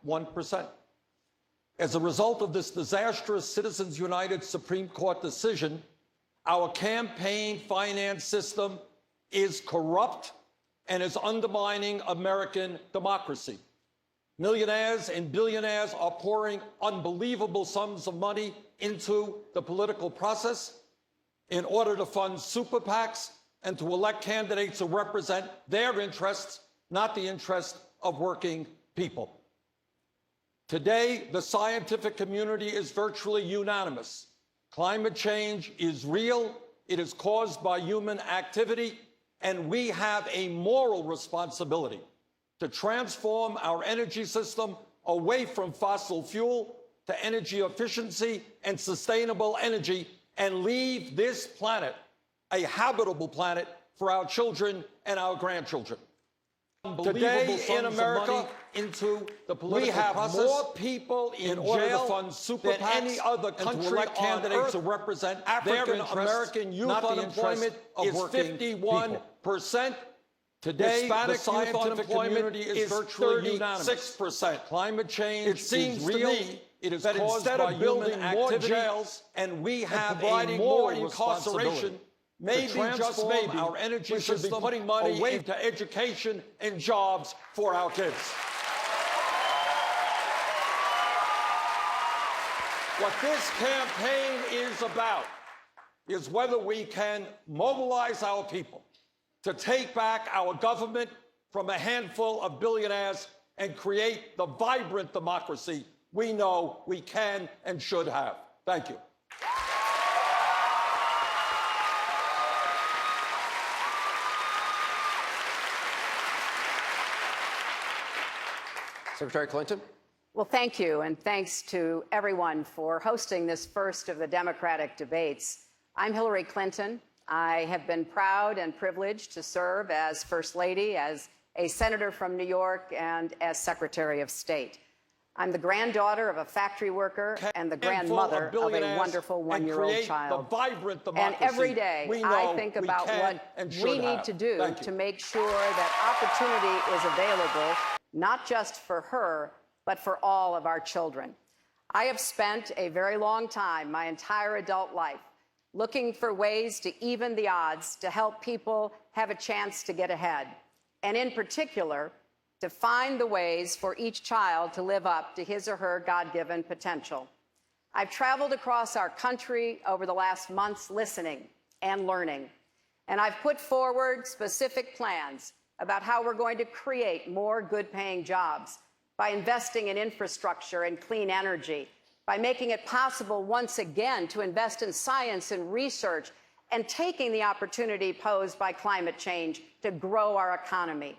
1%. As a result of this disastrous Citizens United Supreme Court decision, our campaign finance system is corrupt and is undermining American democracy. Millionaires and billionaires are pouring unbelievable sums of money into the political process in order to fund super PACs and to elect candidates who represent their interests, not the interests of working people. Today, the scientific community is virtually unanimous. Climate change is real, it is caused by human activity, and we have a moral responsibility to transform our energy system away from fossil fuel to energy efficiency and sustainable energy and leave this planet a habitable planet for our children and our grandchildren. Today in America, into the political we have process, more people in order to fund super than any other country candidates who represent African American youth. Unemployment is 51%. Today, the scientific community is virtually 36%. Climate change, it seems to me, it is that instead of building more jails and we have providing more incarceration, maybe just maybe our energy we should be putting money away into education and jobs for our kids. What this campaign is about is whether we can mobilize our people to take back our government from a handful of billionaires and create the vibrant democracy we know we can and should have. Thank you. Secretary Clinton. Well, thank you, and thanks to everyone for hosting this first of the Democratic debates. I'm Hillary Clinton. I have been proud and privileged to serve as First Lady, as a senator from New York, and as Secretary of State. I'm the granddaughter of a factory worker and the grandmother of a wonderful one-year-old child. And every day I think about what we need to do to make sure that opportunity is available, not just for her, but for all of our children. I have spent a very long time, my entire adult life, looking for ways to even the odds to help people have a chance to get ahead, and in particular, to find the ways for each child to live up to his or her God-given potential. I've traveled across our country over the last months listening and learning, and I've put forward specific plans about how we're going to create more good-paying jobs by investing in infrastructure and clean energy, by making it possible once again to invest in science and research, and taking the opportunity posed by climate change to grow our economy.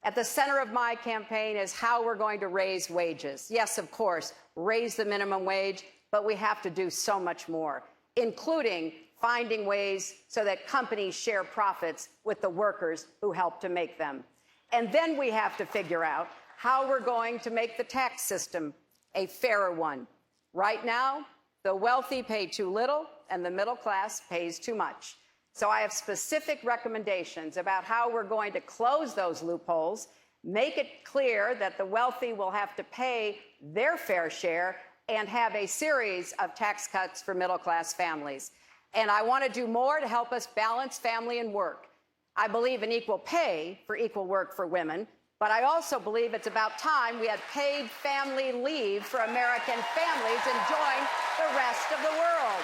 At the center of my campaign is how we're going to raise wages. Yes, of course, raise the minimum wage, but we have to do so much more, including finding ways so that companies share profits with the workers who help to make them. And then we have to figure out how we're going to make the tax system a fairer one. Right now, the wealthy pay too little and the middle class pays too much. So I have specific recommendations about how we're going to close those loopholes, make it clear that the wealthy will have to pay their fair share, and have a series of tax cuts for middle-class families. And I want to do more to help us balance family and work. I believe in equal pay for equal work for women, but I also believe it's about time we had paid family leave for American families and join the rest of the world.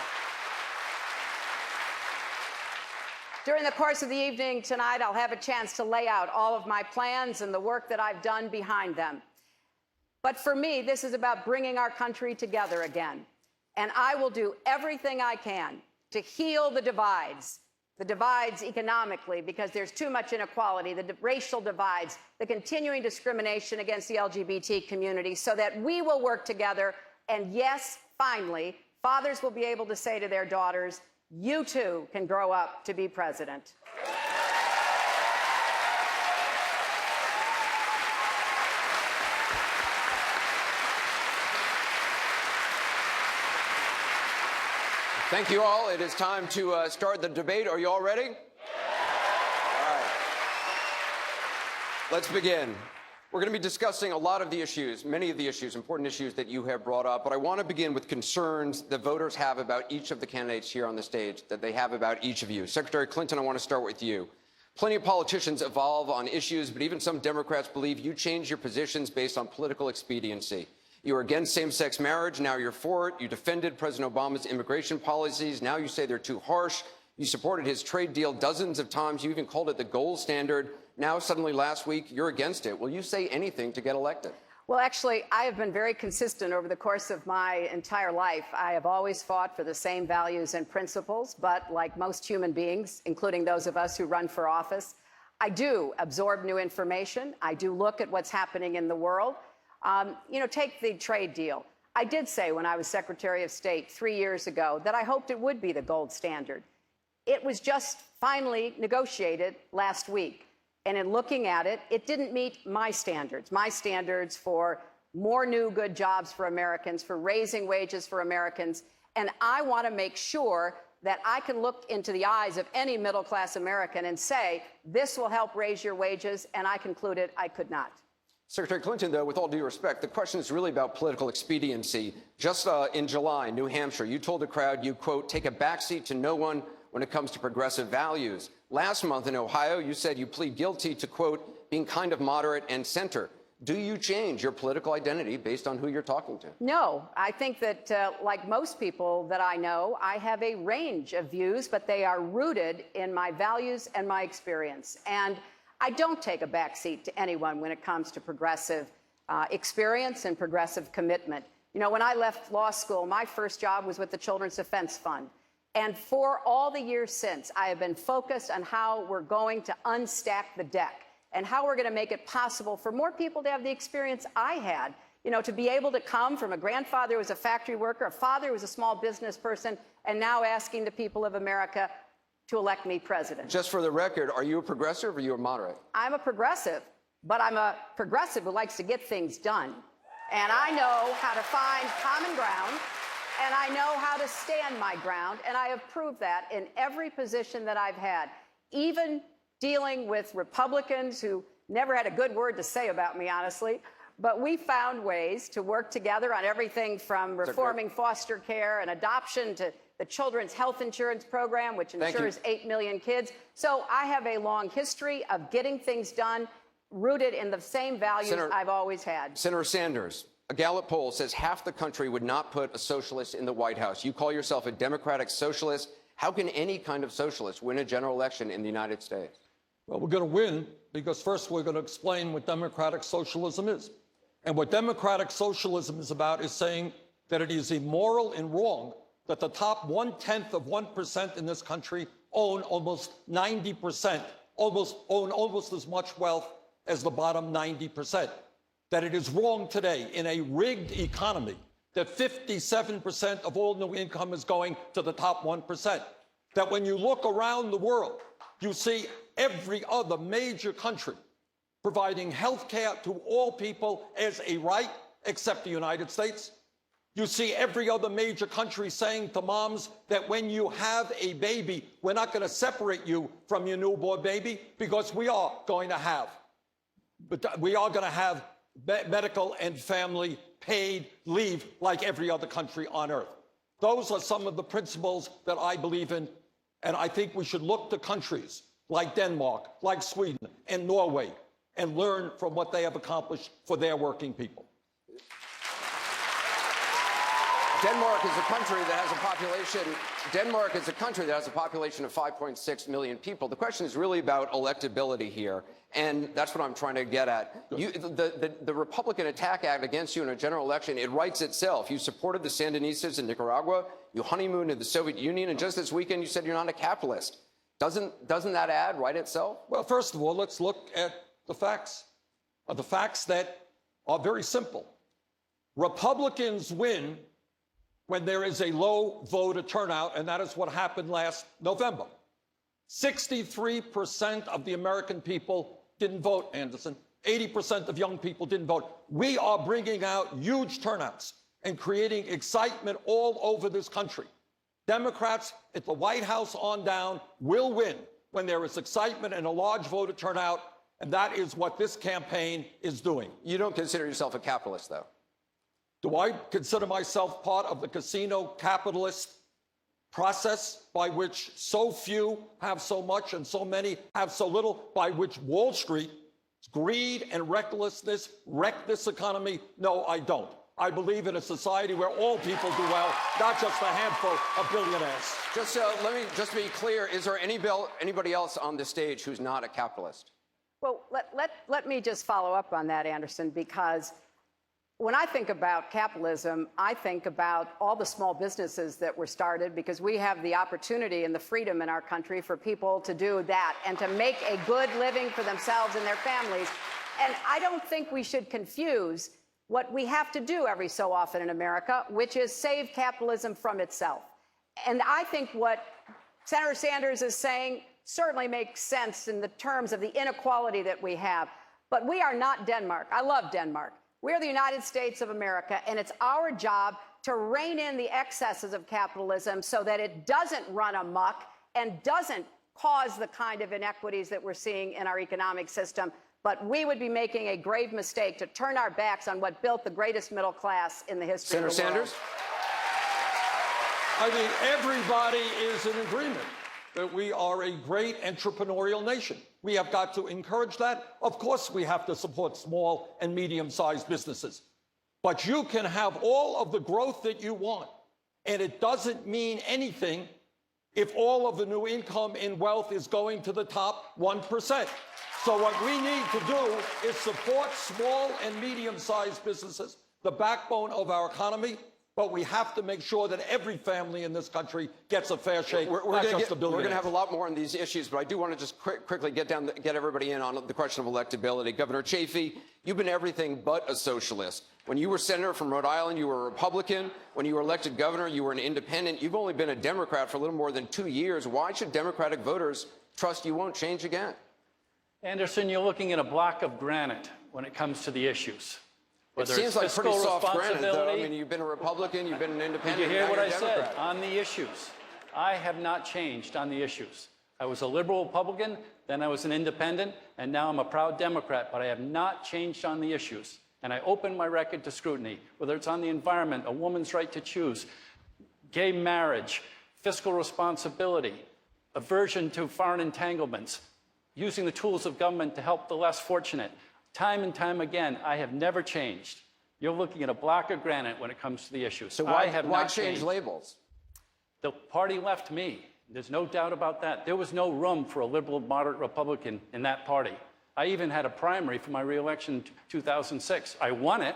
During the course of the evening tonight, I'll have a chance to lay out all of my plans and the work that I've done behind them. But for me, this is about bringing our country together again. And I will do everything I can to heal the divides economically, because there's too much inequality, the racial divides, the continuing discrimination against the LGBT community, so that we will work together. And yes, finally, fathers will be able to say to their daughters, you too can grow up to be president. Thank you all. It is time to start the debate. Are you all ready? All right. Let's begin. We're going to be discussing a lot of the issues, many of the issues, important issues that you have brought up, but I want to begin with concerns that voters have about each of the candidates here on the stage, that they have about each of you. Secretary Clinton, I want to start with you. Plenty of politicians evolve on issues, but even some Democrats believe you change your positions based on political expediency. You were against same-sex marriage, now you're for it. You defended President Obama's immigration policies, now you say they're too harsh. You supported his trade deal dozens of times. You even called it the gold standard. Now, suddenly last week, you're against it. Will you say anything to get elected? Well, actually, I have been very consistent over the course of my entire life. I have always fought for the same values and principles, but like most human beings, including those of us who run for office, I do absorb new information. I do look at what's happening in the world. Take the trade deal. I did say when I was Secretary of State 3 years ago that I hoped it would be the gold standard. It was just finally negotiated last week. And in looking at it, it didn't meet my standards for more new good jobs for Americans, for raising wages for Americans. And I want to make sure that I can look into the eyes of any middle-class American and say, this will help raise your wages, and I concluded I could not. Secretary Clinton, though, with all due respect, the question is really about political expediency. Just in July, New Hampshire, you told the crowd you, quote, take a backseat to no one when it comes to progressive values. Last month in Ohio, you said you plead guilty to, quote, being kind of moderate and center. Do you change your political identity based on who you're talking to? No, I think that like most people that I know, I have a range of views, but they are rooted in my values and my experience. And I don't take a backseat to anyone when it comes to progressive experience and progressive commitment. You know, when I left law school, my first job was with the Children's Defense Fund. And for all the years since, I have been focused on how we're going to unstack the deck and how we're going to make it possible for more people to have the experience I had, you know, to be able to come from a grandfather who was a factory worker, a father who was a small business person, and now asking the people of America to elect me president. Just for the record, are you a progressive or are you a moderate? I'm a progressive, but I'm a progressive who likes to get things done. And I know how to find common ground. And I know how to stand my ground, and I have proved that in every position that I've had, even dealing with Republicans who never had a good word to say about me, honestly. But we found ways to work together on everything from reforming foster care and adoption to the Children's Health Insurance Program, which insures 8 million kids. So I have a long history of getting things done rooted in the same values I've always had. Senator Sanders. A Gallup poll says half the country would not put a socialist in the White House. You call yourself a democratic socialist. How can any kind of socialist win a general election in the United States? Well, we're going to win because first we're going to explain what democratic socialism is. And what democratic socialism is about is saying that it is immoral and wrong that the top 1/10 of 1% in this country own almost 90%, own almost as much wealth as the bottom 90%. That it is wrong today in a rigged economy that 57% of all new income is going to the top 1%. That when you look around the world, you see every other major country providing health care to all people as a right, except the United States. You see every other major country saying to moms that when you have a baby, we're not going to separate you from your newborn baby because we are going to have medical and family paid leave like every other country on earth. Those are some of the principles that I believe in, and I think we should look to countries like Denmark, like Sweden, and Norway, and learn from what they have accomplished for their working people. Denmark is a country that has a population of 5.6 million people. The question is really about electability here, and that's what I'm trying to get at. The Republican Attack Act against you in a general election, it writes itself. You supported the Sandinistas in Nicaragua, you honeymooned in the Soviet Union, and just this weekend you said you're not a capitalist. Doesn't that ad write itself? Well, first of all, let's look at the facts. The facts that are very simple. Republicans win when there is a low voter turnout, and that is what happened last November. 63% of the American people didn't vote, Anderson. 80% of young people didn't vote. We are bringing out huge turnouts and creating excitement all over this country. Democrats at the White House on down will win when there is excitement and a large voter turnout, And that is what this campaign is doing. You don't consider yourself a capitalist, though. Do I consider myself part of the casino capitalist process by which so few have so much and so many have so little, by which Wall Street, greed and recklessness wreck this economy? No, I don't. I believe in a society where all people do well, not just a handful of billionaires. Just to be clear, is there anybody else on the stage who's not a capitalist? Well, let me just follow up on that, Anderson, because when I think about capitalism, I think about all the small businesses that were started because we have the opportunity and the freedom in our country for people to do that and to make a good living for themselves and their families. And I don't think we should confuse what we have to do every so often in America, which is save capitalism from itself. And I think what Senator Sanders is saying certainly makes sense in the terms of the inequality that we have. But we are not Denmark. I love Denmark. We're the United States of America, and it's our job to rein in the excesses of capitalism so that it doesn't run amok and doesn't cause the kind of inequities that we're seeing in our economic system. But we would be making a grave mistake to turn our backs on what built the greatest middle class in the history Senator of the world. Sanders? I mean, everybody is in agreement that we are a great entrepreneurial nation. We have got to encourage that. Of course, we have to support small and medium-sized businesses. But you can have all of the growth that you want, and it doesn't mean anything if all of the new income and wealth is going to the top 1%. So what we need to do is support small and medium-sized businesses, the backbone of our economy. But we have to make sure that every family in this country gets a fair shake, not just the billionaires. We're going to have a lot more on these issues, but I do want to just quickly get everybody in on the question of electability. Governor Chafee, you've been everything but a socialist. When you were senator from Rhode Island, you were a Republican. When you were elected governor, you were an independent. You've only been a Democrat for a little more than 2 years. Why should Democratic voters trust you won't change again? Anderson, you're looking at a block of granite when it comes to the issues. It seems like pretty soft granite, though. I mean, you've been a Republican, you've been an independent. Did you hear what I said Democrat. on the issues? I have not changed on the issues. I was a liberal Republican, then I was an independent, and now I'm a proud Democrat, but I have not changed on the issues. And I open my record to scrutiny, whether it's on the environment, a woman's right to choose, gay marriage, fiscal responsibility, aversion to foreign entanglements, using the tools of government to help the less fortunate. Time and time again, I have never changed. You're looking at a block of granite when it comes to the issues. So I have why not change changed. labels? The party left me. There's no doubt about that. There was no room for a liberal, moderate Republican in that party. I even had a primary for my reelection in 2006. I won it,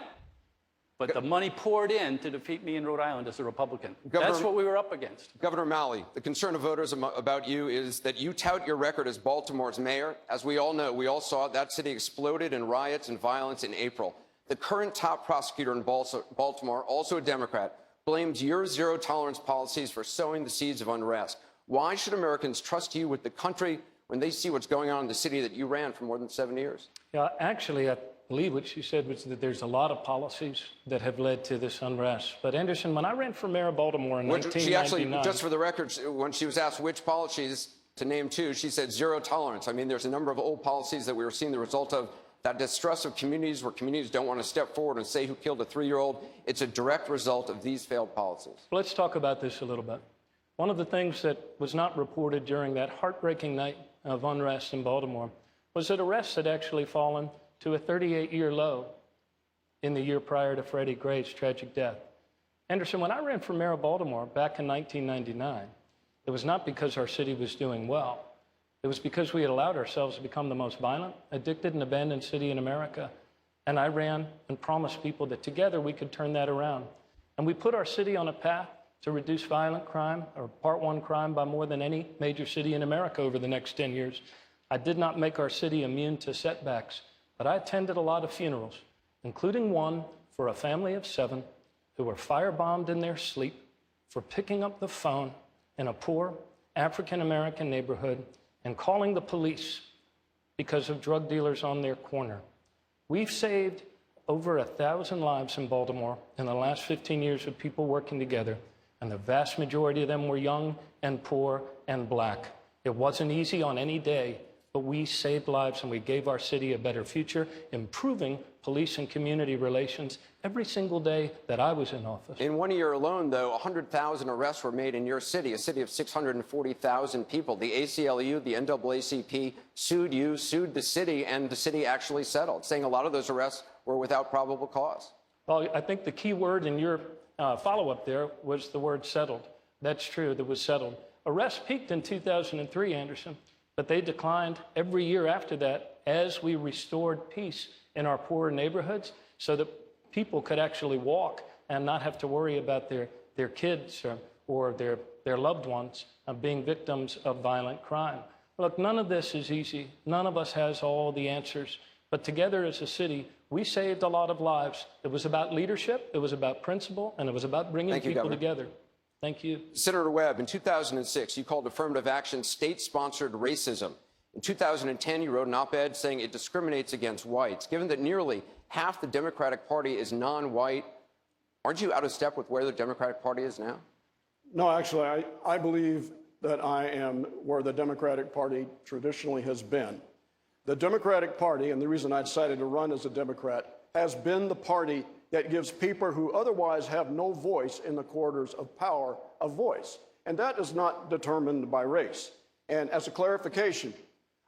but the money poured in to defeat me in Rhode Island as a Republican. That's what we were up against. Governor Malley, the concern of voters about you is that you tout your record as Baltimore's mayor. As we all know, we all saw it, that city exploded in riots and violence in April. The current top prosecutor in Baltimore, also a Democrat, blames your zero-tolerance policies for sowing the seeds of unrest. Why should Americans trust you with the country when they see what's going on in the city that you ran for more than 7 years? Yeah, actually, I believe what she said was that there's a lot of policies that have led to this unrest. But Anderson, when I ran for mayor of Baltimore in 1999... She actually, just for the record, when she was asked which policies to name two, she said zero tolerance. I mean, there's a number of old policies that we were seeing the result of, that distrust of communities where communities don't want to step forward and say who killed a 3-year-old. It's a direct result of these failed policies. Let's talk about this a little bit. One of the things that was not reported during that heartbreaking night of unrest in Baltimore was that arrests had actually fallen to a 38-year low in the year prior to Freddie Gray's tragic death. Anderson, when I ran for mayor of Baltimore back in 1999, it was not because our city was doing well. It was because we had allowed ourselves to become the most violent, addicted, and abandoned city in America. And I ran and promised people that together we could turn that around. And we put our city on a path to reduce violent crime, or Part 1 crime, by more than any major city in America over the next 10 years. I did not make our city immune to setbacks, but I attended a lot of funerals, including one for a family of 7 who were firebombed in their sleep for picking up the phone in a poor African-American neighborhood and calling the police because of drug dealers on their corner. We've saved over 1,000 lives in Baltimore in the last 15 years of people working together, and the vast majority of them were young and poor and black. It wasn't easy on any day, but we saved lives and we gave our city a better future, improving police and community relations every single day that I was in office. In 1 year alone, though, 100,000 arrests were made in your city, a city of 640,000 people. The ACLU, the NAACP sued you, sued the city, and the city actually settled, saying a lot of those arrests were without probable cause. Well, I think the key word in your follow-up there was the word settled. That's true, that was settled. Arrests peaked in 2003, Anderson, but they declined every year after that as we restored peace in our poorer neighborhoods so that people could actually walk and not have to worry about their kids or their loved ones being victims of violent crime. Look, none of this is easy. None of us has all the answers. But together as a city, we saved a lot of lives. It was about leadership, it was about principle, and it was about bringing people together. Thank you. Senator Webb, in 2006, you called affirmative action state-sponsored racism. In 2010, you wrote an op-ed saying it discriminates against whites. Given that nearly half the Democratic Party is non-white, aren't you out of step with where the Democratic Party is now? No, actually, I believe that I am where the Democratic Party traditionally has been. The Democratic Party, and the reason I decided to run as a Democrat, has been the party that gives people who otherwise have no voice in the corridors of power a voice. And that is not determined by race. And as a clarification,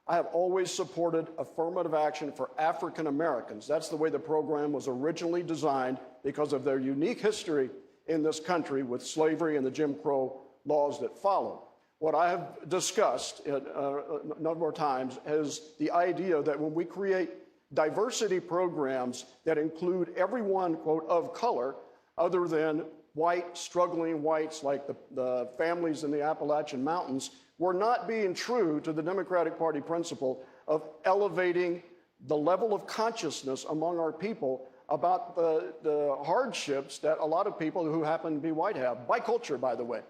I have always supported affirmative action for African Americans. That's the way the program was originally designed because of their unique history in this country with slavery and the Jim Crow laws that followed. What I have discussed a number of times is the idea that when we create diversity programs that include everyone, quote, of color, other than white, struggling whites like the families in the Appalachian Mountains, we're not being true to the Democratic Party principle of elevating the level of consciousness among our people about the hardships that a lot of people who happen to be white have, by culture, by the way.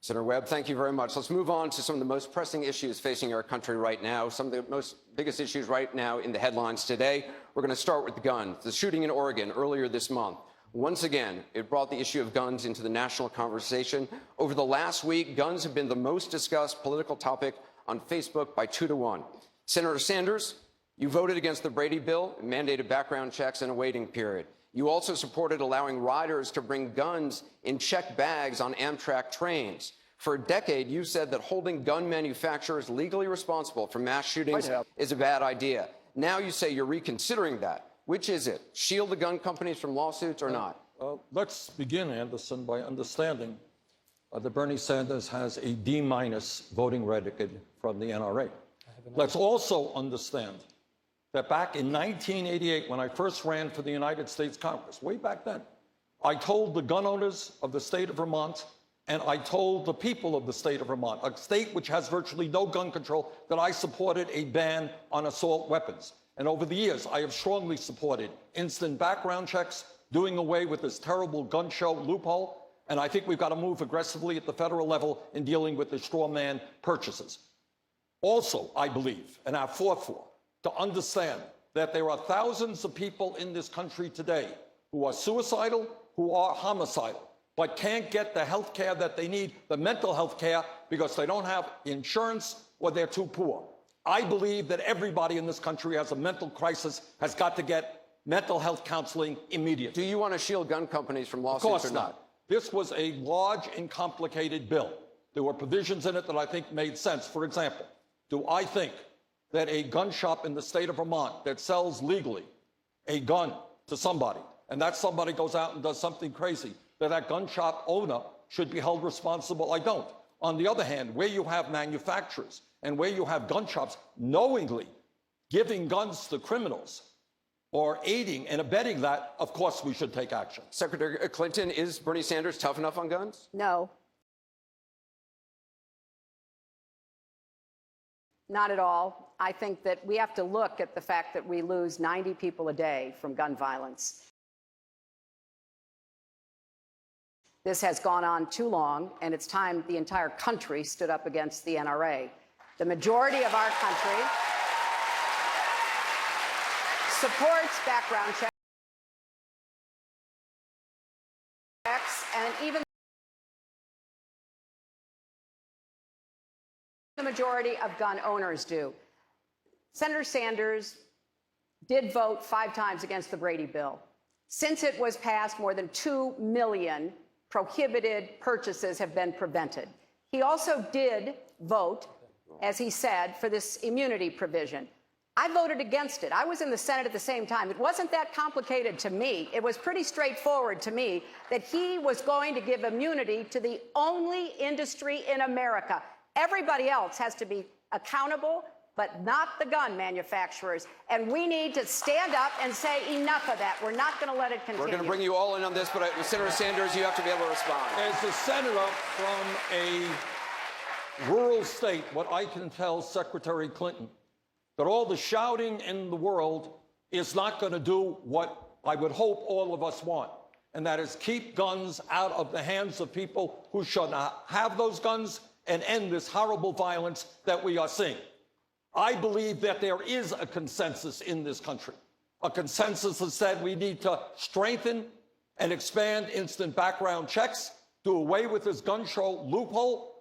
Senator Webb, thank you very much. Let's move on to some of the most pressing issues facing our country right now, some of the biggest issues right now in the headlines today. We're going to start with the guns. The shooting in Oregon earlier this month. Once again, it brought the issue of guns into the national conversation. Over the last week, guns have been the most discussed political topic on Facebook by 2 to 1. Senator Sanders, you voted against the Brady bill, mandated background checks and a waiting period. You also supported allowing riders to bring guns in checked bags on Amtrak trains. For a decade, you said that holding gun manufacturers legally responsible for mass shootings is a bad idea. Now you say you're reconsidering that. Which is it? Shield the gun companies from lawsuits or not? Let's begin, Anderson, by understanding that Bernie Sanders has a D- voting record from the NRA. Let's also understand that back in 1988, when I first ran for the United States Congress, way back then, I told the gun owners of the state of Vermont, and I told the people of the state of Vermont, a state which has virtually no gun control, that I supported a ban on assault weapons. And over the years, I have strongly supported instant background checks, doing away with this terrible gun show loophole, and I think we've got to move aggressively at the federal level in dealing with the straw man purchases. Also, I believe, and I've fought for, to understand that there are thousands of people in this country today who are suicidal, who are homicidal, but can't get the health care that they need, the mental health care, because they don't have insurance or they're too poor. I believe that everybody in this country who has a mental crisis has got to get mental health counseling immediately. Do you want to shield gun companies from lawsuits or not? Of course not. This was a large and complicated bill. There were provisions in it that I think made sense. For example, do I think that a gun shop in the state of Vermont that sells legally a gun to somebody, and that somebody goes out and does something crazy, that gun shop owner should be held responsible? I don't. On the other hand, where you have manufacturers and where you have gun shops knowingly giving guns to criminals or aiding and abetting that, of course we should take action. Secretary Clinton, is Bernie Sanders tough enough on guns? No. Not at all. I think that we have to look at the fact that we lose 90 people a day from gun violence. This has gone on too long, and it's time the entire country stood up against the NRA. The majority of our country supports background checks, and even the majority of gun owners do. Senator Sanders did vote 5 times against the Brady bill. Since it was passed, more than 2 million prohibited purchases have been prevented. He also did vote, as he said, for this immunity provision. I voted against it. I was in the Senate at the same time. It wasn't that complicated to me. It was pretty straightforward to me that he was going to give immunity to the only industry in America. Everybody else has to be accountable, but not the gun manufacturers. And we need to stand up and say enough of that. We're not going to let it continue. We're going to bring you all in on this, but Senator Sanders, you have to be able to respond. As a senator from a rural state, what I can tell Secretary Clinton, that all the shouting in the world is not going to do what I would hope all of us want, and that is keep guns out of the hands of people who should not have those guns and end this horrible violence that we are seeing. I believe that there is a consensus in this country, a consensus that said we need to strengthen and expand instant background checks, do away with this gun show loophole,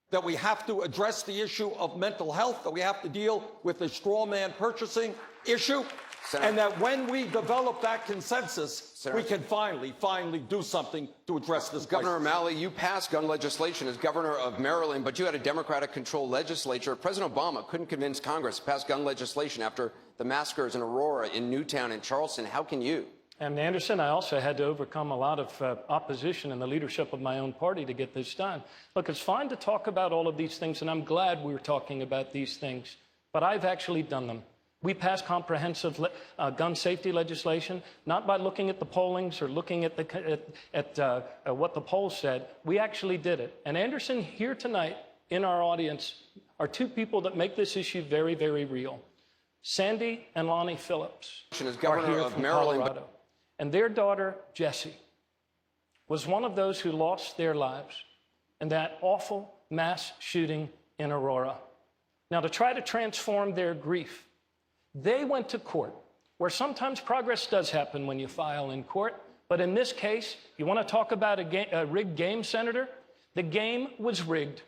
that we have to address the issue of mental health, that we have to deal with the straw man purchasing issue, Senator, and that when we develop that consensus, Senator, we can finally do something to address this Governor crisis. O'Malley, you passed gun legislation as governor of Maryland, but you had a Democratic-controlled legislature. President Obama couldn't convince Congress to pass gun legislation after the massacres in Aurora, in Newtown, and Charleston. How can you? And Anderson, I also had to overcome a lot of opposition in the leadership of my own party to get this done. Look, it's fine to talk about all of these things, and I'm glad we're talking about these things, but I've actually done them. We passed comprehensive gun safety legislation, not by looking at the pollings or looking at what the polls said. We actually did it. And Anderson, here tonight in our audience are 2 people that make this issue very, very real. Sandy and Lonnie Phillips As are governor here of from Maryland, Colorado. And their daughter, Jessie, was one of those who lost their lives in that awful mass shooting in Aurora. Now, to try to transform their grief, they went to court, where sometimes progress does happen when you file in court. But in this case, you want to talk about a rigged game, Senator? The game was rigged.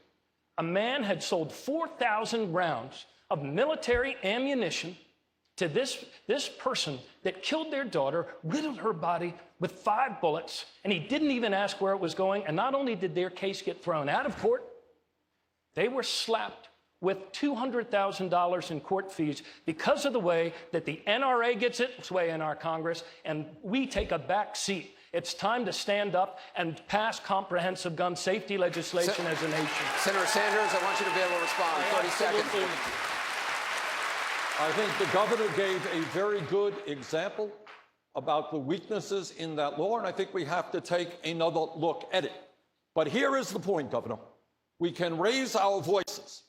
A man had sold 4,000 rounds of military ammunition to this person that killed their daughter, riddled her body with 5 bullets, and he didn't even ask where it was going. And not only did their case get thrown out of court, they were slapped with $200,000 in court fees because of the way that the NRA gets its way in our Congress, and we take a back seat. It's time to stand up and pass comprehensive gun safety legislation as a nation. Senator Sanders, I want you to be able to respond. 30 seconds. I think the governor gave a very good example about the weaknesses in that law, and I think we have to take another look at it. But here is the point, Governor. We can raise our voices,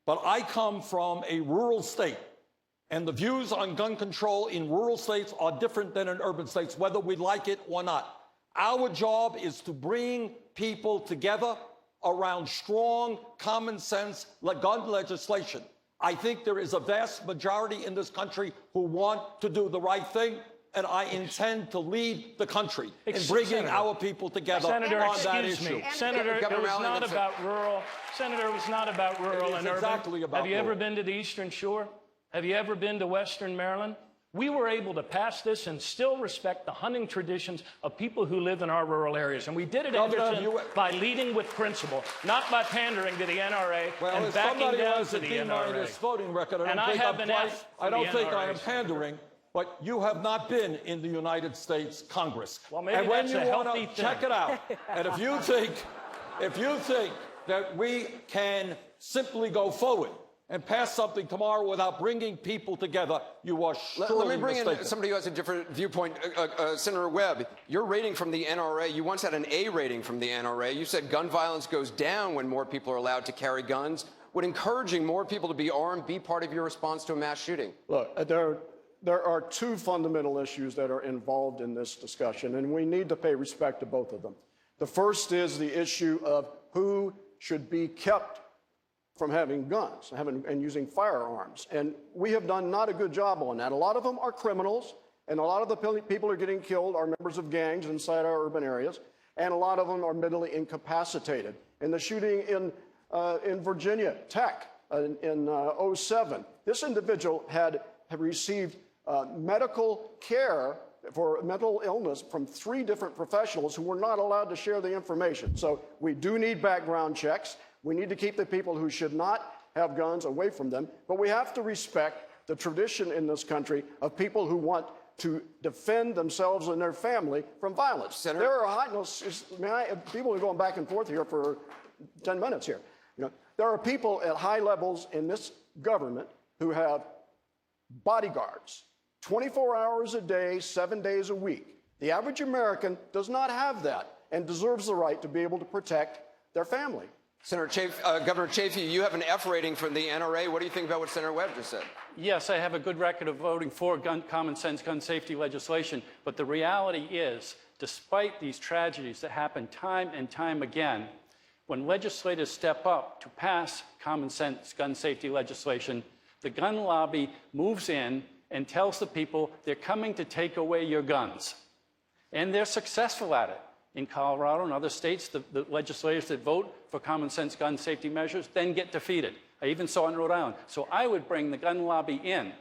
but I come from a rural state, and the views on gun control in rural states are different than in urban states, whether we like it or not. Our job is to bring people together around strong, common sense gun legislation. I think there is a vast majority in this country who want to do the right thing, and I intend to lead the country in bringing our people together Senator, on that excuse issue. me. Senator, it was not about rural. Senator, it was not about rural and urban. Exactly about Have you ever rural. been to the Eastern Shore? Have you ever been to Western Maryland? We were able to pass this and still respect the hunting traditions of people who live in our rural areas. And we did it, Anderson, by leading with principle, not by pandering to the NRA and backing down to the NRA. This voting record, And I have an F for I don't the think I NRA. am pandering, but you have not been in the United States Congress. Well, maybe and when that's you a want healthy to thing. check it out, and if you think that we can simply go forward and pass something tomorrow without bringing people together, you are surely Let me bring mistaken. in somebody who has a different viewpoint. Senator Webb, your rating from the NRA, you once had an A rating from the NRA. You said gun violence goes down when more people are allowed to carry guns. Would encouraging more people to be armed be part of your response to a mass shooting? Look, there are 2 fundamental issues that are involved in this discussion, and we need to pay respect to both of them. The first is the issue of who should be kept from having guns and using firearms. And we have done not a good job on that. A lot of them are criminals, and a lot of the people who are getting killed are members of gangs inside our urban areas, and a lot of them are mentally incapacitated. And the shooting in Virginia Tech in 2007, This individual had received medical care for mental illness from 3 different professionals who were not allowed to share the information. So we do need background checks. We need to keep the people who should not have guns away from them. But we have to respect the tradition in this country of people who want to defend themselves and their family from violence. Senator? There are people are going back and forth here for 10 minutes here. There are people at high levels in this government who have bodyguards 24 hours a day, 7 days a week. The average American does not have that and deserves the right to be able to protect their family. Governor Chafee, you have an F rating from the NRA. What do you think about what Senator Webb just said? Yes, I have a good record of voting for common sense gun safety legislation, but the reality is, despite these tragedies that happen time and time again, when legislators step up to pass common sense gun safety legislation, the gun lobby moves in and tells the people they're coming to take away your guns. And they're successful at it. In Colorado and other states, the legislators that vote for common sense gun safety measures then get defeated. I even saw it in Rhode Island. So I would bring the gun lobby in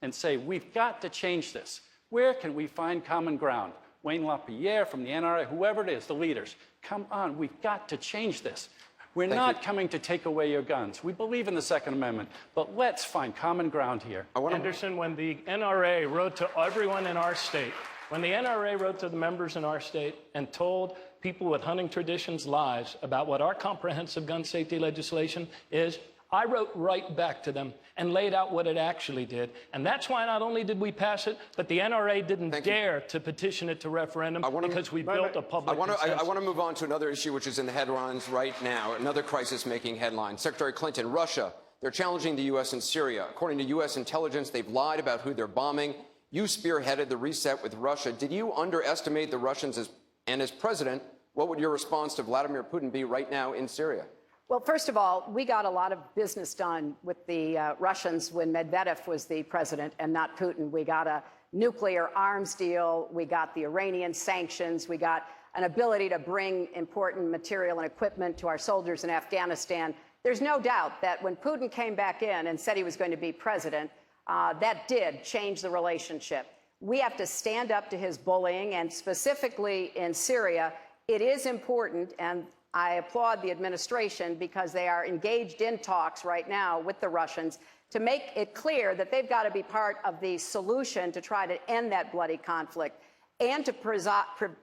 and say, we've got to change this. Where can we find common ground? Wayne LaPierre from the NRA, whoever it is, the leaders, come on, we've got to change this. We're not coming to take away your guns. We believe in the Second Amendment, but let's find common ground here. Anderson, when the NRA wrote to everyone in our state, when the NRA wrote to the members in our state and told people with hunting traditions lies about what our comprehensive gun safety legislation is, I wrote right back to them and laid out what it actually did. And that's why not only did we pass it, but the NRA didn't dare to petition it to referendum because we built a public consensus. I want to move on to another issue which is in the headlines right now, another crisis-making headline. Secretary Clinton, Russia, they're challenging the U.S. in Syria. According to U.S. intelligence, they've lied about who they're bombing. You spearheaded the reset with Russia. Did you underestimate the Russians as president? What would your response to Vladimir Putin be right now in Syria? Well, first of all, we got a lot of business done with the Russians when Medvedev was the president and not Putin. We got a nuclear arms deal. We got the Iranian sanctions. We got an ability to bring important material and equipment to our soldiers in Afghanistan. There's no doubt that when Putin came back in and said he was going to be president, that did change the relationship. We have to stand up to his bullying, and specifically in Syria, it is important, and I applaud the administration because they are engaged in talks right now with the Russians to make it clear that they've got to be part of the solution to try to end that bloody conflict and to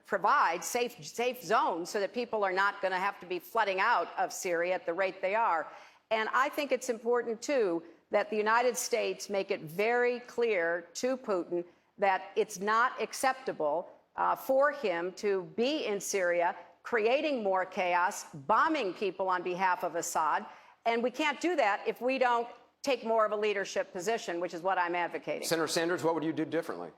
provide safe zones so that people are not going to have to be flooding out of Syria at the rate they are. And I think it's important, too, that the United States make it very clear to Putin that it's not acceptable for him to be in Syria creating more chaos, bombing people on behalf of Assad. And we can't do that if we don't take more of a leadership position, which is what I'm advocating. Senator Sanders, what would you do differently?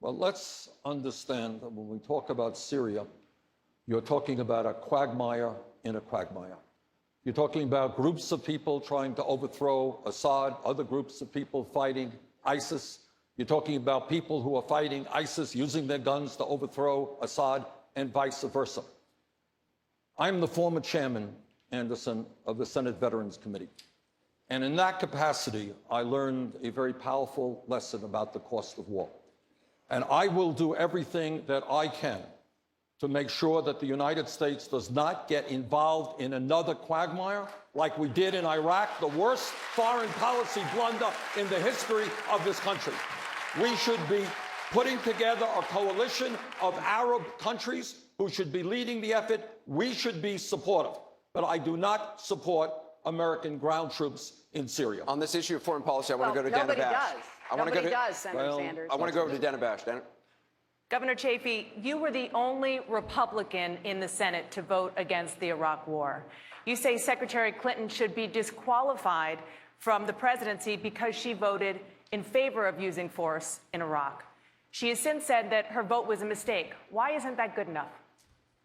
Well, let's understand that when we talk about Syria, you're talking about a quagmire in a quagmire. You're talking about groups of people trying to overthrow Assad, other groups of people fighting ISIS. You're talking about people who are fighting ISIS using their guns to overthrow Assad, and vice versa. I'm the former chairman, Anderson, of the Senate Veterans Committee. And in that capacity, I learned a very powerful lesson about the cost of war. And I will do everything that I can to make sure that the United States does not get involved in another quagmire like we did in Iraq, the worst foreign policy blunder in the history of this country. We should be putting together a coalition of Arab countries who should be leading the effort. We should be supportive. But I do not support American ground troops in Syria. On this issue of foreign policy, I want to go to Dana Bash. Nobody does, Senator Sanders. I want to go over to Dana Bash. Dana? Governor Chafee, you were the only Republican in the Senate to vote against the Iraq War. You say Secretary Clinton should be disqualified from the presidency because she voted in favor of using force in Iraq. She has since said that her vote was a mistake. Why isn't that good enough?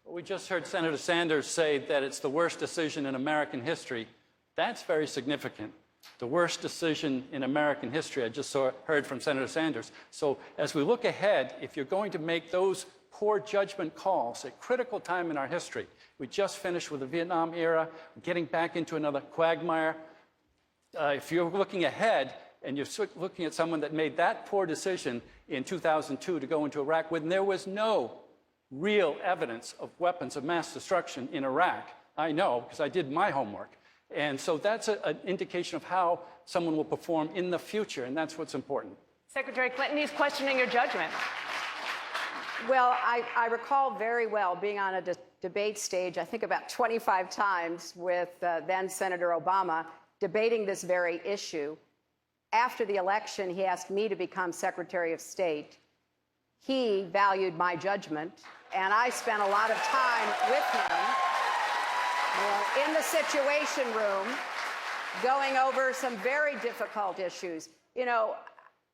We just heard Senator Sanders say that it's the worst decision in American history. That's very significant. The worst decision in American history. I just heard from Senator Sanders. So as we look ahead, if you're going to make those poor judgment calls at critical time in our history, we just finished with the Vietnam era, getting back into another quagmire. if you're looking ahead and you're looking at someone that made that poor decision in 2002 to go into Iraq when there was no real evidence of weapons of mass destruction in Iraq, I know because I did my homework. And so that's an indication of how someone will perform in the future, and that's what's important. Secretary Clinton, he's questioning your judgment. Well, I recall very well being on a debate stage, I think about 25 times, with then Senator Obama, debating this very issue. After the election, he asked me to become Secretary of State. He valued my judgment, and I spent a lot of time with him in the Situation Room, going over some very difficult issues. You know,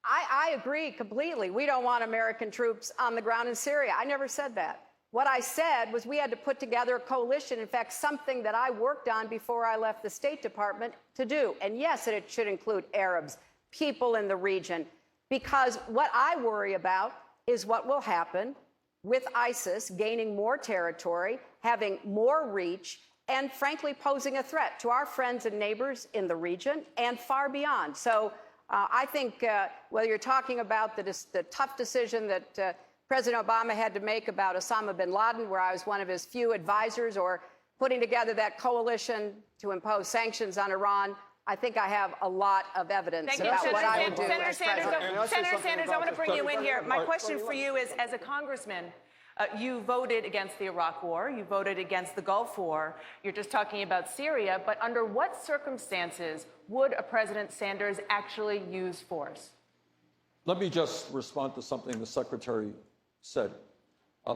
I agree completely. We don't want American troops on the ground in Syria. I never said that. What I said was we had to put together a coalition, in fact, something that I worked on before I left the State Department to do. And yes, it should include Arabs, people in the region, because what I worry about is what will happen with ISIS gaining more territory, having more reach, and frankly posing a threat to our friends and neighbors in the region and far beyond. So I think whether you're talking about the tough decision that President Obama had to make about Osama bin Laden, where I was one of his few advisors, or putting together that coalition to impose sanctions on Iran, I think I have a lot of evidence about what I would do as president. Senator Sanders, I want to bring you in here. My question for you is, as a congressman, you voted against the Iraq War. You voted against the Gulf War. You're just talking about Syria. But under what circumstances would a President Sanders actually use force? Let me just respond to something the Secretary said.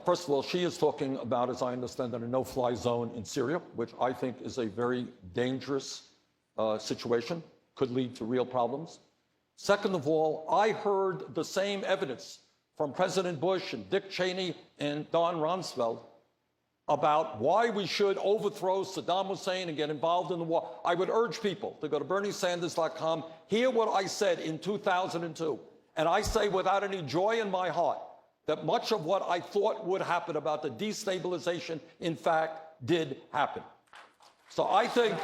First of all, she is talking about, as I understand it, a no-fly zone in Syria, which I think is a very dangerous situation, could lead to real problems. Second of all, I heard the same evidence from President Bush and Dick Cheney and Don Rumsfeld about why we should overthrow Saddam Hussein and get involved in the war. I would urge people to go to BernieSanders.com, hear what I said in 2002. And I say without any joy in my heart that much of what I thought would happen about the destabilization, in fact, did happen. So I think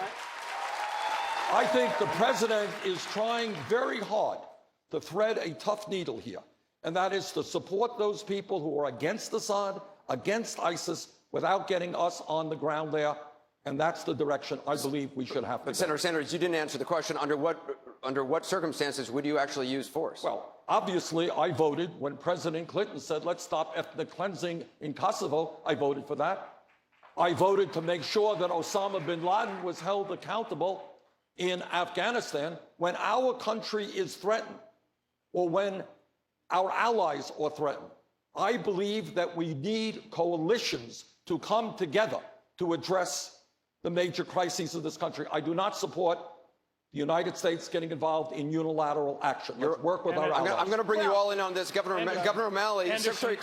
the president is trying very hard to thread a tough needle here, and that is to support those people who are against Assad, against ISIS, without getting us on the ground there. And that's the direction I believe we should have to go. But Senator Sanders, you didn't answer the question. Under what circumstances would you actually use force? Well, obviously, I voted when President Clinton said, let's stop ethnic cleansing in Kosovo. I voted for that. I voted to make sure that Osama bin Laden was held accountable in Afghanistan when our country is threatened, or when our allies are threatened. I believe that we need coalitions to come together to address the major crises of this country. I do not support the United States getting involved in unilateral action. Let's work with our allies. I'm going to bring you all in on this. Governor O'Malley, Secretary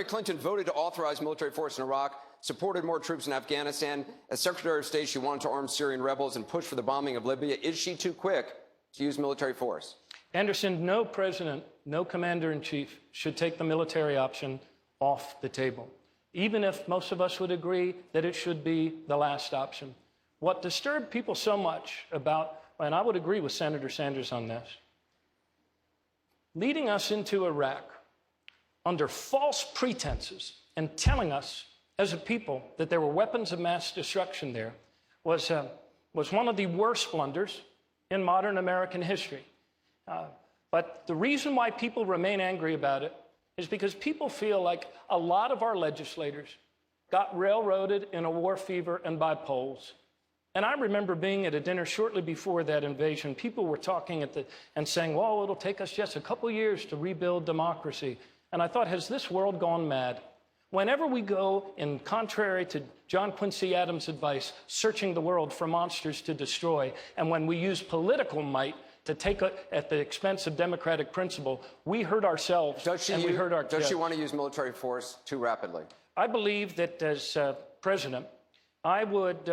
Clinton voted to authorize military force in Iraq, supported more troops in Afghanistan. As Secretary of State, she wanted to arm Syrian rebels and push for the bombing of Libya. Is she too quick to use military force? Anderson, no president, no commander-in-chief should take the military option off the table, even if most of us would agree that it should be the last option. What disturbed people so much about, and I would agree with Senator Sanders on this, leading us into Iraq under false pretenses and telling us as a people that there were weapons of mass destruction there was one of the worst blunders in modern American history. But the reason why people remain angry about it is because people feel like a lot of our legislators got railroaded in a war fever and by polls. And I remember being at a dinner shortly before that invasion. People were talking and saying, well, it'll take us just a couple years to rebuild democracy. And I thought, has this world gone mad? Whenever we go, in contrary to John Quincy Adams' advice, searching the world for monsters to destroy, and when we use political might to take at the expense of democratic principle, we hurt ourselves and we hurt our kids. Does she want to use military force too rapidly? I believe that as president, I would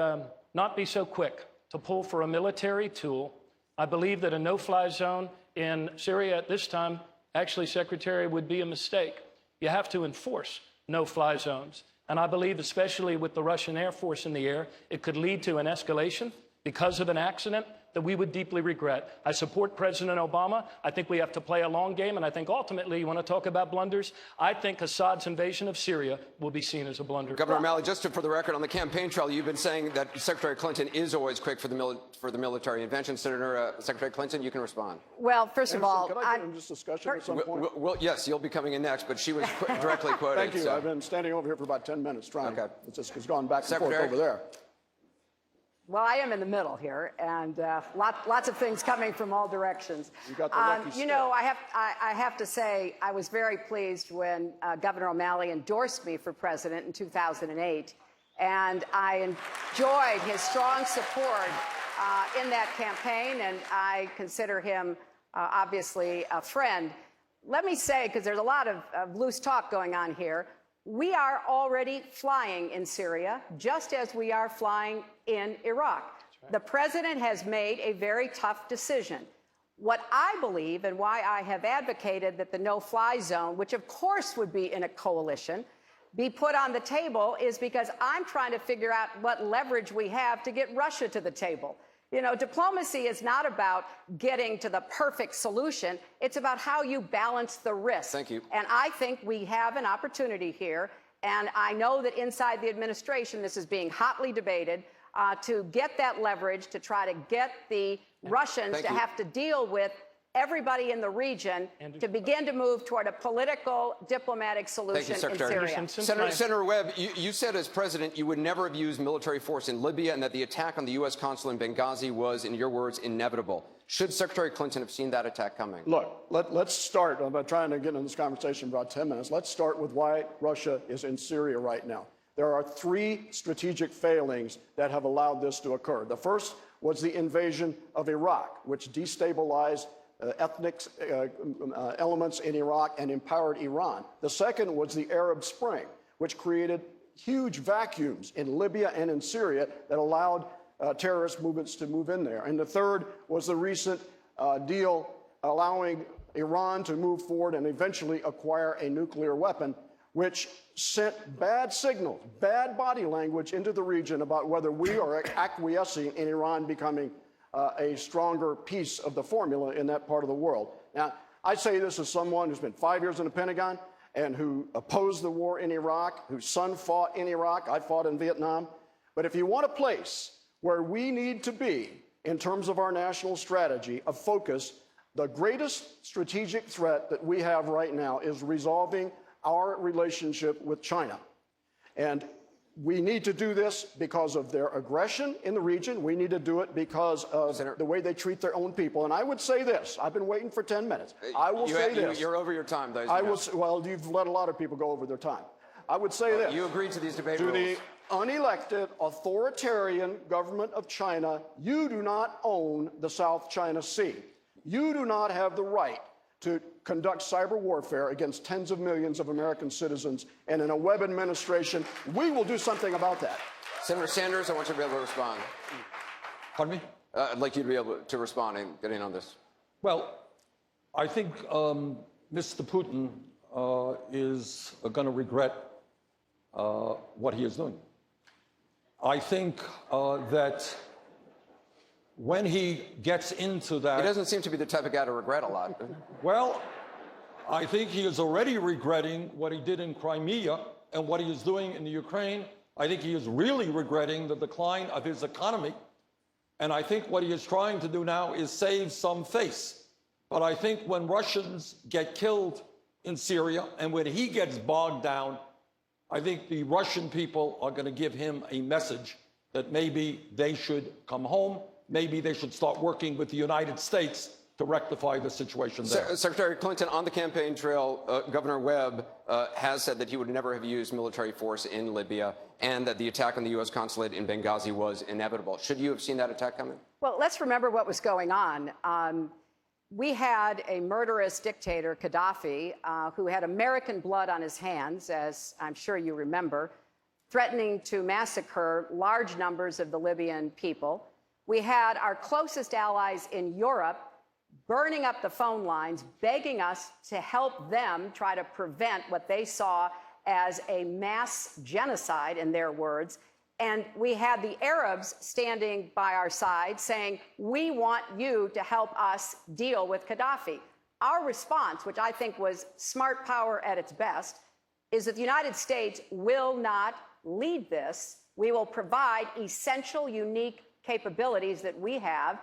not be so quick to pull for a military tool. I believe that a no-fly zone in Syria at this time, actually, Secretary, would be a mistake. You have to enforce no-fly zones. And I believe, especially with the Russian Air Force in the air, it could lead to an escalation because of an accident that we would deeply regret. I support President Obama. I think we have to play a long game, and I think ultimately, you want to talk about blunders, I think Assad's invasion of Syria will be seen as a blunder. Governor O'Malley, for the record, on the campaign trail, you've been saying that Secretary Clinton is always quick for the military intervention. Secretary Clinton, you can respond. Well, first of all, Can I get in this discussion at some point? Well, yes, you'll be coming in next, but she was directly quoted. Thank you. So. I've been standing over here for about 10 minutes trying. Okay. It's gone back and Secretary. forth over there. well, I am in the middle here, and lots of things coming from all directions. You got the lucky You stick. know, I have to say, I was very pleased when Governor O'Malley endorsed me for president in 2008, and I enjoyed his strong support in that campaign, and I consider him obviously a friend. Let me say, because there's a lot of loose talk going on here, we are already flying in Syria, just as we are flying in Iraq. Right. The president has made a very tough decision. What I believe, and why I have advocated that the no-fly zone, which of course would be in a coalition, be put on the table, is because I'm trying to figure out what leverage we have to get Russia to the table. You know, diplomacy is not about getting to the perfect solution. It's about how you balance the risk. Thank you. And I think we have an opportunity here. And I know that inside the administration, this is being hotly debated to get that leverage, to try to get the Russians to have to deal with everybody in the region to begin to move toward a political, diplomatic solution in Syria. Senator Webb, you said as president you would never have used military force in Libya and that the attack on the U.S. consulate in Benghazi was, in your words, inevitable. Should Secretary Clinton have seen that attack coming? Look, let's start. I'm trying to get into this conversation for about 10 minutes. Let's start with why Russia is in Syria right now. There are 3 strategic failings that have allowed this to occur. The first was the invasion of Iraq, which destabilized ethnic elements in Iraq and empowered Iran. The second was the Arab Spring, which created huge vacuums in Libya and in Syria that allowed terrorist movements to move in there. And the third was the recent deal allowing Iran to move forward and eventually acquire a nuclear weapon, which sent bad signals, bad body language into the region about whether we are acquiescing in Iran becoming a stronger piece of the formula in that part of the world. Now, I say this as someone who's been 5 years in the Pentagon and who opposed the war in Iraq, whose son fought in Iraq, I fought in Vietnam. But if you want a place where we need to be in terms of our national strategy of focus, the greatest strategic threat that we have right now is resolving our relationship with China. And we need to do this because of their aggression in the region. We need to do it because of the way they treat their own people. And I would say this. I've been waiting for 10 minutes. I will say this. You're over your time, though. Well, you've let a lot of people go over their time. I would say this. You agreed to these debate rules. To the unelected, authoritarian government of China, you do not own the South China Sea. You do not have the right to conduct cyber warfare against tens of millions of American citizens, and in a Webb administration, we will do something about that. Senator Sanders, I want you to be able to respond. Pardon me? I'd like you to be able to respond and get in on this. Well, I think Mr. Putin is going to regret what he is doing. I think that when he gets into that... He doesn't seem to be the type of guy to regret a lot. Well, I think he is already regretting what he did in Crimea and what he is doing in the Ukraine. I think he is really regretting the decline of his economy. And I think what he is trying to do now is save some face. But I think when Russians get killed in Syria and when he gets bogged down, I think the Russian people are going to give him a message that maybe they should come home. Maybe they should start working with the United States to rectify the situation there. Secretary Clinton, on the campaign trail, Governor Webb has said that he would never have used military force in Libya and that the attack on the U.S. consulate in Benghazi was inevitable. Should you have seen that attack coming? Well, let's remember what was going on. We had a murderous dictator, Gaddafi, who had American blood on his hands, as I'm sure you remember, threatening to massacre large numbers of the Libyan people. We had our closest allies in Europe burning up the phone lines, begging us to help them try to prevent what they saw as a mass genocide, in their words. And we had the Arabs standing by our side saying, we want you to help us deal with Gaddafi. Our response, which I think was smart power at its best, is that the United States will not lead this. We will provide essential, unique capabilities that we have,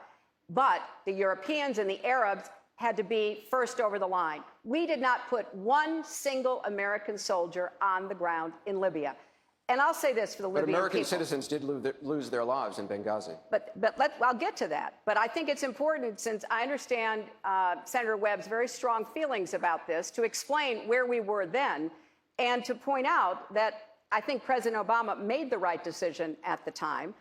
but the Europeans and the Arabs had to be first over the line. We did not put one single American soldier on the ground in Libya. And I'll say this for the Libyan people. But American citizens did lose their lives in Benghazi. I'll get to that. But I think it's important, since I understand Senator Webb's very strong feelings about this, to explain where we were then and to point out that I think President Obama made the right decision at the time.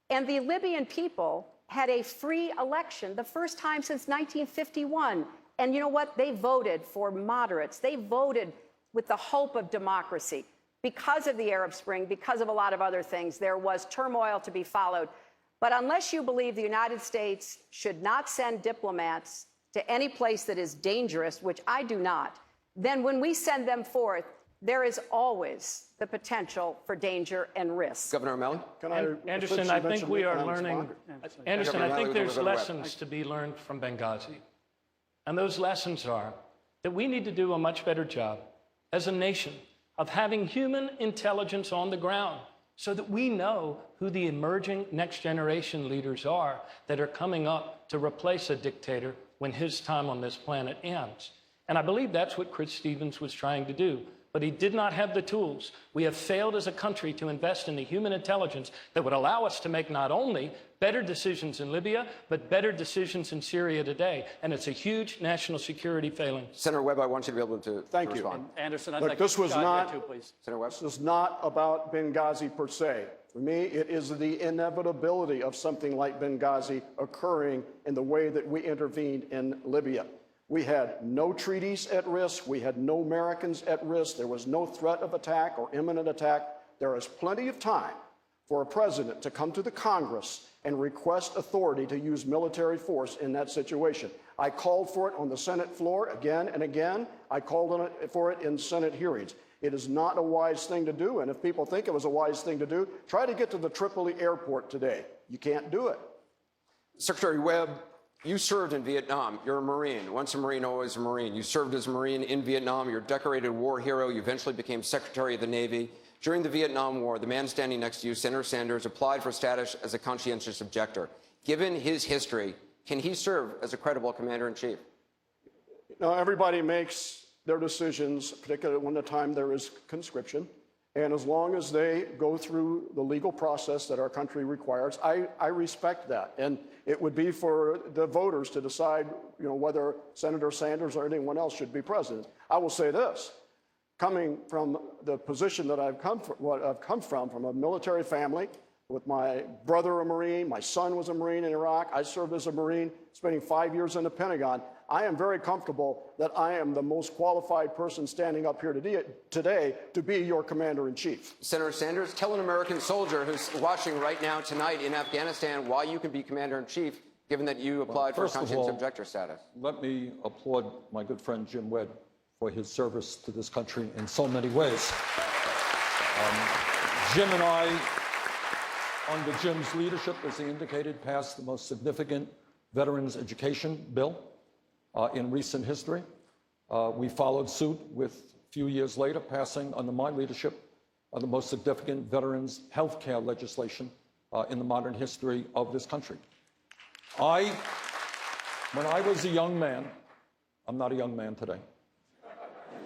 And the Libyan people had a free election, the first time since 1951. And you know what? They voted for moderates. They voted with the hope of democracy. Because of the Arab Spring, because of a lot of other things, there was turmoil to be followed. But unless you believe the United States should not send diplomats to any place that is dangerous, which I do not, then when we send them forth, there is always the potential for danger and risk. Governor O'Malley? Anderson, I think we are learning. Anderson, I think there's lessons to be learned from Benghazi. And those lessons are that we need to do a much better job as a nation of having human intelligence on the ground so that we know who the emerging next generation leaders are that are coming up to replace a dictator when his time on this planet ends. And I believe that's what Chris Stevens was trying to do. But he did not have the tools. We have failed as a country to invest in the human intelligence that would allow us to make not only better decisions in Libya, but better decisions in Syria today. And it's a huge national security failing. Senator Webb, I want you to be able to Thank you. respond. Anderson, I'd Look, like this was Scott not- here too, please. Senator Webb? This is not about Benghazi per se. For me, it is the inevitability of something like Benghazi occurring in the way that we intervened in Libya. We had no treaties at risk. We had no Americans at risk. There was no threat of attack or imminent attack. There is plenty of time for a president to come to the Congress and request authority to use military force in that situation. I called for it on the Senate floor again and again. I called for it in Senate hearings. It is not a wise thing to do, and if people think it was a wise thing to do, try to get to the Tripoli airport today. You can't do it. Secretary Webb, you served in Vietnam. You're a Marine. Once a Marine, always a Marine. You served as a Marine in Vietnam. You're a decorated war hero. You eventually became Secretary of the Navy. During the Vietnam War, the man standing next to you, Senator Sanders, applied for status as a conscientious objector. Given his history, can he serve as a credible commander-in-chief? Now, everybody makes their decisions, particularly when the time there is conscription. And as long as they go through the legal process that our country requires, I respect that. And it would be for the voters to decide, whether Senator Sanders or anyone else should be president. I will say this, coming from the position that I've come from a military family, with my brother a Marine, my son was a Marine in Iraq, I served as a Marine, spending 5 years in the Pentagon. I am very comfortable that I am the most qualified person standing up here today to be your commander-in-chief. Senator Sanders, tell an American soldier who's watching right now tonight in Afghanistan why you can be commander-in-chief, given that you applied for conscientious objector status. Let me applaud my good friend Jim Webb for his service to this country in so many ways. Jim and I, under Jim's leadership, as he indicated, passed the most significant veterans education bill in recent history. We followed suit with, a few years later, passing, under my leadership, the most significant veterans health care legislation in the modern history of this country. When I was a young man, I'm not a young man today.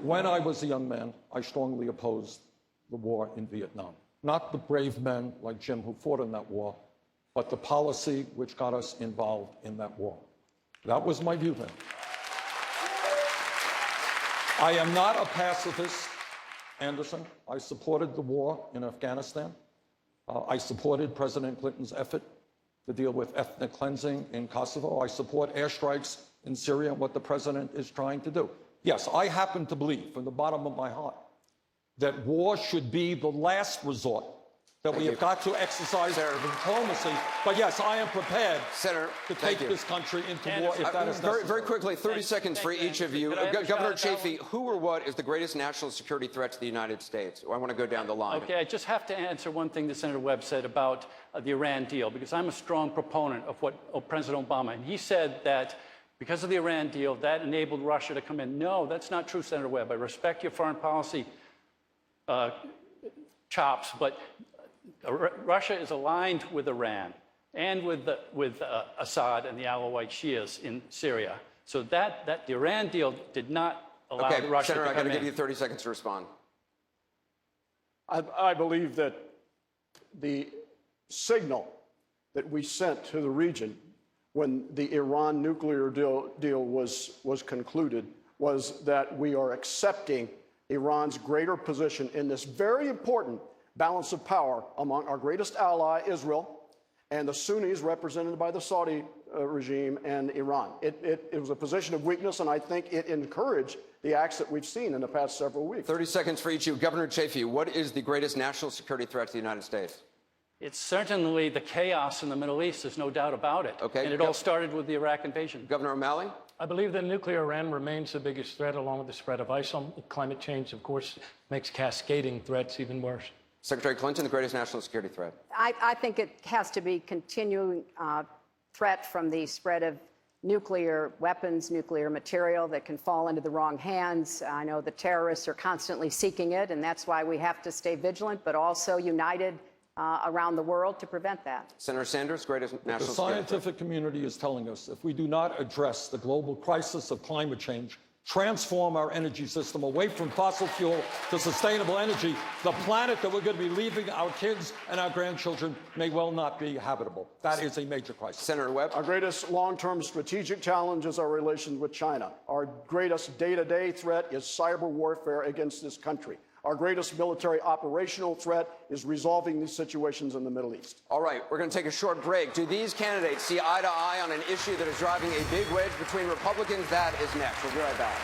When I was a young man, I strongly opposed the war in Vietnam. Not the brave men like Jim who fought in that war, but the policy which got us involved in that war. That was my view then. I am not a pacifist, Anderson. I supported the war in Afghanistan. I supported President Clinton's effort to deal with ethnic cleansing in Kosovo. I support airstrikes in Syria and what the president is trying to do. Yes, I happen to believe from the bottom of my heart that war should be the last resort that we have got to exercise diplomacy. But yes, I am prepared to take this country into war if that is necessary. Very quickly, 30 seconds for each of you. Governor Chafee, who or what is the greatest national security threat to the United States? I want to go down the line. Okay, I just have to answer one thing that Senator Webb said about the Iran deal, because I'm a strong proponent of what President Obama, and he said that because of the Iran deal, that enabled Russia to come in. No, that's not true, Senator Webb. I respect your foreign policy chops, but Russia is aligned with Iran and with Assad and the Alawite Shias in Syria. So that the Iran deal did not allow Russia to come in. Senator, I got to give you 30 seconds to respond. I believe that the signal that we sent to the region when the Iran nuclear deal was concluded was that we are accepting Iran's greater position in this very important balance of power among our greatest ally, Israel, and the Sunnis represented by the Saudi regime and Iran. It was a position of weakness, and I think it encouraged the acts that we've seen in the past several weeks. 30 seconds for each of you. Governor Chafee, what is the greatest national security threat to the United States? It's certainly the chaos in the Middle East. There's no doubt about it. Okay. And it all started with the Iraq invasion. Governor O'Malley? I believe that nuclear Iran remains the biggest threat, along with the spread of ISIL. Climate change, of course, makes cascading threats even worse. Secretary Clinton, the greatest national security threat. I think it has to be continuing threat from the spread of nuclear weapons, nuclear material that can fall into the wrong hands. I know the terrorists are constantly seeking it, and that's why we have to stay vigilant, but also united around the world to prevent that. Senator Sanders, greatest national The security scientific community is telling us if we do not address the global crisis of climate change, transform our energy system away from fossil fuel to sustainable energy, the planet that we're going to be leaving our kids and our grandchildren may well not be habitable. That is a major crisis. Senator Webb? Our greatest long-term strategic challenge is our relations with China. Our greatest day-to-day threat is cyber warfare against this country. Our greatest military operational threat is resolving these situations in the Middle East. All right, we're going to take a short break. Do these candidates see eye to eye on an issue that is driving a big wedge between Republicans? That is next. We'll be right back.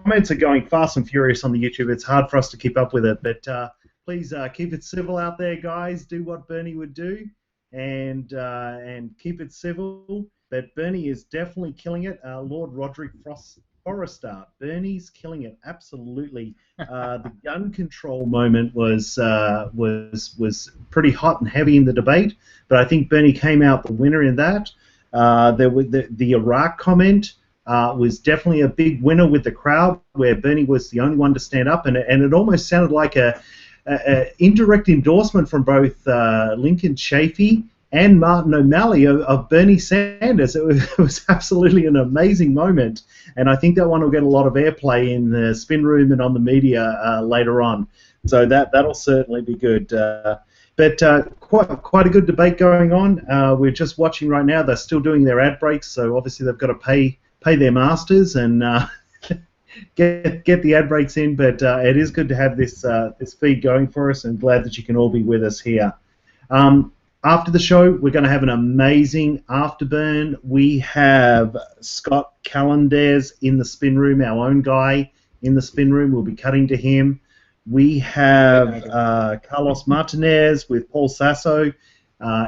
Comments are going fast and furious on the YouTube. It's hard for us to keep up with it, but please keep it civil out there, guys. Do what Bernie would do, and keep it civil. But Bernie is definitely killing it. Lord Roderick Forrester, Bernie's killing it absolutely. The gun control moment was pretty hot and heavy in the debate, but I think Bernie came out the winner in that. There was the Iraq comment. Was definitely a big winner with the crowd, where Bernie was the only one to stand up, and it almost sounded like a indirect endorsement from both Lincoln Chafee and Martin O'Malley of Bernie Sanders. It was absolutely an amazing moment, and I think that one will get a lot of airplay in the spin room and on the media later on. So that'll certainly be good. But quite a good debate going on. We're just watching right now. They're still doing their ad breaks, so obviously they've got to pay their masters and get the ad breaks in, but it is good to have this feed going for us, and glad that you can all be with us here. After the show, we're going to have an amazing afterburn. We have Scott Callandares in the spin room, our own guy in the spin room. We'll be cutting to him. We have Carlos Martinez with Paul Sasso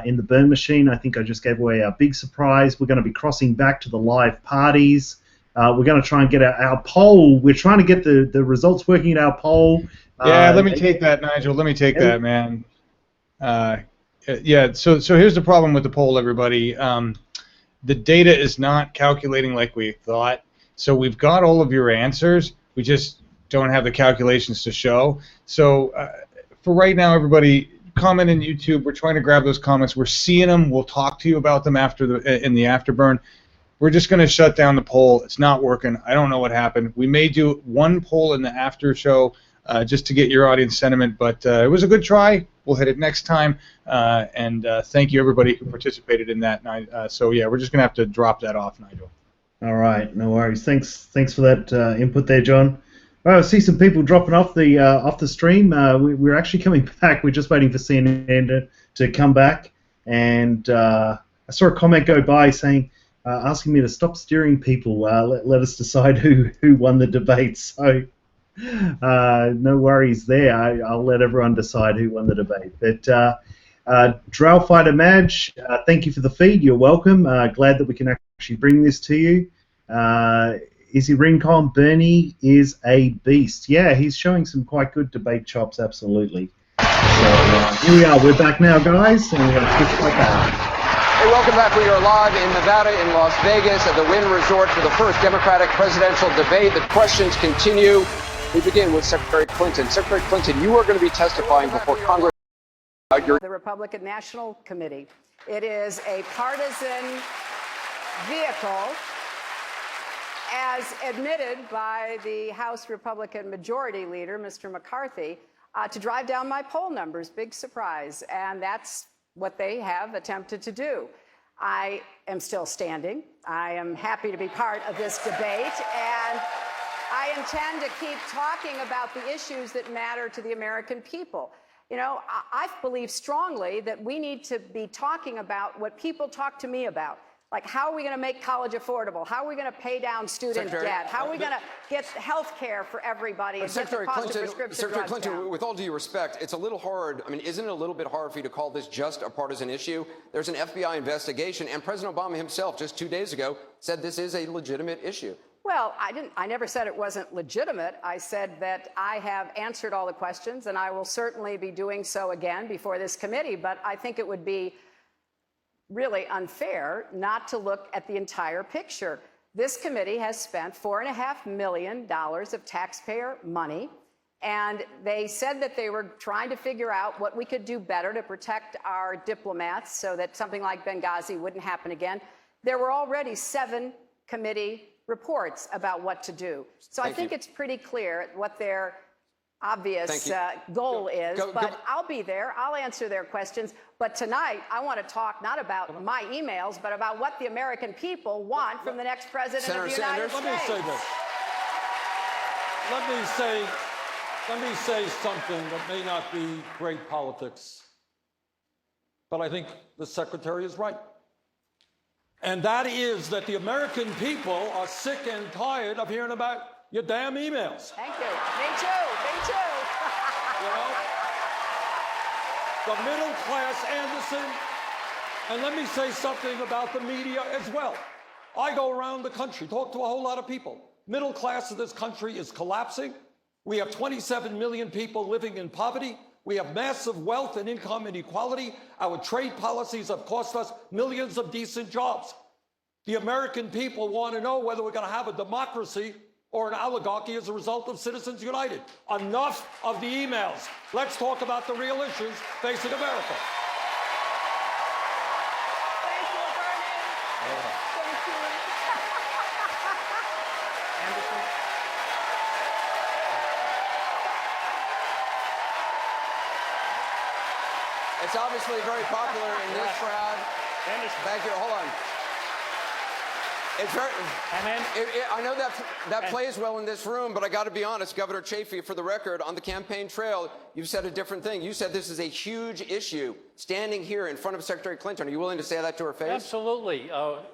in the burn machine. I think I just gave away our big surprise. We're going to be crossing back to the live parties. We're going to try and get our poll. We're trying to get the results working in our poll. Yeah, let me take that, Nigel. Let me take that, man. Yeah, so here's the problem with the poll, everybody. The data is not calculating like we thought. So we've got all of your answers. We just don't have the calculations to show. So for right now, everybody, comment in YouTube. We're trying to grab those comments. We're seeing them. We'll talk to you about them in the afterburn. We're just going to shut down the poll. It's not working. I don't know what happened. We may do one poll in the after show just to get your audience sentiment, but it was a good try. We'll hit it next time. And thank you, everybody who participated in that. So, yeah, we're just going to have to drop that off, Nigel. All right, no worries. Thanks for that input there, John. All right, I see some people dropping off the stream. We're actually coming back. We're just waiting for CNN to come back. And I saw a comment go by saying, asking me to stop steering people. Let us decide who won the debate. So no worries there. I'll let everyone decide who won the debate. But Drow Fighter Madge, thank you for the feed. You're welcome. Glad that we can actually bring this to you. Izzy Rincon, Bernie is a beast. Yeah, he's showing some quite good debate chops, absolutely. So here we are. We're back now, guys, and we're going to switch like that. Hey, welcome back. We are live in Nevada, in Las Vegas, at the Wynn Resort for the first Democratic presidential debate. The questions continue. We begin with Secretary Clinton. Secretary Clinton, you are going to be testifying before Congress about your... The Republican National Committee. It is a partisan vehicle, as admitted by the House Republican Majority Leader, Mr. McCarthy, to drive down my poll numbers. Big surprise. And that's what they have attempted to do. I am still standing. I am happy to be part of this debate, and I intend to keep talking about the issues that matter to the American people. You know, I believe strongly that we need to be talking about what people talk to me about. Like, how are we going to make college affordable? How are we going to pay down student debt? How are we going to get health care for everybody and get the cost of prescription drugs down? With all due respect, it's a little hard. I mean, isn't it a little bit hard for you to call this just a partisan issue? There's an FBI investigation, and President Obama himself just 2 days ago said this is a legitimate issue. Well, I never said it wasn't legitimate. I said that I have answered all the questions, and I will certainly be doing so again before this committee. But I think it would be really unfair not to look at the entire picture. This committee has spent $4.5 million of taxpayer money, and they said that they were trying to figure out what we could do better to protect our diplomats so that something like Benghazi wouldn't happen again. There were already 7 committee reports about what to do. So I think it's pretty clear what their obvious goal is, but I'll be there. I'll answer their questions. But tonight, I want to talk not about my emails, but about what the American people want from the next president of the United States. Let me say this. Let me say something that may not be great politics, but I think the secretary is right. And that is that the American people are sick and tired of hearing about your damn emails. Thank you. Me too. Me too. You know? The middle class, Anderson, and let me say something about the media as well. I go around the country, talk to a whole lot of people. Middle class of this country is collapsing. We have 27 million people living in poverty. We have massive wealth and income inequality. Our trade policies have cost us millions of decent jobs. The American people want to know whether we're going to have a democracy or an oligarchy as a result of Citizens United. Enough of the emails. Let's talk about the real issues facing America. Thank you, Bernie. Thank you. Anderson? It's obviously very popular in this crowd. Anderson. Thank you. Hold on. It's very, I know that plays well in this room, but I got to be honest, Governor Chafee, for the record, on the campaign trail, you've said a different thing. You said this is a huge issue. Standing here in front of Secretary Clinton, are you willing to say that to her face? Absolutely.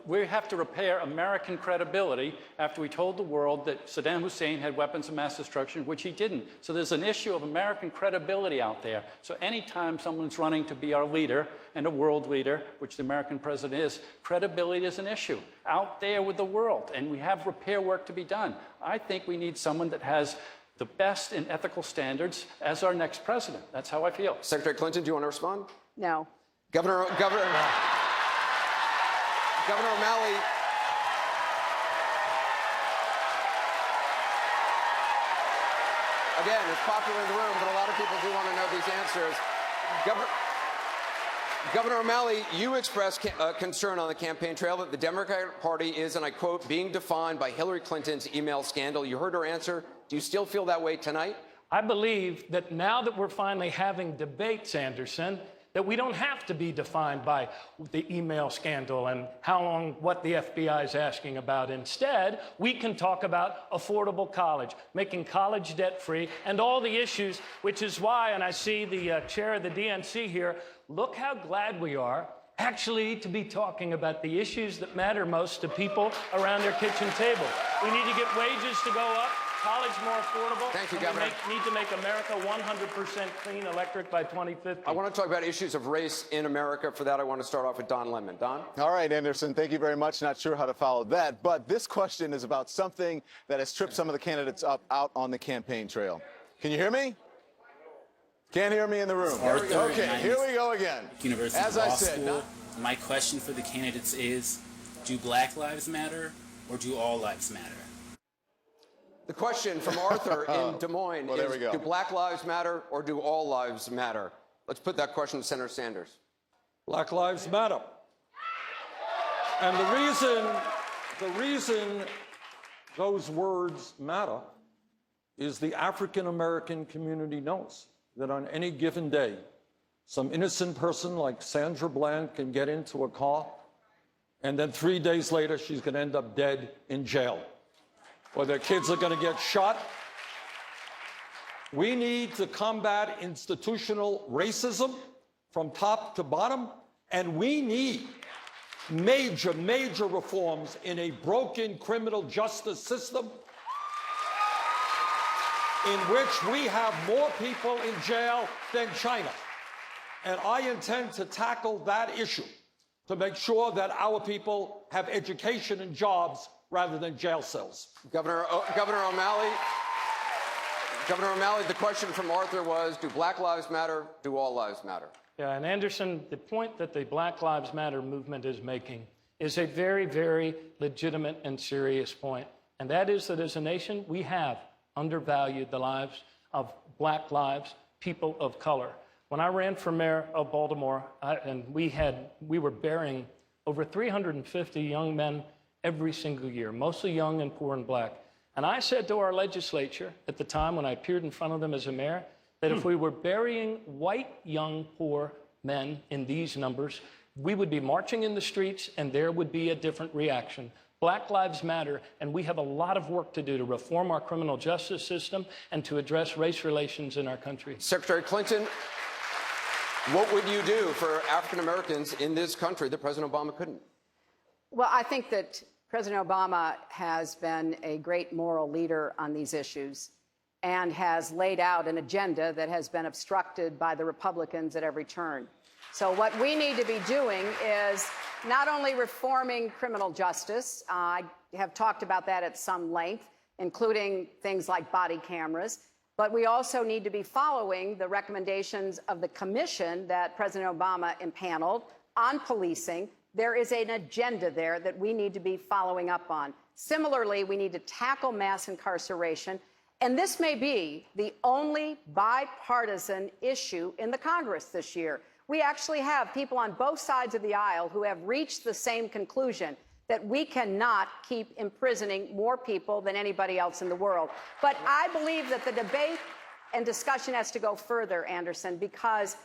We have to repair American credibility after we told the world that Saddam Hussein had weapons of mass destruction, which he didn't. So there's an issue of American credibility out there. So anytime someone's running to be our leader and a world leader, which the American president is, credibility is an issue out there with the world, and we have repair work to be done. I think we need someone that has the best in ethical standards as our next president. That's how I feel. Secretary Clinton, do you want to respond? No. Governor O'Malley. again, it's popular in the room, but a lot of people do want to know these answers. Governor O'Malley, you expressed concern on the campaign trail that the Democratic Party is, and I quote, being defined by Hillary Clinton's email scandal. You heard her answer. Do you still feel that way tonight? I believe that now that we're finally having debates, Anderson, that we don't have to be defined by the email scandal and what the FBI is asking about. Instead, we can talk about affordable college, making college debt-free, and all the issues, which is why, and I see the chair of the DNC here, look how glad we are actually to be talking about the issues that matter most to people around their kitchen table. We need to get wages to go up, college more affordable. Thank you, Governor. We need to make America 100% clean electric by 2050. I want to talk about issues of race in America. For that, I want to start off with Don Lemon. Don? All right, Anderson, thank you very much. Not sure how to follow that, but this question is about something that has tripped some of the candidates up out on the campaign trail. Can you hear me? Can't hear me in the room. Okay, here we go again. University As Law I said, School. My question for the candidates is, do Black lives matter or do all lives matter? The question from Arthur in Des Moines Well, there is, we go. do Black lives matter or do all lives matter? Let's put that question to Senator Sanders. Black lives matter. And the reason those words matter is the African American community knows that on any given day, some innocent person like Sandra Bland can get into a car, and then 3 days later, she's going to end up dead in jail, or their kids are going to get shot. We need to combat institutional racism from top to bottom, and we need major, major reforms in a broken criminal justice system in which we have more people in jail than China. And I intend to tackle that issue to make sure that our people have education and jobs rather than jail cells. Governor O'Malley, the question from Arthur was, do Black lives matter? Do all lives matter? Yeah, and Anderson, the point that the Black Lives Matter movement is making is a very, very legitimate and serious point. And that is that as a nation, we have undervalued the lives of Black lives, people of color. When I ran for mayor of Baltimore, we were burying over 350 young men every single year, mostly young and poor and Black. And I said to our legislature at the time when I appeared in front of them as a mayor, that if we were burying white, young, poor men in these numbers, we would be marching in the streets and there would be a different reaction. Black lives matter, and we have a lot of work to do to reform our criminal justice system and to address race relations in our country. Secretary Clinton, what would you do for African Americans in this country that President Obama couldn't? Well, I think that President Obama has been a great moral leader on these issues and has laid out an agenda that has been obstructed by the Republicans at every turn. So what we need to be doing is not only reforming criminal justice, I have talked about that at some length, including things like body cameras, but we also need to be following the recommendations of the commission that President Obama impaneled on policing. There is an agenda there that we need to be following up on. Similarly, we need to tackle mass incarceration. And this may be the only bipartisan issue in the Congress this year. We actually have people on both sides of the aisle who have reached the same conclusion that we cannot keep imprisoning more people than anybody else in the world. But I believe that the debate and discussion has to go further, Anderson, because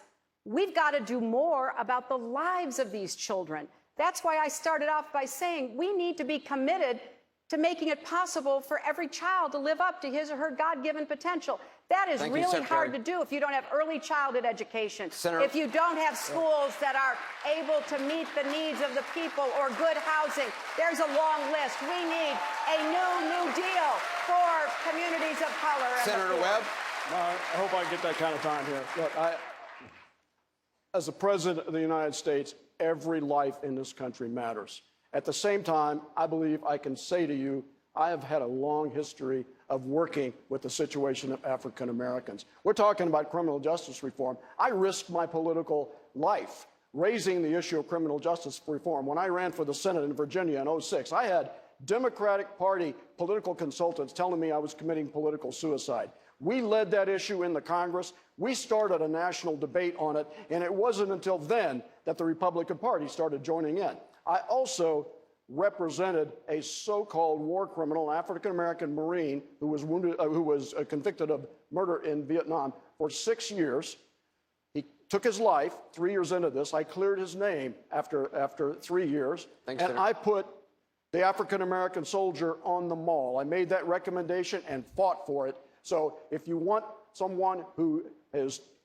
we've got to do more about the lives of these children. That's why I started off by saying we need to be committed to making it possible for every child to live up to his or her God-given potential. That is really hard to do if you don't have early childhood education, if you don't have schools that are able to meet the needs of the people, or good housing. There's a long list. We need a new deal for communities of color. Senator Webb? I hope I get that kind of time here. Look, as the President of the United States, every life in this country matters. At the same time, I believe I can say to you, I have had a long history of working with the situation of African Americans. We're talking about criminal justice reform. I risked my political life raising the issue of criminal justice reform. When I ran for the Senate in Virginia in '06, I had Democratic Party political consultants telling me I was committing political suicide. We led that issue in the Congress. We started a national debate on it, and it wasn't until then that the Republican Party started joining in. I also represented a so-called war criminal, African-American Marine who was wounded, who was convicted of murder in Vietnam for 6 years. He took his life 3 years into this. I cleared his name after 3 years. Thanks, and Senator. I put the African-American soldier on the mall. I made that recommendation and fought for it. So if you want someone who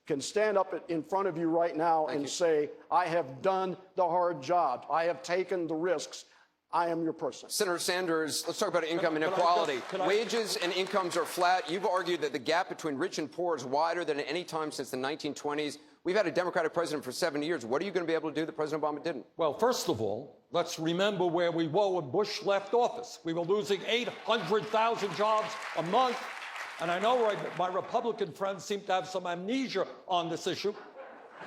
can stand up in front of you right now and say, I have done the hard job, I have taken the risks, I am your person. Senator Sanders, let's talk about income inequality. Wages and incomes are flat. You've argued that the gap between rich and poor is wider than at any time since the 1920s. We've had a Democratic president for 7 years. What are you going to be able to do that President Obama didn't? Well, first of all, let's remember where we were when Bush left office. We were losing 800,000 jobs a month. And I know my Republican friends seem to have some amnesia on this issue,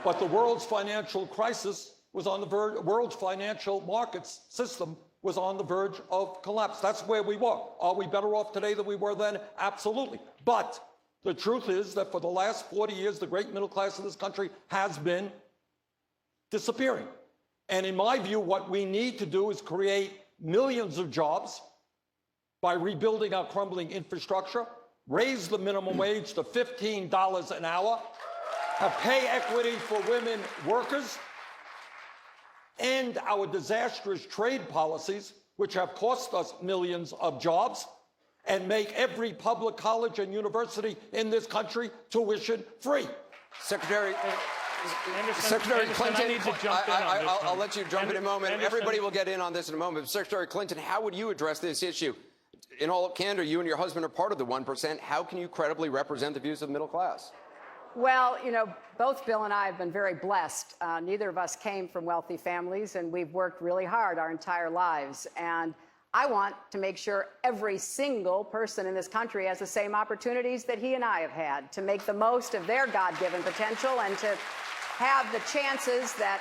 but the world's financial crisis was on the verge, world's financial markets system was on the verge of collapse. That's where we were. Are we better off today than we were then? Absolutely. But the truth is that for the last 40 years, the great middle class of this country has been disappearing. And in my view, what we need to do is create millions of jobs by rebuilding our crumbling infrastructure, raise the minimum wage to $15 an hour, have pay equity for women workers, end our disastrous trade policies, which have cost us millions of jobs, and make every public college and university in this country tuition free. Secretary Anderson, Clinton, I need to jump in on this I'll let you jump in a moment. Anderson, Everybody will get in on this in a moment. Secretary Clinton, how would you address this issue? In all candor, you and your husband are part of the 1%. How can you credibly represent the views of the middle class? Well, you know, both Bill and I have been very blessed. Neither of us came from wealthy families, and we've worked really hard our entire lives. And I want to make sure every single person in this country has the same opportunities that he and I have had to make the most of their God-given potential and to have the chances that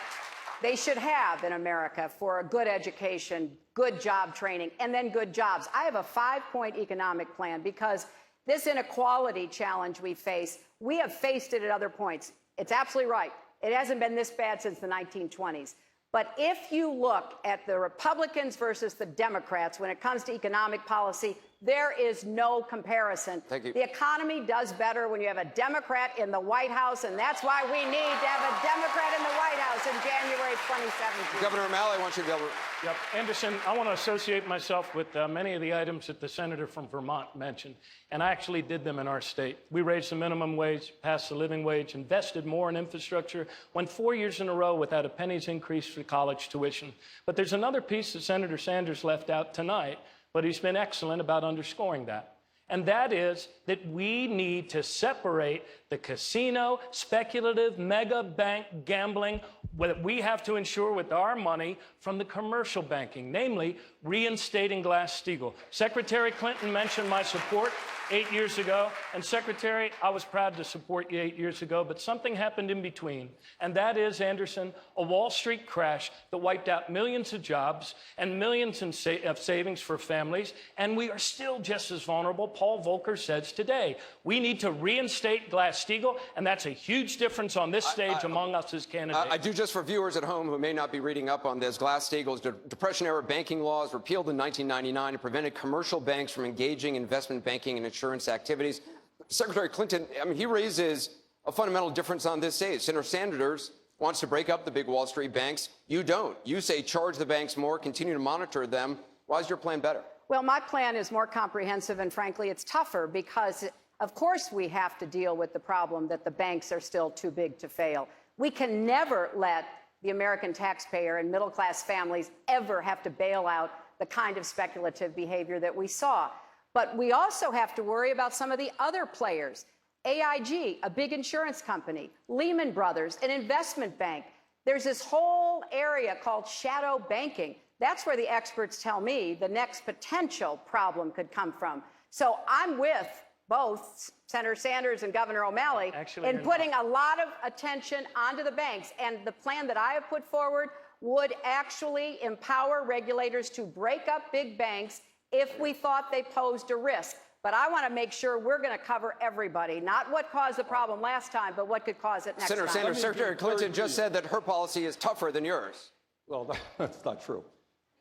they should have in America for a good education, good job training, and then good jobs. I have a 5-point economic plan because this inequality challenge we face, we have faced it at other points. It's absolutely right. It hasn't been this bad since the 1920s. But if you look at the Republicans versus the Democrats when it comes to economic policy, there is no comparison. Thank you. The economy does better when you have a Democrat in the White House, and that's why we need to have a Democrat in the White House in January 2017. Governor O'Malley, I want you to be able to... Yep. Anderson, I want to associate myself with many of the items that the senator from Vermont mentioned, and I actually did them in our state. We raised the minimum wage, passed the living wage, invested more in infrastructure, went 4 years in a row without a penny's increase for college tuition. But there's another piece that Senator Sanders left out tonight, but he's been excellent about underscoring that. And that is that we need to separate the casino, speculative, mega bank gambling that we have to ensure with our money from the commercial banking, namely reinstating Glass-Steagall. Secretary Clinton mentioned my support 8 years ago, and Secretary, I was proud to support you 8 years ago, but something happened in between, and that is, Anderson, a Wall Street crash that wiped out millions of jobs and millions of savings for families, and we are still just as vulnerable, Paul Volcker says today. We need to reinstate Glass-Steagall, and that's a huge difference on this stage among us as candidates. I do, just for viewers at home who may not be reading up on this, Glass-Steagall's Depression-era banking laws repealed in 1999 and prevented commercial banks from engaging in investment banking and insurance activities. Secretary Clinton, I mean, he raises a fundamental difference on this stage. Senator Sanders wants to break up the big Wall Street banks. You don't. You say charge the banks more, continue to monitor them. Why is your plan better? Well, my plan is more comprehensive, and frankly, it's tougher because, of course, we have to deal with the problem that the banks are still too big to fail. We can never let the American taxpayer and middle-class families ever have to bail out the kind of speculative behavior that we saw. But we also have to worry about some of the other players. AIG, a big insurance company, Lehman Brothers, an investment bank. There's this whole area called shadow banking. That's where the experts tell me the next potential problem could come from. So I'm with both Senator Sanders and Governor O'Malley in putting a lot of attention onto the banks. And the plan that I have put forward would actually empower regulators to break up big banks if we thought they posed a risk. but I want to make sure we're going to cover everybody, not what caused the problem last time, but what could cause it next Senator time. Sanders, Secretary Clinton just said that her policy is tougher than yours. Well, that's not true.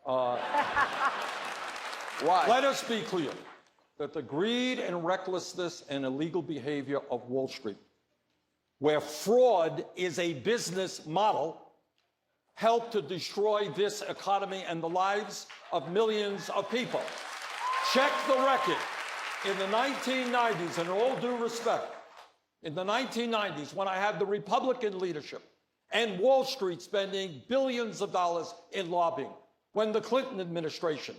Why? Let us be clear that the greed and recklessness and illegal behavior of Wall Street, where fraud is a business model, helped to destroy this economy and the lives of millions of people. Check the record. In the 1990s, and in all due respect, in the 1990s, when I had the Republican leadership and Wall Street spending billions of dollars in lobbying, when the Clinton administration,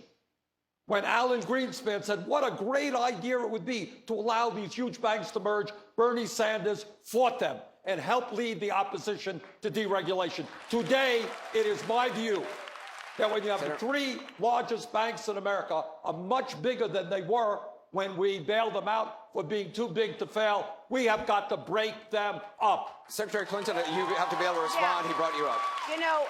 when Alan Greenspan said what a great idea it would be to allow these huge banks to merge, Bernie Sanders fought them and helped lead the opposition to deregulation. Today, it is my view that when you have the three largest banks in America are much bigger than they were when we bailed them out for being too big to fail, we have got to break them up. Secretary Clinton, you have to be able to respond. He brought you up. You know,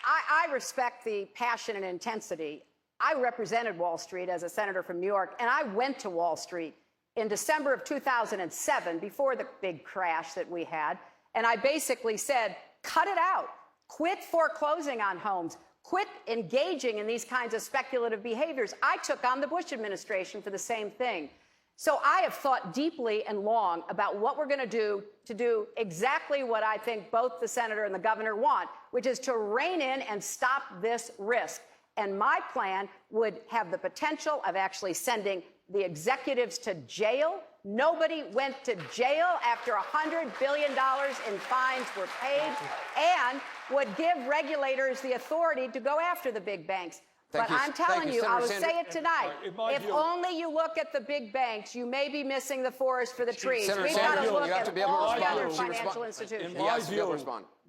I respect the passion and intensity. I represented Wall Street as a senator from New York, and I went to Wall Street in December of 2007, before the big crash that we had, and I basically said, cut it out. Quit foreclosing on homes. Quit engaging in these kinds of speculative behaviors. I took on the Bush administration for the same thing. So I have thought deeply and long about what we're going to do exactly what I think both the senator and the governor want, which is to rein in and stop this risk. And my plan would have the potential of actually sending the executives to jail. Nobody went to jail after $100 billion in fines were paid, and would give regulators the authority to go after the big banks. But I'm telling you, I will say it tonight, if only you look at the big banks, you may be missing the forest for the trees. We've got to look at all the other financial institutions. In my view,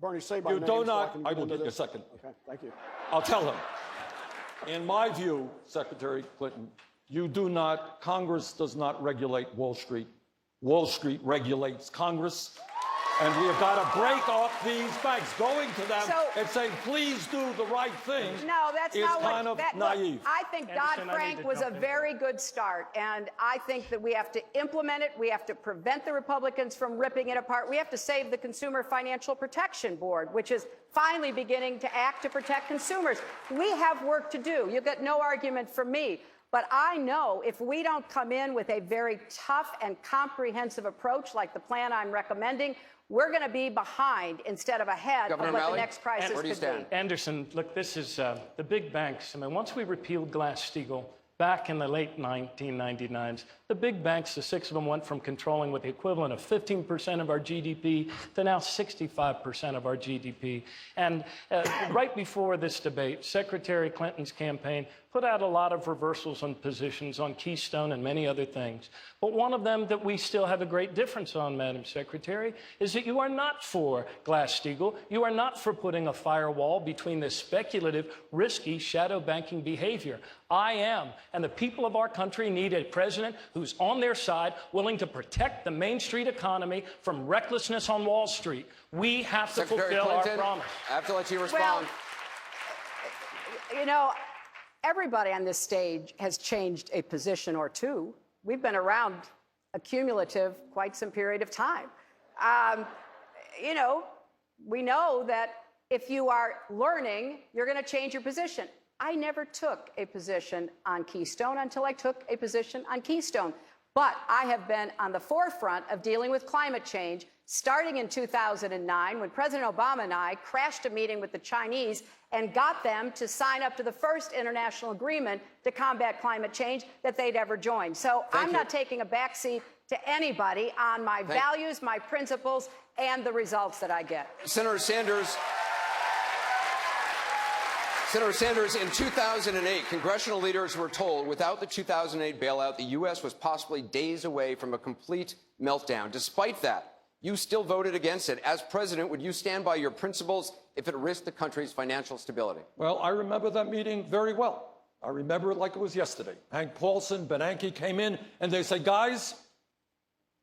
Bernie, say my you name do so not, can I go will into give you a this. second. Okay, thank you. I'll tell him. In my view, Secretary Clinton, you do not, Congress does not regulate Wall Street. Wall Street regulates Congress. And we have got to break off these banks. Going to them and saying, please do the right thing. No, that's not what, kind of that, naive. Look, I think Dodd-Frank was a very good start, and I think that we have to implement it. We have to prevent the Republicans from ripping it apart. We have to save the Consumer Financial Protection Board, which is finally beginning to act to protect consumers. We have work to do. You get no argument from me. But I know if we don't come in with a very tough and comprehensive approach like the plan I'm recommending, we're going to be behind instead of ahead Governor of what Malley, the next crisis where do you could stand? be. Anderson, look, this is the big banks. I mean, once we repealed Glass-Steagall back in the late 1999s, the big banks, the six of them, went from controlling with the equivalent of 15% of our GDP to now 65% of our GDP. And right before this debate, Secretary Clinton's campaign put out a lot of reversals on positions on Keystone and many other things. But one of them that we still have a great difference on, Madam Secretary, is that you are not for Glass-Steagall. You are not for putting a firewall between this speculative, risky shadow banking behavior. I am. And the people of our country need a president who's on their side, willing to protect the Main Street economy from recklessness on Wall Street. We have to fulfill our promise. I have to let you respond. Well, you know, everybody on this stage has changed a position or two. We've been around a cumulative quite some period of time. You know, we know that if you are learning, you're going to change your position. I never took a position on Keystone until I took a position on Keystone. But I have been on the forefront of dealing with climate change, starting in 2009 when President Obama and I crashed a meeting with the Chinese and got them to sign up to the first international agreement to combat climate change that they'd ever joined. So I'm not taking a backseat to anybody on my values, my principles, and the results that I get. Senator Sanders, in 2008, congressional leaders were told without the 2008 bailout, the U.S. was possibly days away from a complete meltdown. Despite that, you still voted against it. As president, would you stand by your principles if it risked the country's financial stability? Well, I remember that meeting very well. I remember it like it was yesterday. Hank Paulson, Bernanke came in, and they said, guys,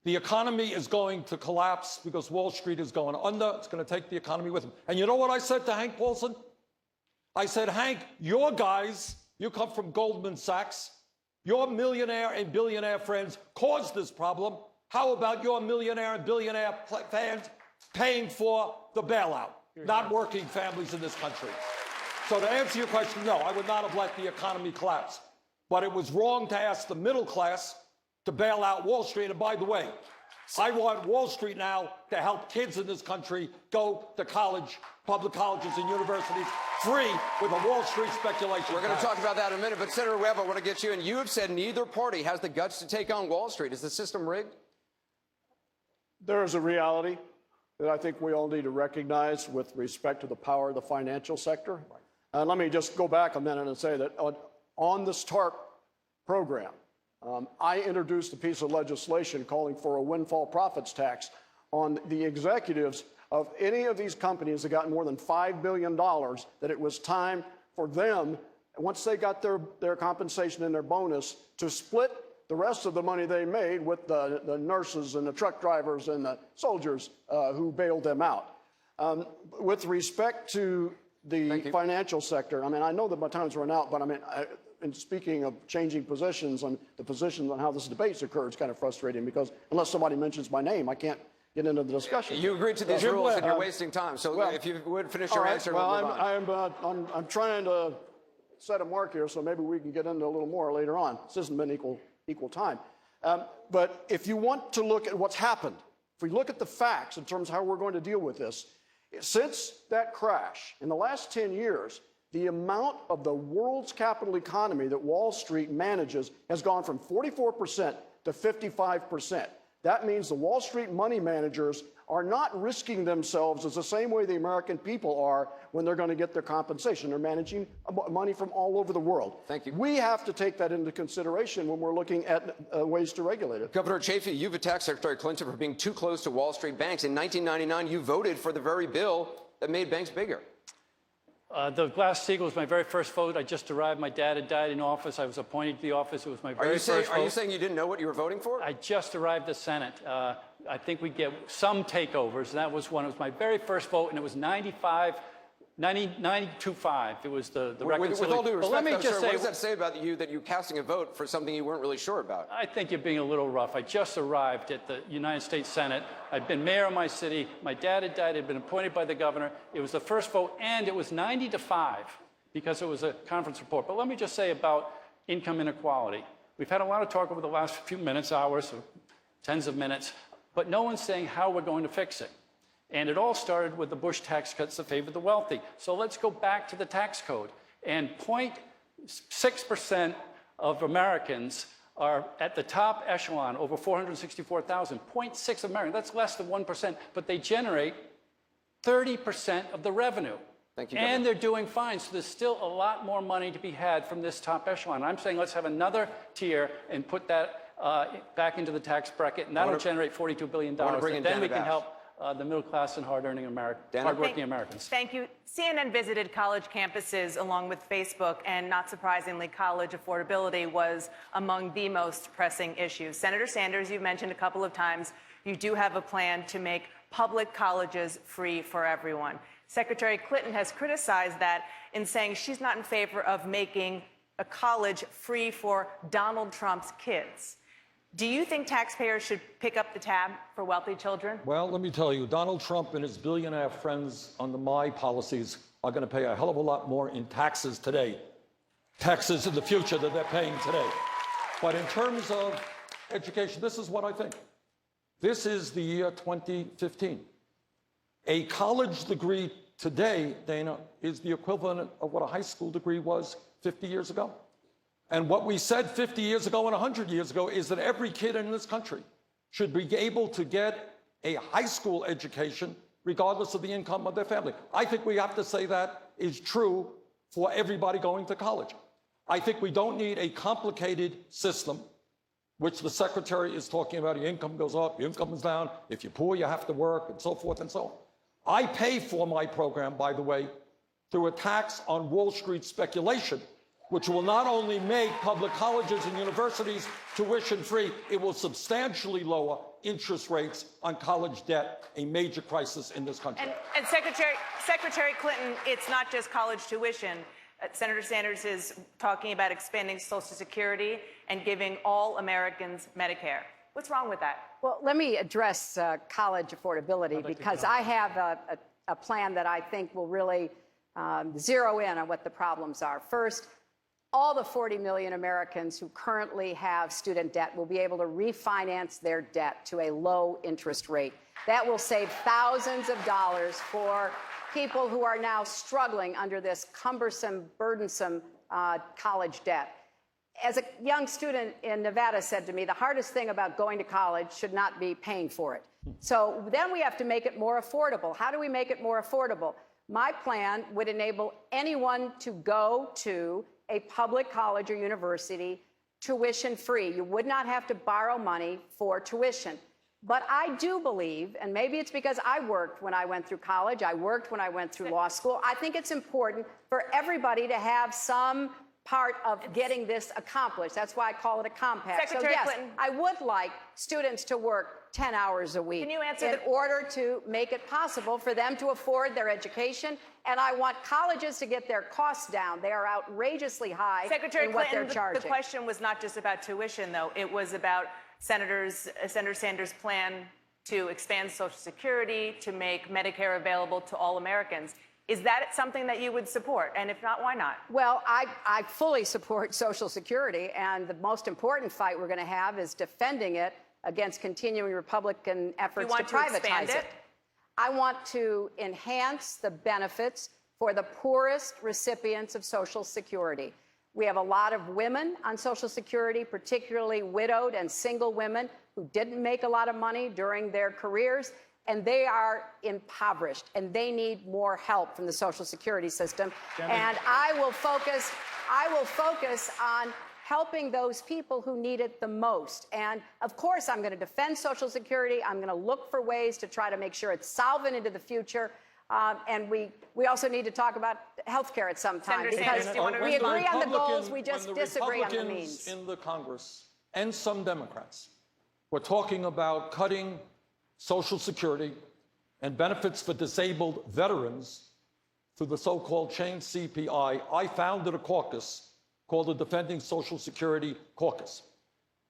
the economy is going to collapse because Wall Street is going under. It's going to take the economy with them. And you know what I said to Hank Paulson? I said, Hank, your guys, you come from Goldman Sachs, Your millionaire and billionaire friends caused this problem. How about your millionaire and billionaire fans paying for the bailout? Not working families in this country. So to answer your question, no, I would not have let the economy collapse. But it was wrong to ask the middle class to bail out Wall Street. And by the way, I want Wall Street now to help kids in this country go to college, public colleges and universities, free with a Wall Street speculation. We're going to talk about that in a minute, but Senator Webb, I want to get you, and you have said neither party has the guts to take on Wall Street. Is the system rigged? There is a reality that I think we all need to recognize with respect to the power of the financial sector. And let me just go back a minute and say that on this TARP program, I introduced a piece of legislation calling for a windfall profits tax on the executives of any of these companies that got more than $5 billion, that it was time for them, once they got their compensation and their bonus, to split the rest of the money they made with the nurses and the truck drivers and the soldiers who bailed them out. With respect to the financial sector, I mean, I know that my time's run out, but I mean, and speaking of changing positions on the positions on how this debate's occurred, it's kind of frustrating because unless somebody mentions my name, I can't get into the discussion. You agreed to these rules and you're wasting time. So if you would finish your answer, we'll move on. I'm trying to set a mark here, so maybe we can get into a little more later on. This hasn't been equal time. But if you want to look at what's happened, if we look at the facts in terms of how we're going to deal with this, since that crash, in the last 10 years, the amount of the world's capital economy that Wall Street manages has gone from 44% to 55%. That means the Wall Street money managers are not risking themselves as the same way the American people are when they're going to get their compensation. They're managing money from all over the world. Thank you. We have to take that into consideration when we're looking at ways to regulate it. Governor Chafee, you've attacked Secretary Clinton for being too close to Wall Street banks. In 1999, you voted for the very bill that made banks bigger. The Glass-Steagall was my very first vote. I just arrived. My dad had died in office. I was appointed to the office. It was my very first vote. Are you saying you didn't know what you were voting for? I just arrived at the Senate. I think we get some takeovers. That was one. It was my very first vote, and it was 92.5. It was the reconciliation. With all due respect, let me just say, what does that say about you that you're casting a vote for something you weren't really sure about? I think you're being a little rough. I just arrived at the United States Senate. I'd been mayor of my city. My dad had died. I'd been appointed by the governor. It was the first vote, and it was 90-5 because it was a conference report. But let me just say about income inequality. We've had a lot of talk over the last few minutes, hours, or tens of minutes, but no one's saying how we're going to fix it. And it all started with the Bush tax cuts that favored the wealthy. So let's go back to the tax code. And 0.6% of Americans are at the top echelon, over 464,000. 0.6 of Americans, that's less than 1%, but they generate 30% of the revenue. Thank you, and they're doing fine. So there's still a lot more money to be had from this top echelon. I'm saying let's have another tier and put that back into the tax bracket, and that'll generate $42 billion. And then we can help the middle class and hardworking Americans. Thank you. CNN visited college campuses along with Facebook, and not surprisingly, college affordability was among the most pressing issues. Senator Sanders, you've mentioned a couple of times, you do have a plan to make public colleges free for everyone. Secretary Clinton has criticized that in saying she's not in favor of making a college free for Donald Trump's kids. Do you think taxpayers should pick up the tab for wealthy children? Well, let me tell you, Donald Trump and his billionaire friends under my policies are going to pay a hell of a lot more in taxes today, taxes in the future that they're paying today. But in terms of education, this is what I think. This is the year 2015. A college degree today, Dana, is the equivalent of what a high school degree was 50 years ago. And what we said 50 years ago and 100 years ago is that every kid in this country should be able to get a high school education regardless of the income of their family. I think we have to say that is true for everybody going to college. I think we don't need a complicated system, which the secretary is talking about. Your income goes up, your income is down. If you're poor, you have to work, and so forth and so on. I pay for my program, by the way, through a tax on Wall Street speculation, which will not only make public colleges and universities tuition-free, it will substantially lower interest rates on college debt, a major crisis in this country. And Secretary Clinton, it's not just college tuition. Senator Sanders is talking about expanding Social Security and giving all Americans Medicare. What's wrong with that? Well, let me address college affordability because I have a plan that I think will really zero in on what the problems are. First, all the 40 million Americans who currently have student debt will be able to refinance their debt to a low interest rate. That will save thousands of dollars for people who are now struggling under this cumbersome, burdensome college debt. As a young student in Nevada said to me, the hardest thing about going to college should not be paying for it. So then we have to make it more affordable. How do we make it more affordable? My plan would enable anyone to go to a public college or university tuition free. You would not have to borrow money for tuition. But I do believe, and maybe it's because I worked when I went through college, I worked when I went through law school, I think it's important for everybody to have some part of getting this accomplished. That's why I call it a compact. Secretary so yes, Clinton. I would like students to work 10 hours a week Can you answer in order to make it possible for them to afford their education. And I want colleges to get their costs down. They are outrageously high Secretary in what Clinton, they're charging. the question was not just about tuition, though. It was about Senator Sanders' plan to expand Social Security, to make Medicare available to all Americans. Is that something that you would support? And if not, why not? Well, I fully support Social Security, and the most important fight we're going to have is defending it against continuing Republican efforts to privatize it. I want to enhance the benefits for the poorest recipients of Social Security. We have a lot of women on Social Security, particularly widowed and single women who didn't make a lot of money during their careers, and they are impoverished, and they need more help from the Social Security system. And I will focus on helping those people who need it the most. And of course, I'm going to defend Social Security. I'm going to look for ways to try to make sure it's solvent into the future. And we also need to talk about health care at some time, Senator because Sanders, do you want to we respond? agree on the goals, we just When the disagree on the Republicans means. in the Congress and some Democrats were talking about cutting Social Security and benefits for disabled veterans through the so-called chain CPI, I founded a caucus called the Defending Social Security Caucus.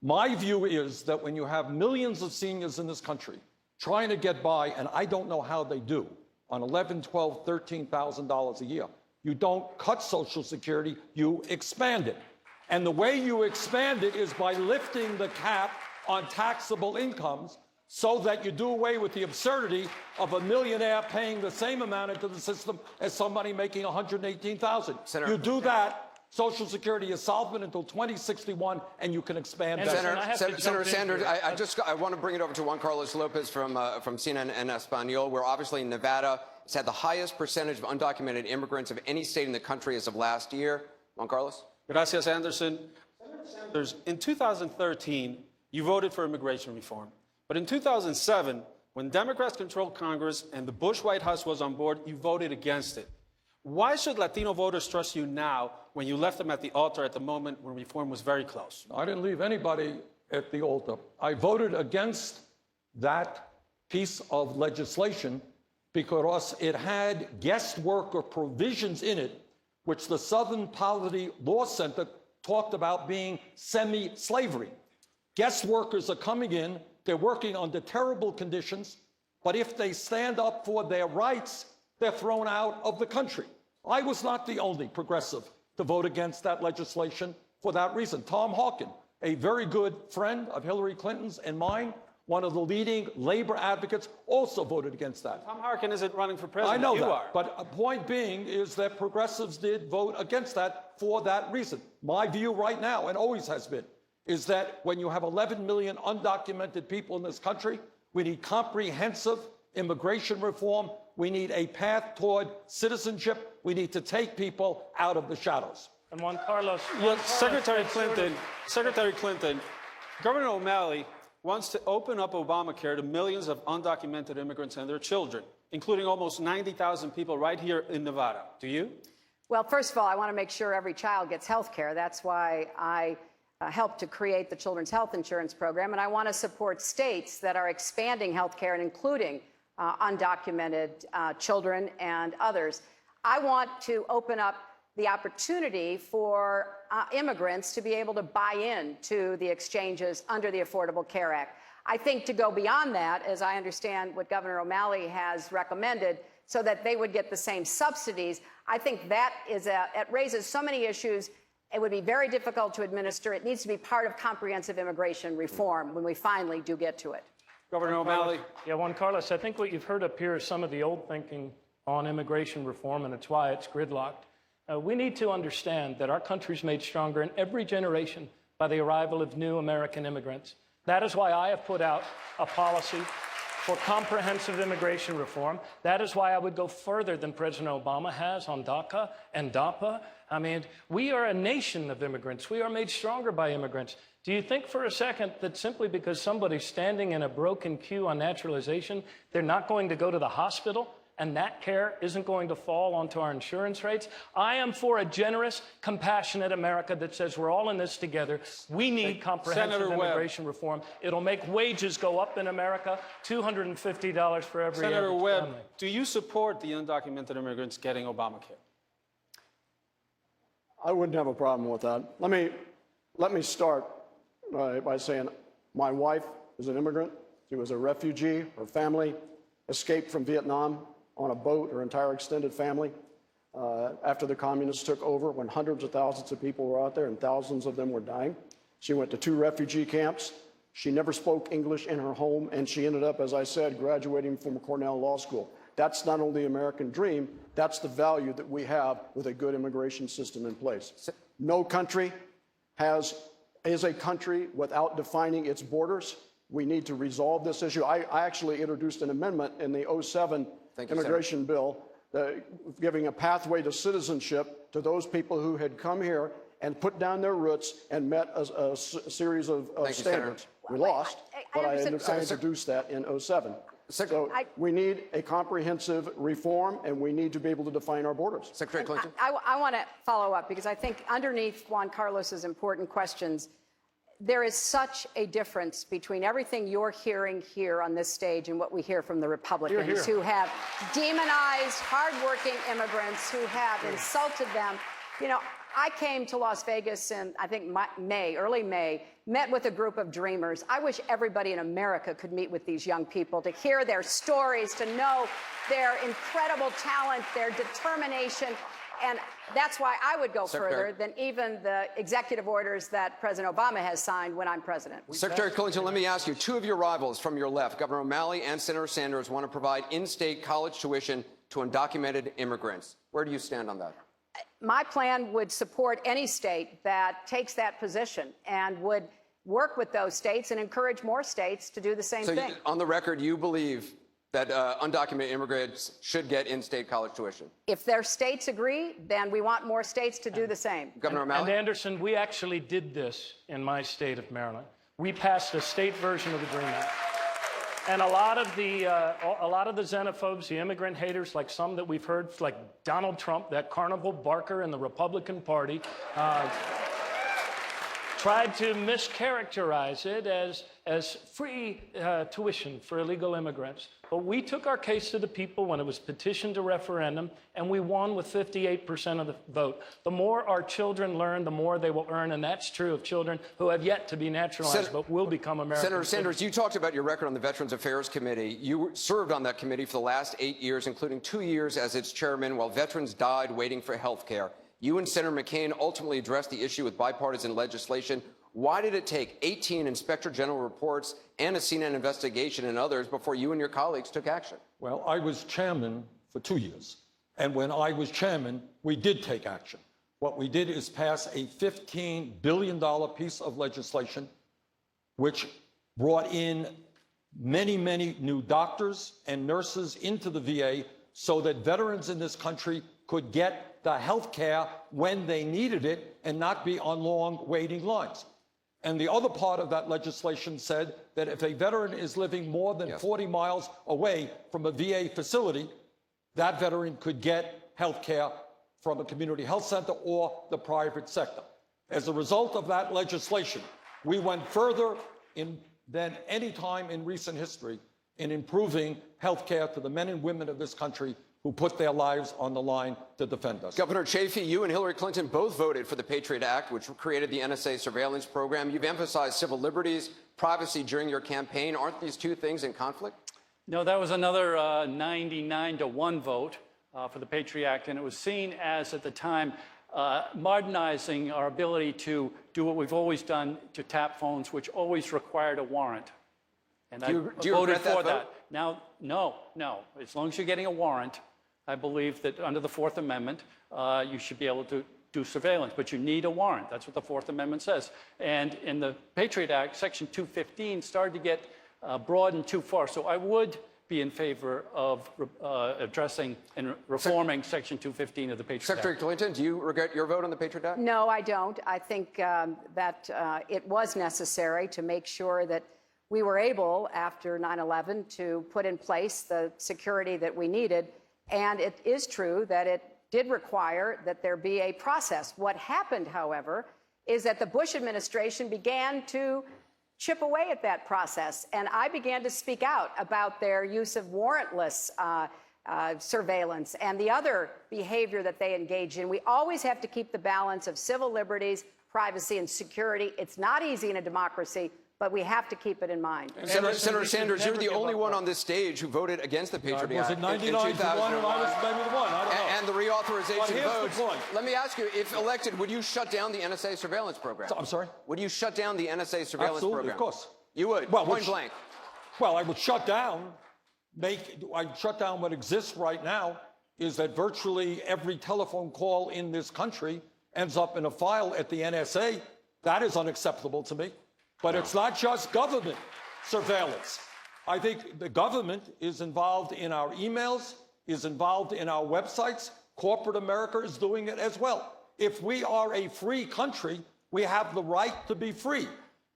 My view is that when you have millions of seniors in this country trying to get by, and I don't know how they do, on $11,000, $12,000, $13,000 a year, you don't cut Social Security, you expand it. And the way you expand it is by lifting the cap on taxable incomes so that you do away with the absurdity of a millionaire paying the same amount into the system as somebody making $118,000. You do that, Social Security is solvent until 2061, and you can expand that. Senator Sanders, I want to bring it over to Juan Carlos Lopez from CNN en Español, where obviously Nevada has had the highest percentage of undocumented immigrants of any state in the country as of last year. Juan Carlos? Gracias, Anderson. Senator Sanders, in 2013, you voted for immigration reform. But in 2007, when Democrats controlled Congress and the Bush White House was on board, you voted against it. Why should Latino voters trust you now when you left them at the altar at the moment when reform was very close? I didn't leave anybody at the altar. I voted against that piece of legislation because it had guest worker provisions in it, which the Southern Poverty Law Center talked about being semi-slavery. Guest workers are coming in, they're working under terrible conditions, but if they stand up for their rights, they're thrown out of the country. I was not the only progressive to vote against that legislation for that reason. Tom Harkin, a very good friend of Hillary Clinton's and mine, one of the leading labor advocates, also voted against that. Tom Harkin isn't running for president. I know you that, are. but a point being is that progressives did vote against that for that reason. My view right now, and always has been, is that when you have 11 million undocumented people in this country, we need comprehensive immigration reform. We need a path toward citizenship. We need to take people out of the shadows. And Juan Carlos. Secretary Clinton, Governor O'Malley wants to open up Obamacare to millions of undocumented immigrants and their children, including almost 90,000 people right here in Nevada. Do you? Well, first of all, I want to make sure every child gets health care. That's why I helped to create the Children's Health Insurance Program, and I want to support states that are expanding health care and including undocumented children and others. I want to open up the opportunity for immigrants to be able to buy in to the exchanges under the Affordable Care Act. I think to go beyond that, as I understand what Governor O'Malley has recommended, so that they would get the same subsidies, I think that is it raises so many issues. It would be very difficult to administer. It needs to be part of comprehensive immigration reform when we finally do get to it. Governor O'Malley. Yeah, Juan Carlos, I think what you've heard up here is some of the old thinking on immigration reform, and it's why it's gridlocked. We need to understand that our country's made stronger in every generation by the arrival of new American immigrants. That is why I have put out a policy for comprehensive immigration reform. That is why I would go further than President Obama has on DACA and DAPA. I mean, we are a nation of immigrants. We are made stronger by immigrants. Do you think for a second that simply because somebody's standing in a broken queue on naturalization, they're not going to go to the hospital? And that care isn't going to fall onto our insurance rates? I am for a generous, compassionate America that says we're all in this together. We need comprehensive immigration reform. It'll make wages go up in America, $250 for every Senator average Webb, family. do you support the undocumented immigrants getting Obamacare? I wouldn't have a problem with that. Let me start by saying my wife is an immigrant. She was a refugee. Her family escaped from Vietnam on a boat, her entire extended family, after the communists took over, when hundreds of thousands of people were out there and thousands of them were dying. She went to 2 refugee camps. She never spoke English in her home, and she ended up, as I said, graduating from Cornell Law School. That's not only the American dream, that's the value that we have with a good immigration system in place. No country is a country without defining its borders. We need to resolve this issue. I actually introduced an amendment in the 2007 immigration bill giving a pathway to citizenship to those people who had come here and put down their roots and met a series of standards. We lost, but I introduced that in 2007. So we need a comprehensive reform, and we need to be able to define our borders. Secretary Clinton. I want to follow up, because I think underneath Juan Carlos's important questions, there is such a difference between everything you're hearing here on this stage and what we hear from the Republicans who have demonized hardworking immigrants, who have insulted them. You know, I came to Las Vegas in, I think, early May, met with a group of dreamers. I wish everybody in America could meet with these young people, to hear their stories, to know their incredible talent, their determination. And that's why I would go further than even the executive orders that President Obama has signed when I'm president. Secretary Clinton, let me ask you, 2 of your rivals from your left, Governor O'Malley and Senator Sanders, want to provide in-state college tuition to undocumented immigrants. Where do you stand on that? My plan would support any state that takes that position and would work with those states and encourage more states to do the same thing. So on the record, you believe that undocumented immigrants should get in-state college tuition? If their states agree, then we want more states to do the same. Governor O'Malley? And Anderson, we actually did this in my state of Maryland. We passed a state version of the DREAM Act. And a lot of the xenophobes, the immigrant haters, like some that we've heard, like Donald Trump, that carnival barker in the Republican Party, tried to mischaracterize it as free tuition for illegal immigrants. But we took our case to the people when it was petitioned to referendum, and we won with 58% of the vote. The more our children learn, the more they will earn, and that's true of children who have yet to be naturalized, but will become American Senator citizens. Sanders, you talked about your record on the Veterans Affairs Committee. You served on that committee for the last 8 years, including 2 years as its chairman, while veterans died waiting for health care. You and Senator McCain ultimately addressed the issue with bipartisan legislation. Why did it take 18 Inspector General reports and a CNN investigation and others before you and your colleagues took action? Well, I was chairman for 2 years. And when I was chairman, we did take action. What we did is pass a $15 billion piece of legislation, which brought in many, many new doctors and nurses into the VA so that veterans in this country could get the health care when they needed it and not be on long waiting lines. And the other part of that legislation said that if a veteran is living more than 40 miles away from a VA facility, that veteran could get health care from a community health center or the private sector. As a result of that legislation, we went further than any time in recent history in improving health care to the men and women of this country who put their lives on the line to defend us. Governor Chafee, you and Hillary Clinton both voted for the Patriot Act, which created the NSA surveillance program. You've emphasized civil liberties, privacy during your campaign. Aren't these two things in conflict? No, that was another 99-to-1 vote for the Patriot Act, and it was seen as, at the time, modernizing our ability to do what we've always done, to tap phones, which always required a warrant. And do you voted regret that for vote? that. Now, no. As long as you're getting a warrant, I believe that under the Fourth Amendment, you should be able to do surveillance, but you need a warrant. That's what the Fourth Amendment says. And in the Patriot Act, Section 215 started to get broadened too far. So I would be in favor of addressing and reforming Section 215 of the Patriot Secretary Act. Clinton, do you regret your vote on the Patriot Act? No, I don't. I think that it was necessary to make sure that we were able, after 9/11, to put in place the security that we needed. And it is true that it did require that there be a process. What happened, however, is that the Bush administration began to chip away at that process. And I began to speak out about their use of warrantless surveillance and the other behavior that they engage in. We always have to keep the balance of civil liberties, privacy, and security. It's not easy in a democracy, but we have to keep it in mind. Senator Sanders, you're the only one on this stage who voted against the Patriot Act. Was it 99 to 1 and I was maybe the one? I don't know. And the reauthorization But here's votes. the point. Let me ask you, if elected, would you shut down the NSA surveillance program? I'm sorry? Would you shut down the NSA surveillance Absolutely, program? of course. You would, Well, point blank. Well, I would shut down, I'd shut down what exists right now is that virtually every telephone call in this country ends up in a file at the NSA. That is unacceptable to me. But it's not just government surveillance. I think the government is involved in our emails, is involved in our websites. Corporate America is doing it as well. If we are a free country, we have the right to be free.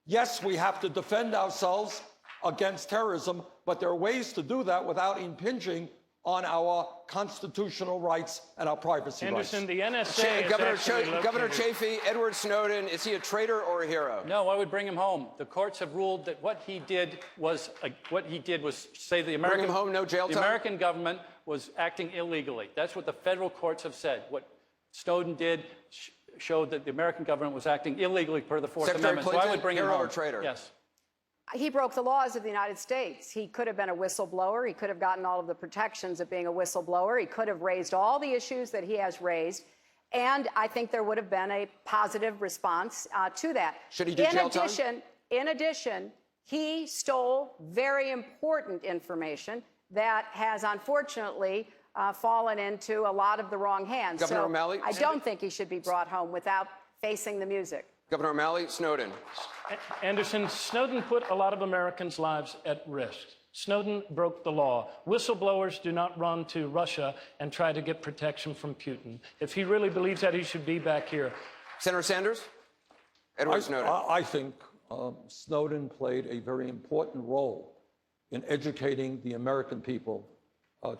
Yes, we have to defend ourselves against terrorism, but there are ways to do that without impinging on our constitutional rights and our privacy Anderson, rights. the NSA is Governor Chafee, Edward Snowden, is he a traitor or a hero? No, I would bring him home. The courts have ruled that what he did was say the American Bring him home, no jail the time? American government was acting illegally. That's what the federal courts have said. What Snowden did showed that the American government was acting illegally per the Fourth Secretary Amendment. Clinton, So I would bring him hero home. or traitor? Yes. He broke the laws of the United States. He could have been a whistleblower. He could have gotten all of the protections of being a whistleblower. He could have raised all the issues that he has raised. And I think there would have been a positive response to that. Should he do jail time? In addition, he stole very important information that has unfortunately fallen into a lot of the wrong hands. Governor so O'Malley? I don't think he should be brought home without facing the music. Governor O'Malley, Snowden. Anderson, Snowden put a lot of Americans' lives at risk. Snowden broke the law. Whistleblowers do not run to Russia and try to get protection from Putin. If he really believes that, he should be back here. Senator Sanders? Edward Snowden. I think Snowden played a very important role in educating the American people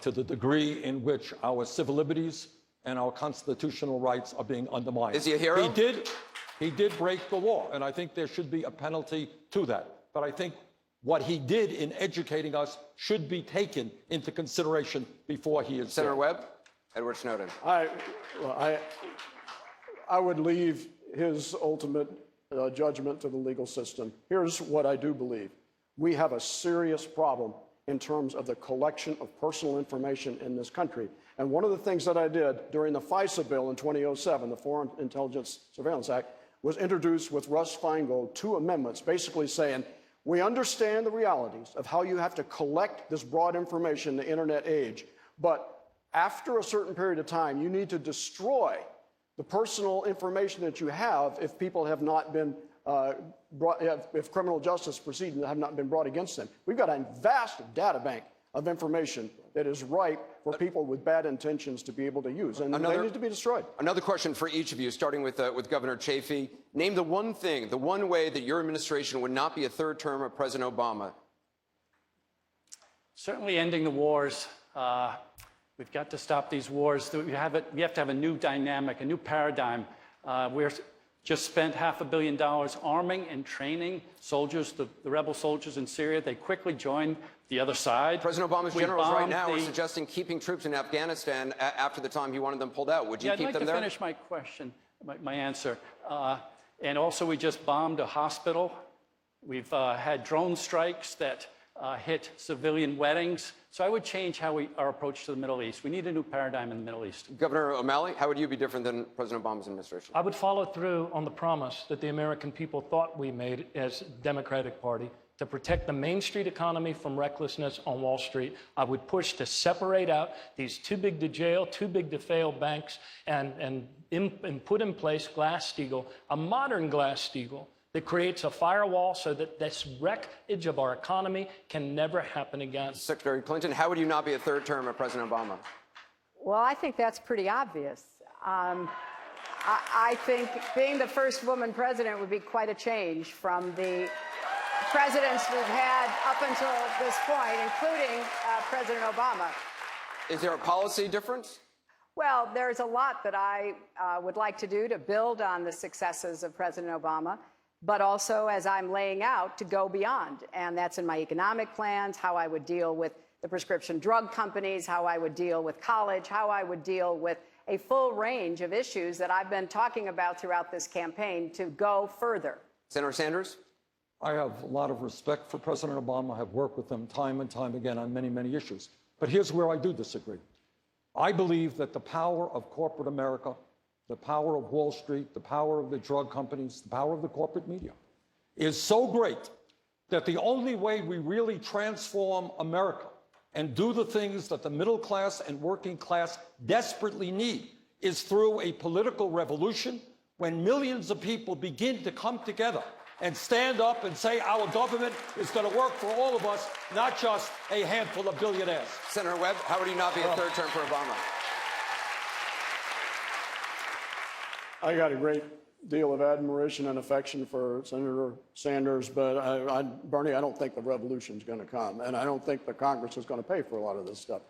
to the degree in which our civil liberties and our constitutional rights are being undermined. Is he a hero? He did break the law, and I think there should be a penalty to that. But I think what he did in educating us should be taken into consideration before he is Senator dead. Webb? Edward Snowden. I would leave his ultimate judgment to the legal system. Here's what I do believe. We have a serious problem in terms of the collection of personal information in this country. And one of the things that I did during the FISA bill in 2007, the Foreign Intelligence Surveillance Act, was introduced with Russ Feingold 2 amendments basically saying, we understand the realities of how you have to collect this broad information in the internet age, but after a certain period of time, you need to destroy the personal information that you have if people have not been if criminal justice proceedings have not been brought against them. We've got a vast data bank of information that is ripe for people with bad intentions to be able to use, and they need to be destroyed. Another question for each of you, starting with Governor Chafee. Name the one thing, the one way that your administration would not be a third term of President Obama. Certainly ending the wars. We've got to stop these wars. We have to have a new dynamic, a new paradigm. We're just spent $500 million arming and training soldiers, the rebel soldiers in Syria. They quickly joined the other side. President Obama's generals right now are suggesting keeping troops in Afghanistan after the time he wanted them pulled out. Would you keep them there? I'd like to finish my question, my answer. And also, we just bombed a hospital. We've had drone strikes that hit civilian weddings. So I would change our approach to the Middle East. We need a new paradigm in the Middle East. Governor O'Malley, how would you be different than President Obama's administration? I would follow through on the promise that the American people thought we made as Democratic Party to protect the Main Street economy from recklessness on Wall Street. I would push to separate out these too big to jail, too big to fail banks and put in place Glass-Steagall, a modern Glass-Steagall, that creates a firewall so that this wreckage of our economy can never happen again. Secretary Clinton, how would you not be a third term of President Obama? Well, I think that's pretty obvious. I think being the first woman president would be quite a change from the presidents we've had up until this point, including President Obama. Is there a policy difference? Well, there's a lot that I would like to do to build on the successes of President Obama, but also, as I'm laying out, to go beyond. And that's in my economic plans, how I would deal with the prescription drug companies, how I would deal with college, how I would deal with a full range of issues that I've been talking about throughout this campaign to go further. Senator Sanders? I have a lot of respect for President Obama. I have worked with him time and time again on many, many issues. But here's where I do disagree. I believe that the power of corporate America, the power of Wall Street, the power of the drug companies, the power of the corporate media is so great that the only way we really transform America and do the things that the middle class and working class desperately need is through a political revolution when millions of people begin to come together and stand up and say our government is going to work for all of us, not just a handful of billionaires. Senator Webb, how would you not be a third term for Obama? I got a great deal of admiration and affection for Senator Sanders, but Bernie, I don't think the revolution's going to come, and I don't think the Congress is going to pay for a lot of this stuff.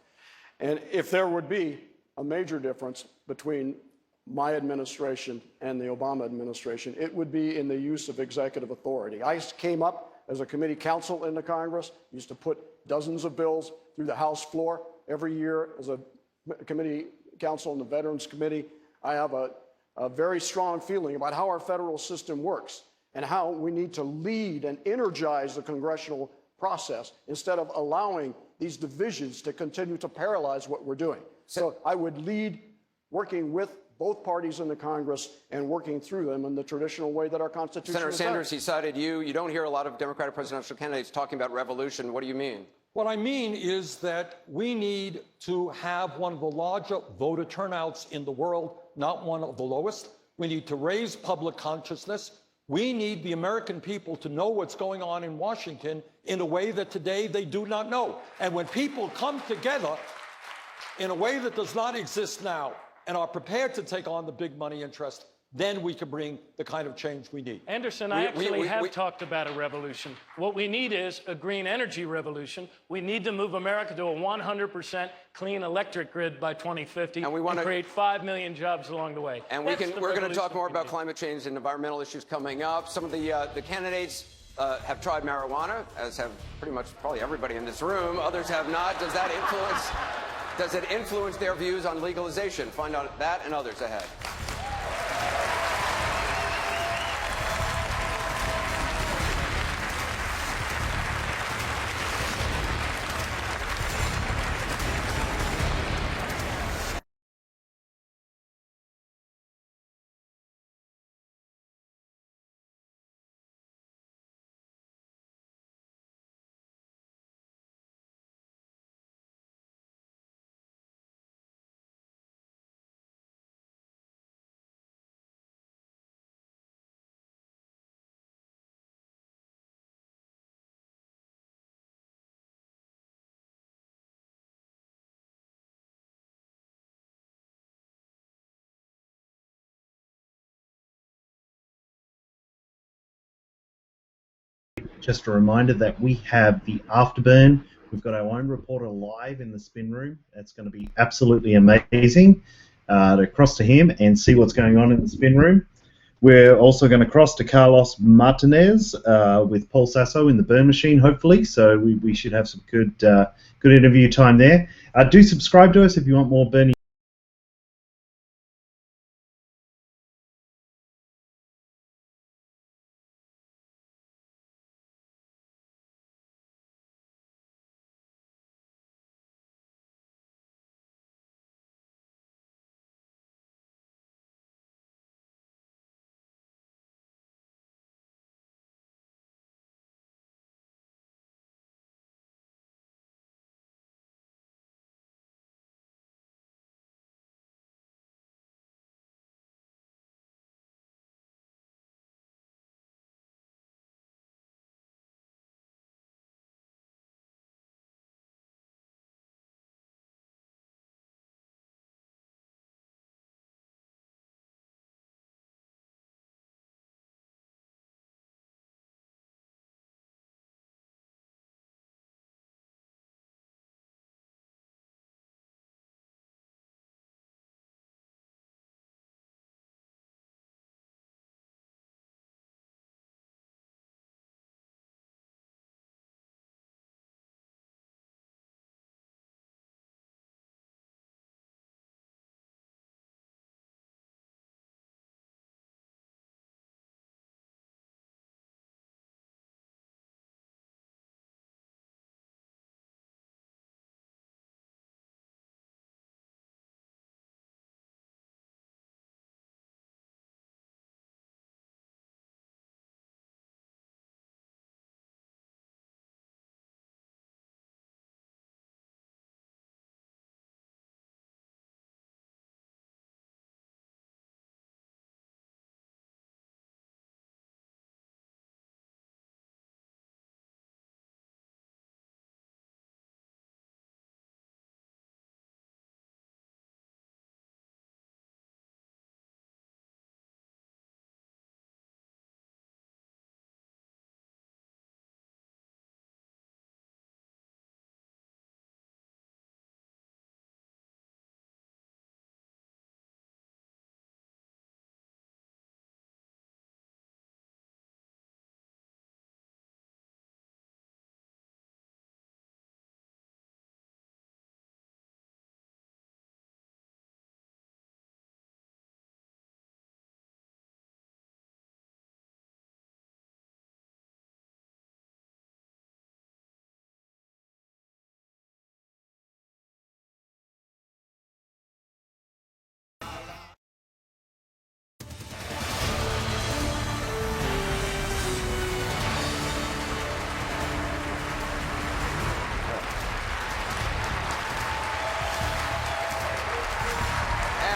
And if there would be a major difference between my administration and the Obama administration, it would be in the use of executive authority. I came up as a committee counsel in the Congress, used to put dozens of bills through the House floor every year as a committee counsel in the Veterans Committee. I have a very strong feeling about how our federal system works and how we need to lead and energize the congressional process instead of allowing these divisions to continue to paralyze what we're doing. So I would lead working with both parties in the Congress and working through them in the traditional way that our Constitution Senator is Sanders, done. he cited you. You don't hear a lot of Democratic presidential candidates talking about revolution. What do you mean? What I mean is that we need to have one of the larger voter turnouts in the world, not one of the lowest. We need to raise public consciousness. We need the American people to know what's going on in Washington in a way that today they do not know. And when people come together in a way that does not exist now and are prepared to take on the big money interest, then we can bring the kind of change we need. Anderson, I actually have talked about a revolution. What we need is a green energy revolution. We need to move America to a 100% clean electric grid by 2050 and create 5 million jobs along the way. And we're going to talk more about climate change and environmental issues coming up. Some of the candidates have tried marijuana, as have pretty much probably everybody in this room. Others have not. Does it influence their views on legalization? Find out that and others ahead. Just a reminder that we have the afterburn. We've got our own reporter live in the spin room. That's going to be absolutely amazing to cross to him and see what's going on in the spin room. We're also going to cross to Carlos Martinez with Paul Sasso in the burn machine, hopefully. So we should have some good interview time there. Do subscribe to us if you want more Bernie.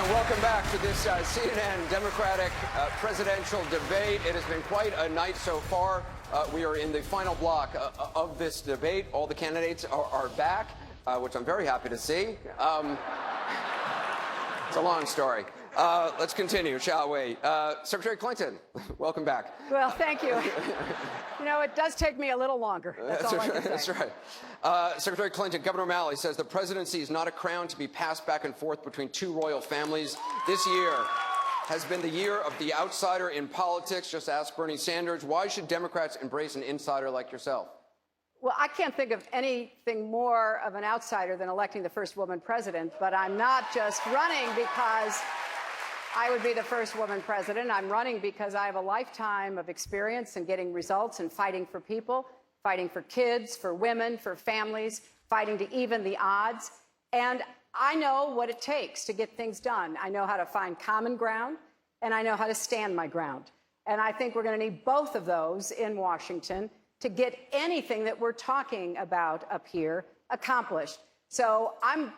Welcome back to this CNN Democratic presidential debate. It has been quite a night so far. We are in the final block of this debate. All the candidates are back, which I'm very happy to see. It's a long story. Let's continue, shall we? Secretary Clinton, welcome back. Well, thank you. You know, it does take me a little longer. That's all I can say. That's right. Secretary Clinton, Governor O'Malley says the presidency is not a crown to be passed back and forth between two royal families. This year has been the year of the outsider in politics. Just ask Bernie Sanders. Why should Democrats embrace an insider like yourself? Well, I can't think of anything more of an outsider than electing the first woman president, but I'm not just running because I would be the first woman president. I'm running because I have a lifetime of experience in getting results and fighting for people, fighting for kids, for women, for families, fighting to even the odds. And I know what it takes to get things done. I know how to find common ground, and I know how to stand my ground. And I think we're going to need both of those in Washington to get anything that we're talking about up here accomplished. So I'm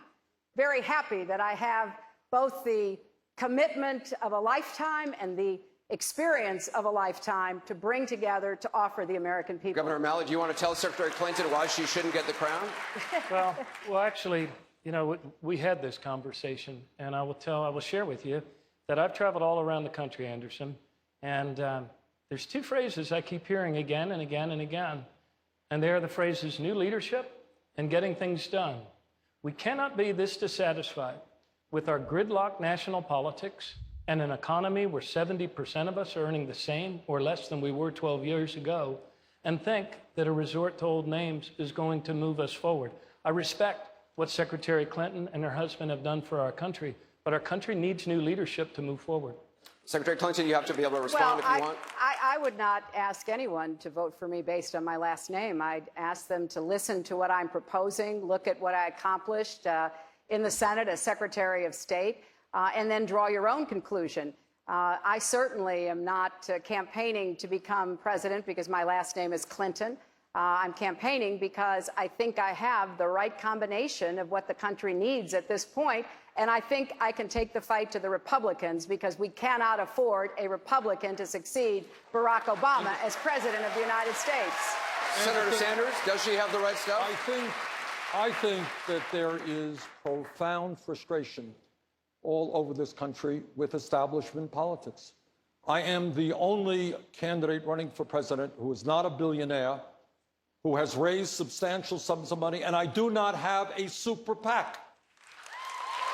very happy that I have both the commitment of a lifetime and the experience of a lifetime to bring together to offer the American people. Governor O'Malley, do you want to tell Secretary Clinton why she shouldn't get the crown? Well, actually, you know, we had this conversation, and I will share with you that I've traveled all around the country, Anderson, and there's two phrases I keep hearing again and again and again, and they are the phrases new leadership and getting things done. We cannot be this dissatisfied with our gridlock national politics, and an economy where 70% of us are earning the same or less than we were 12 years ago, and think that a resort to old names is going to move us forward. I respect what Secretary Clinton and her husband have done for our country, but our country needs new leadership to move forward. Secretary Clinton, you have to be able to respond if you want. I would not ask anyone to vote for me based on my last name. I'd ask them to listen to what I'm proposing, look at what I accomplished in the Senate as Secretary of State, and then draw your own conclusion. I certainly am not campaigning to become president because my last name is Clinton. I'm campaigning because I think I have the right combination of what the country needs at this point, and I think I can take the fight to the Republicans because we cannot afford a Republican to succeed Barack Obama as President of the United States. Senator Sanders, does she have the right stuff? I think that there is profound frustration all over this country with establishment politics. I am the only candidate running for president who is not a billionaire, who has raised substantial sums of money, and I do not have a super PAC.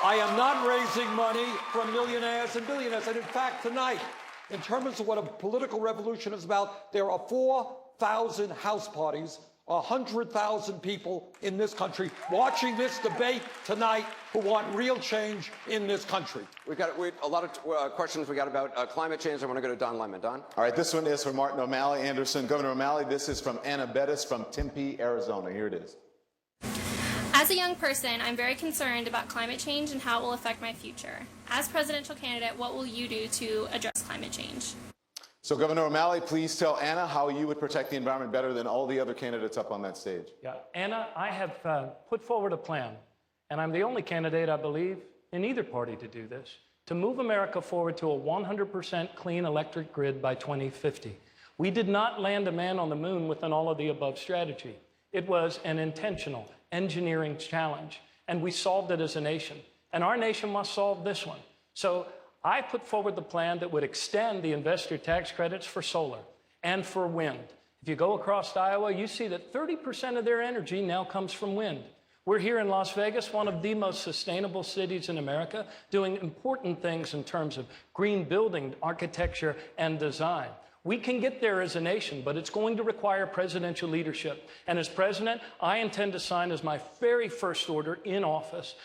I am not raising money from millionaires and billionaires. And in fact, tonight, in terms of what a political revolution is about, there are 4,000 house parties, 100,000 people in this country watching this debate tonight who want real change in this country. We've got a lot of questions we got about climate change. I want to go to Don Lemon. Don? All right, this one is from Martin O'Malley Anderson. Governor O'Malley, this is from Anna Bettis from Tempe, Arizona. Here it is. As a young person, I'm very concerned about climate change and how it will affect my future. As presidential candidate, what will you do to address climate change? So, Governor O'Malley, please tell Anna how you would protect the environment better than all the other candidates up on that stage. Yeah, Anna, I have put forward a plan, and I'm the only candidate, I believe, in either party to do this, to move America forward to a 100% clean electric grid by 2050. We did not land a man on the moon with an all-of-the-above strategy. It was an intentional engineering challenge, and we solved it as a nation. And our nation must solve this one. So I put forward the plan that would extend the investor tax credits for solar and for wind. If you go across Iowa, you see that 30% of their energy now comes from wind. We're here in Las Vegas, one of the most sustainable cities in America, doing important things in terms of green building, architecture, and design. We can get there as a nation, but it's going to require presidential leadership. And as president, I intend to sign as my very first order in office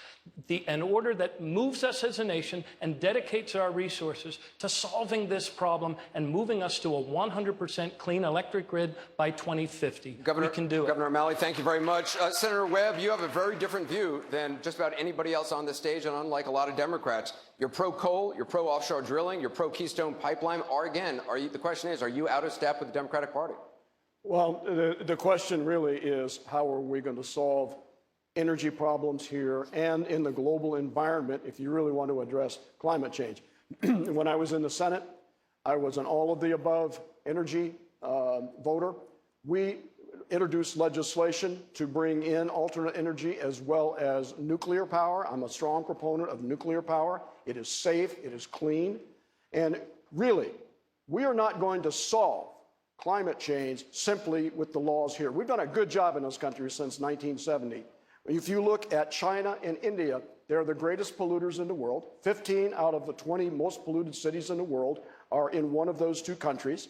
an order that moves us as a nation and dedicates our resources to solving this problem and moving us to a 100% clean electric grid by 2050. We can do it. Governor O'Malley, thank you very much. Senator Webb, you have a very different view than just about anybody else on this stage, and unlike a lot of Democrats, you're pro-coal, you're pro-offshore drilling, you're pro-Keystone Pipeline. The question is, are you out of step with the Democratic Party? Well, the question really is, how are we going to solve energy problems here and in the global environment if you really want to address climate change? When I was in the Senate, I was an all-of-the-above energy voter. We introduced legislation to bring in alternate energy as well as nuclear power. I'm a strong proponent of nuclear power. It is safe, it is clean, and really, we are not going to solve climate change simply with the laws here. We've done a good job in this country since 1970. If you look at China and India, they're the greatest polluters in the world. 15 out of the 20 most polluted cities in the world are in one of those two countries.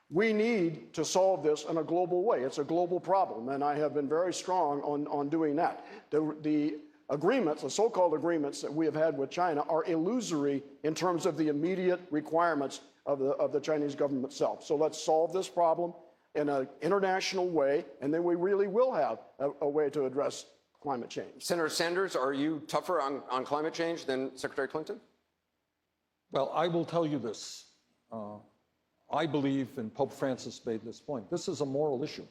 We need to solve this in a global way. It's a global problem, and I have been very strong on doing that. The agreements, the so-called agreements that we have had with China are illusory in terms of the immediate requirements of the Chinese government itself. So let's solve this problem in an international way, and then we really will have a way to address climate change. Senator Sanders, are you tougher on climate change than Secretary Clinton? Well, I will tell you this. I believe, and Pope Francis made this point, this is a moral issue.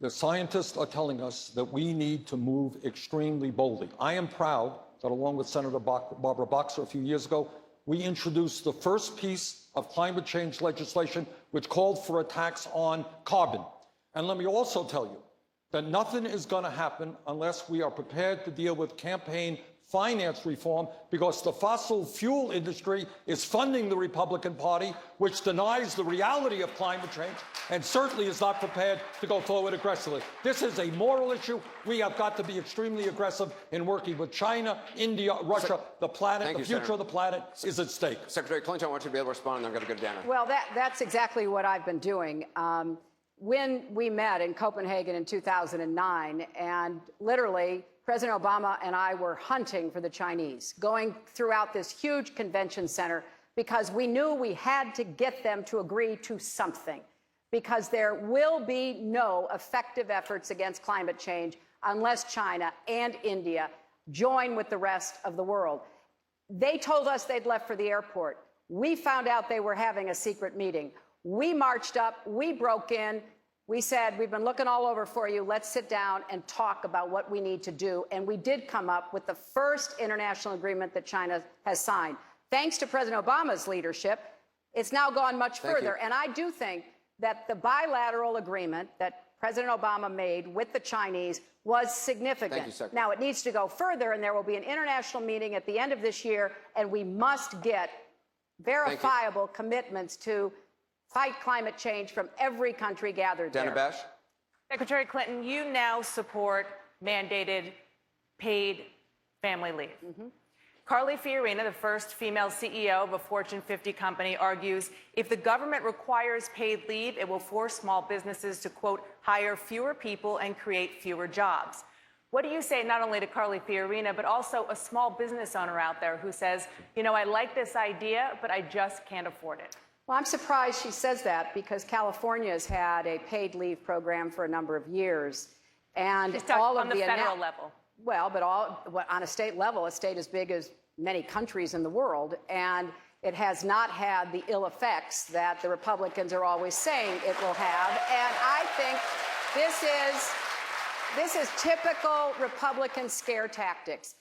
The scientists are telling us that we need to move extremely boldly. I am proud that along with Senator Barbara Boxer a few years ago, we introduced the first piece of climate change legislation which called for a tax on carbon. And let me also tell you that nothing is going to happen unless we are prepared to deal with campaign finance reform because the fossil fuel industry is funding the Republican Party, which denies the reality of climate change and certainly is not prepared to go forward aggressively. This is a moral issue. We have got to be extremely aggressive in working with China, India, Russia. The planet, the future of the planet is at stake. Secretary Clinton, I want you to be able to respond, and then I'm going to go to Dana. Well, that's exactly what I've been doing. When we met in Copenhagen in 2009, and literally President Obama and I were hunting for the Chinese, going throughout this huge convention center because we knew we had to get them to agree to something, because there will be no effective efforts against climate change unless China and India join with the rest of the world. They told us they'd left for the airport. We found out they were having a secret meeting. We marched up, we broke in, we said, we've been looking all over for you, let's sit down and talk about what we need to do. And we did come up with the first international agreement that China has signed. Thanks to President Obama's leadership, it's now gone much further. And I do think that the bilateral agreement that President Obama made with the Chinese was significant. Thank you, Secretary. Now, it needs to go further, and there will be an international meeting at the end of this year, and we must get verifiable commitments to fight climate change from every country gathered Dana there. Bash? Secretary Clinton, you now support mandated paid family leave. Carly Fiorina, the first female CEO of a Fortune 50 company, argues if the government requires paid leave, it will force small businesses to, quote, hire fewer people and create fewer jobs. What do you say not only to Carly Fiorina, but also a small business owner out there who says, you know, I like this idea, but I just can't afford it? Well, I'm surprised she says that because California has had a paid leave program for a number of years. And She's talking all of on the federal level. Well, but on a state level, a state as big as many countries in the world, and it has not had the ill effects that the Republicans are always saying it will have. And I think this is typical Republican scare tactics.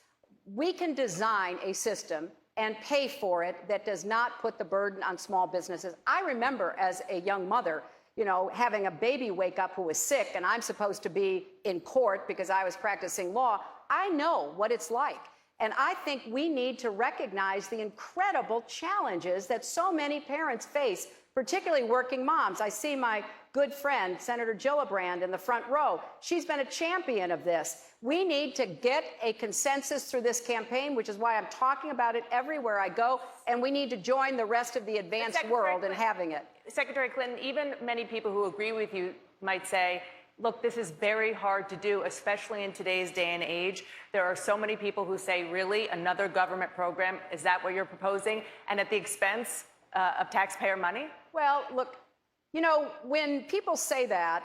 We can design a system and pay for it that does not put the burden on small businesses. I remember as a young mother, you know, having a baby wake up who was sick, and I'm supposed to be in court because I was practicing law. I know what it's like. And I think we need to recognize the incredible challenges that so many parents face, particularly working moms. I see my good friend, Senator Gillibrand, in the front row. She's been a champion of this. We need to get a consensus through this campaign, which is why I'm talking about it everywhere I go, and we need to join the rest of the advanced world in having it. Secretary Clinton, even many people who agree with you might say, look, this is very hard to do, especially in today's day and age. There are so many people who say, really, another government program? Is that what you're proposing? And at the expense of taxpayer money? Well, look, you know, when people say that,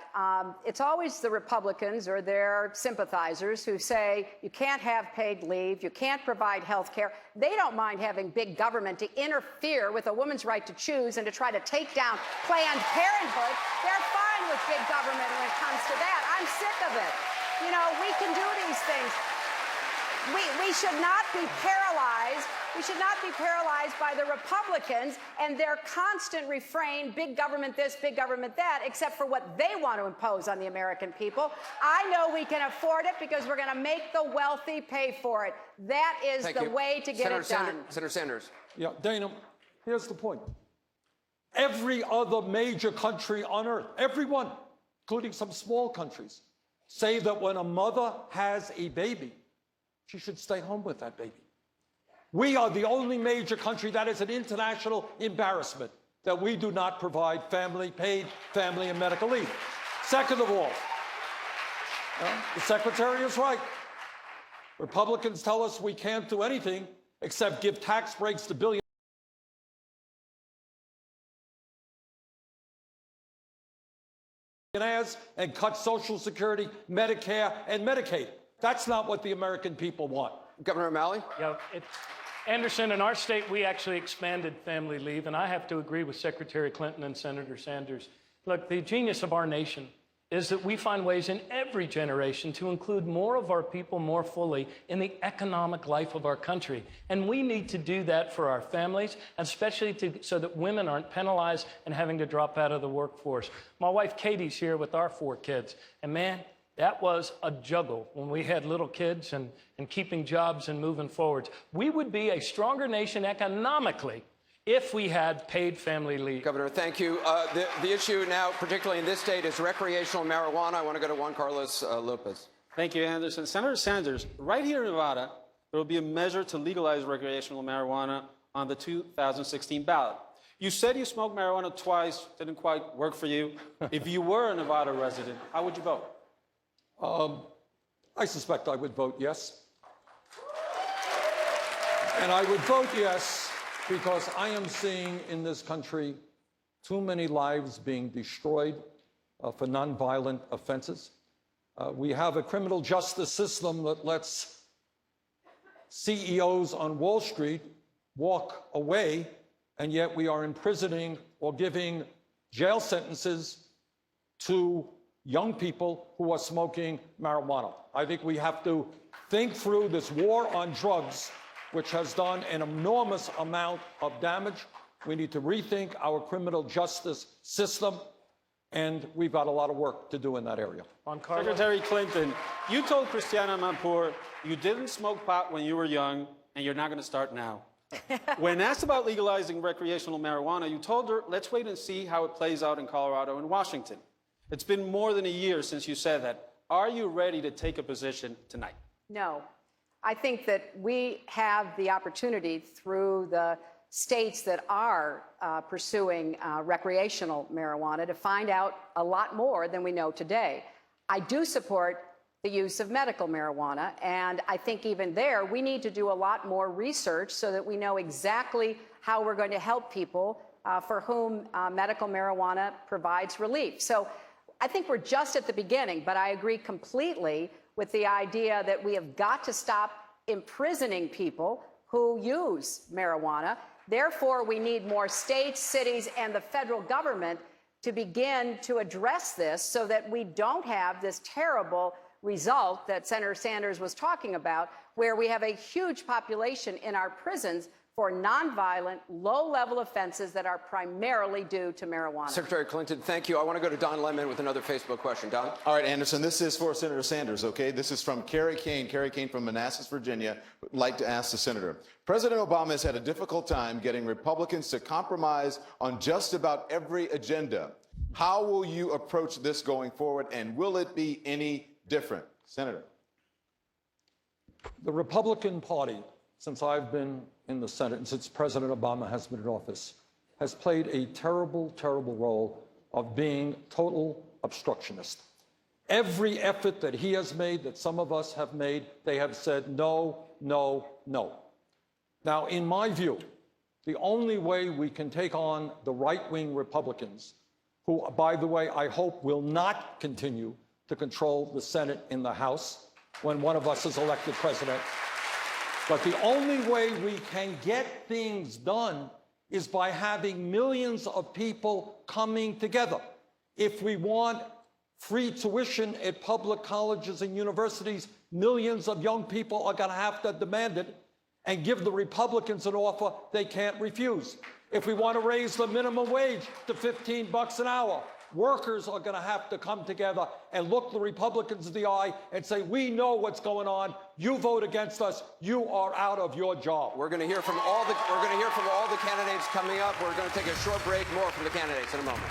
it's always the Republicans or their sympathizers who say you can't have paid leave, you can't provide health care. They don't mind having big government to interfere with a woman's right to choose and to try to take down Planned Parenthood. They're fine with big government when it comes to that. I'm sick of it. You know, we can do these things. We should not be paralyzed. We should not be paralyzed by the Republicans and their constant refrain, big government this, big government that, except for what they want to impose on the American people. I know we can afford it because we're going to make the wealthy pay for it. That is the way to get it done. Senator Sanders. Yeah, Dana, here's the point. Every other major country on earth, everyone, including some small countries, say that when a mother has a baby, she should stay home with that baby. We are the only major country that is an international embarrassment that we do not provide paid family and medical leave. Second of all, the Secretary is right. Republicans tell us we can't do anything except give tax breaks to billionaires and cut Social Security, Medicare, and Medicaid. That's not what the American people want. Governor O'Malley? Yeah, Anderson, in our state, we actually expanded family leave, and I have to agree with Secretary Clinton and Senator Sanders. Look, the genius of our nation is that we find ways in every generation to include more of our people more fully in the economic life of our country. And we need to do that for our families, especially so that women aren't penalized and having to drop out of the workforce. My wife Katie's here with our 4 kids, and man, That was a juggle when we had little kids and keeping jobs and moving forward. We would be a stronger nation economically if we had paid family leave. Governor, thank you. The issue now, particularly in this state, is recreational marijuana. I want to go to Juan Carlos Lopez. Thank you, Anderson. Senator Sanders, right here in Nevada, there will be a measure to legalize recreational marijuana on the 2016 ballot. You said you smoked marijuana twice, didn't quite work for you. If you were a Nevada resident, how would you vote? I suspect I would vote yes. And I would vote yes because I am seeing in this country too many lives being destroyed for nonviolent offenses. We have a criminal justice system that lets CEOs on Wall Street walk away, and yet we are imprisoning or giving jail sentences to young people who are smoking marijuana. I think we have to think through this war on drugs, which has done an enormous amount of damage. We need to rethink our criminal justice system, and we've got a lot of work to do in that area. Secretary Clinton, you told Christiana Amanpour you didn't smoke pot when you were young, and you're not going to start now. When asked about legalizing recreational marijuana, you told her, let's wait and see how it plays out in Colorado and Washington. It's been more than a year since you said that. Are you ready to take a position tonight? No. I think that we have the opportunity through the states that are pursuing recreational marijuana to find out a lot more than we know today. I do support the use of medical marijuana, and I think even there we need to do a lot more research so that we know exactly how we're going to help people for whom medical marijuana provides relief. So I think we're just at the beginning, but I agree completely with the idea that we have got to stop imprisoning people who use marijuana. Therefore, we need more states, cities, and the federal government to begin to address this so that we don't have this terrible result that Senator Sanders was talking about, where we have a huge population in our prisons for nonviolent, low-level offenses that are primarily due to marijuana. Secretary Clinton, thank you. I want to go to Don Lemon with another Facebook question. Don? All right, Anderson, this is for Senator Sanders, okay? This is from Carrie Kane. Carrie Kane from Manassas, Virginia, would like to ask the senator. President Obama has had a difficult time getting Republicans to compromise on just about every agenda. How will you approach this going forward, and will it be any different? Senator. The Republican Party, since I've been in the Senate and since President Obama has been in office, has played a terrible, terrible role of being total obstructionist. Every effort that he has made, that some of us have made, they have said no, no, no. Now, in my view, the only way we can take on the right-wing Republicans, who, by the way, I hope will not continue to control the Senate and the House when one of us is elected president, but the only way we can get things done is by having millions of people coming together. If we want free tuition at public colleges and universities, millions of young people are going to have to demand it and give the Republicans an offer they can't refuse. If we want to raise the minimum wage to $15 an hour, workers are going to have to come together and look the Republicans in the eye and say, we know what's going on. You vote against us. You are out of your job. We're going to hear from all the candidates coming up. We're going to take a short break. More from the candidates in a moment.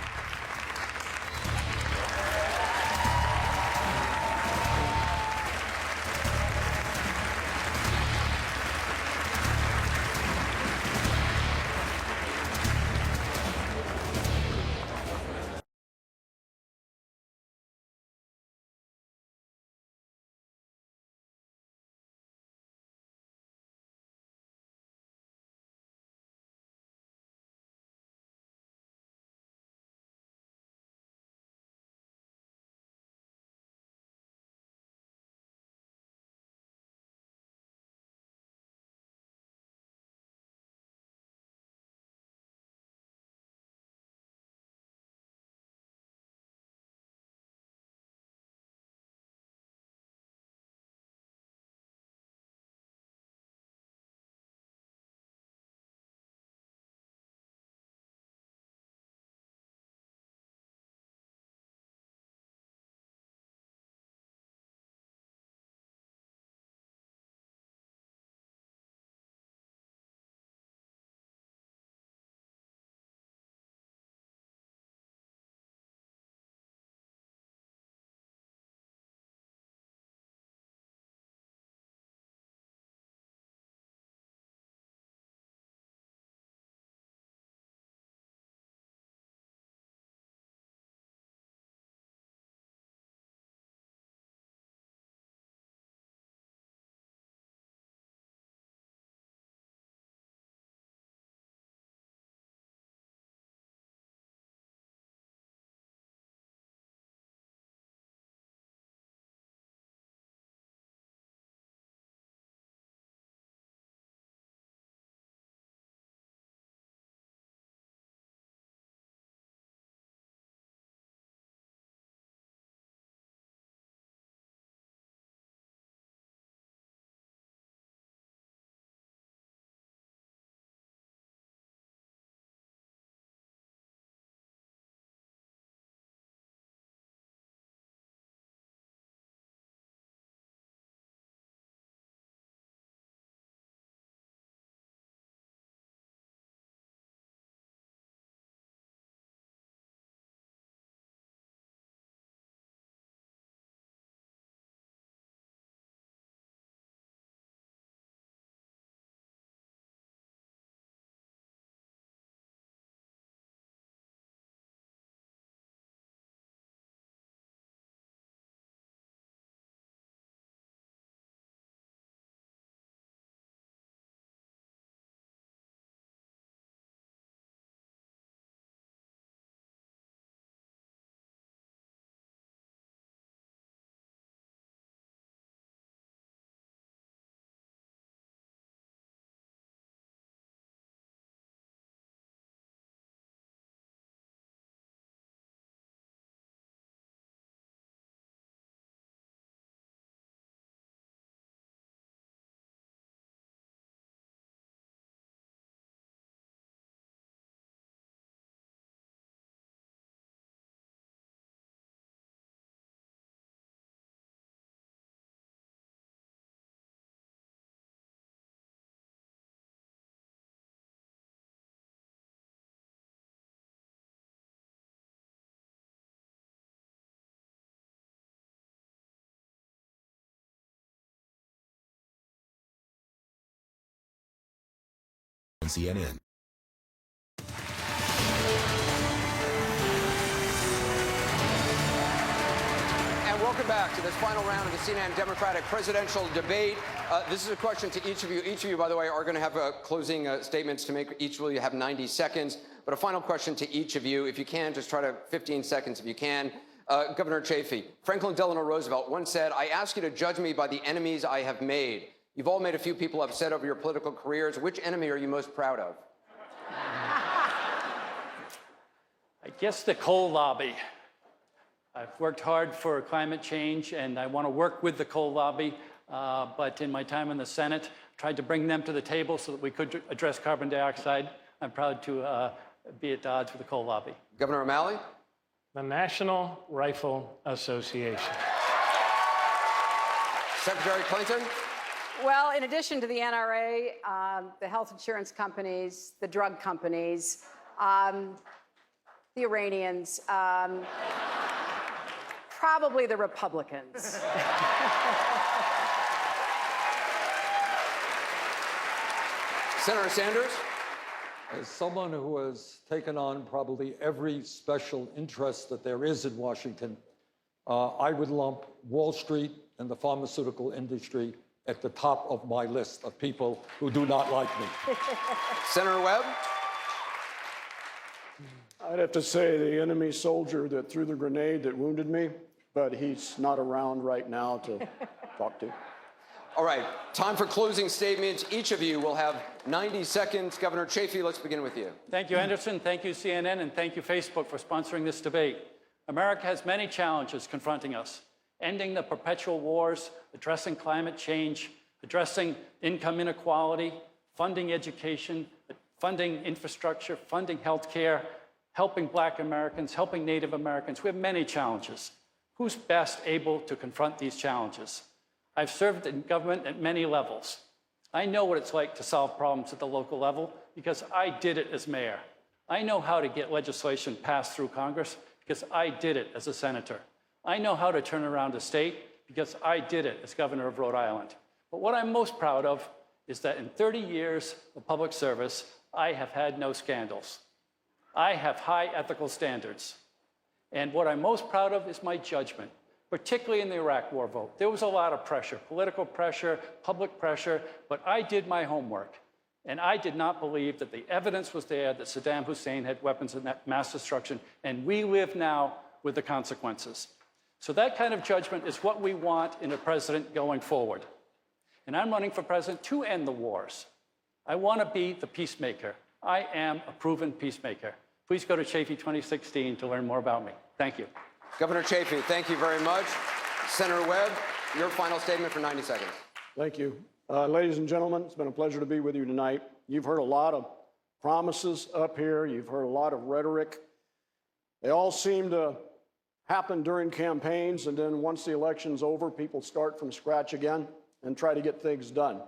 on CNN. And welcome back to this final round of the CNN Democratic presidential debate. This is a question to each of you. Each of you, by the way, are going to have closing statements to make. Each of you have 90 seconds. But a final question to each of you. If you can, just try to 15 seconds if you can. Governor Chafee, Franklin Delano Roosevelt once said, "I ask you to judge me by the enemies I have made." You've all made a few people upset over your political careers. Which enemy are you most proud of? I guess the coal lobby. I've worked hard for climate change, and I want to work with the coal lobby. But in my time in the Senate, tried to bring them to the table so that we could address carbon dioxide. I'm proud to be at odds with the coal lobby. Governor O'Malley? The National Rifle Association. Secretary Clinton? Well, in addition to the NRA, the health insurance companies, the drug companies, the Iranians, probably the Republicans. Senator Sanders? As someone who has taken on probably every special interest that there is in Washington, I would lump Wall Street and the pharmaceutical industry at the top of my list of people who do not like me. Senator Webb? I'd have to say the enemy soldier that threw the grenade that wounded me, but he's not around right now to talk to. All right, time for closing statements. Each of you will have 90 seconds. Governor Chafee, let's begin with you. Thank you, Anderson. Thank you, CNN, and thank you, Facebook, for sponsoring this debate. America has many challenges confronting us. Ending the perpetual wars, addressing climate change, addressing income inequality, funding education, funding infrastructure, funding healthcare, helping Black Americans, helping Native Americans. We have many challenges. Who's best able to confront these challenges? I've served in government at many levels. I know what it's like to solve problems at the local level because I did it as mayor. I know how to get legislation passed through Congress because I did it as a senator. I know how to turn around a state because I did it as governor of Rhode Island. But what I'm most proud of is that in 30 years of public service, I have had no scandals. I have high ethical standards. And what I'm most proud of is my judgment, particularly in the Iraq War vote. There was a lot of pressure, political pressure, public pressure, but I did my homework. And I did not believe that the evidence was there that Saddam Hussein had weapons of mass destruction, and we live now with the consequences. So that kind of judgment is what we want in a president going forward. And I'm running for president to end the wars. I want to be the peacemaker. I am a proven peacemaker. Please go to Chafee 2016 to learn more about me. Thank you. Governor Chafee, thank you very much. Senator Webb, your final statement for 90 seconds. Thank you. Ladies and gentlemen, it's been a pleasure to be with you tonight. You've heard a lot of promises up here. You've heard a lot of rhetoric. They all seem to happen during campaigns, and then once the election's over, people start from scratch again and try to get things done.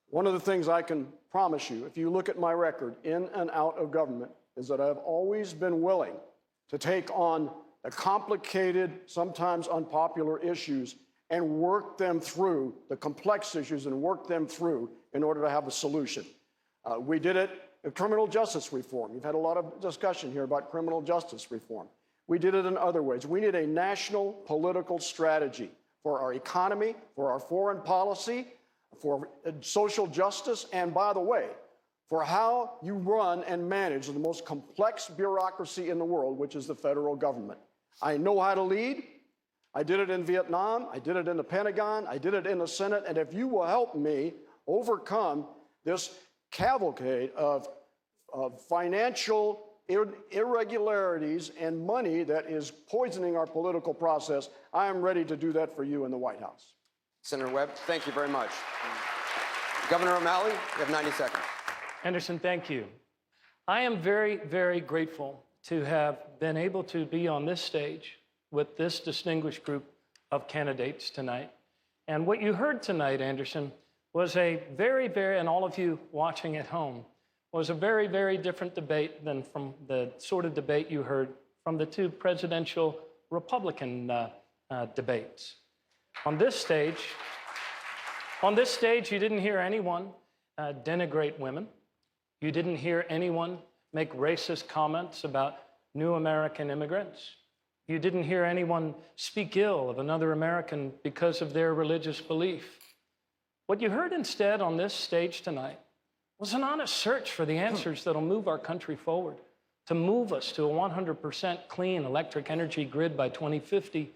One of the things I can promise you, if you look at my record in and out of government, is that I've always been willing to take on the complicated, sometimes unpopular issues and work them through, the complex issues, and work them through in order to have a solution. We did it in criminal justice reform. You've had a lot of discussion here about criminal justice reform. We did it in other ways. We need a national political strategy for our economy, for our foreign policy, for social justice, and by the way, for how you run and manage the most complex bureaucracy in the world, which is the federal government. I know how to lead. I did it in Vietnam. I did it in the Pentagon. I did it in the Senate. And if you will help me overcome this cavalcade of financial irregularities and money that is poisoning our political process, I am ready to do that for you in the White House. Senator Webb, thank you very much. Governor O'Malley, you have 90 seconds. Anderson, thank you. I am very, very grateful to have been able to be on this stage with this distinguished group of candidates tonight. And what you heard tonight, Anderson, was a very, and all of you watching at home, was a very, very different debate than from the sort of debate you heard from the two presidential Republican debates. On this stage, you didn't hear anyone denigrate women. You didn't hear anyone make racist comments about new American immigrants. You didn't hear anyone speak ill of another American because of their religious belief. What you heard instead on this stage tonight was an honest search for the answers that'll move our country forward, to move us to a 100% clean electric energy grid by 2050,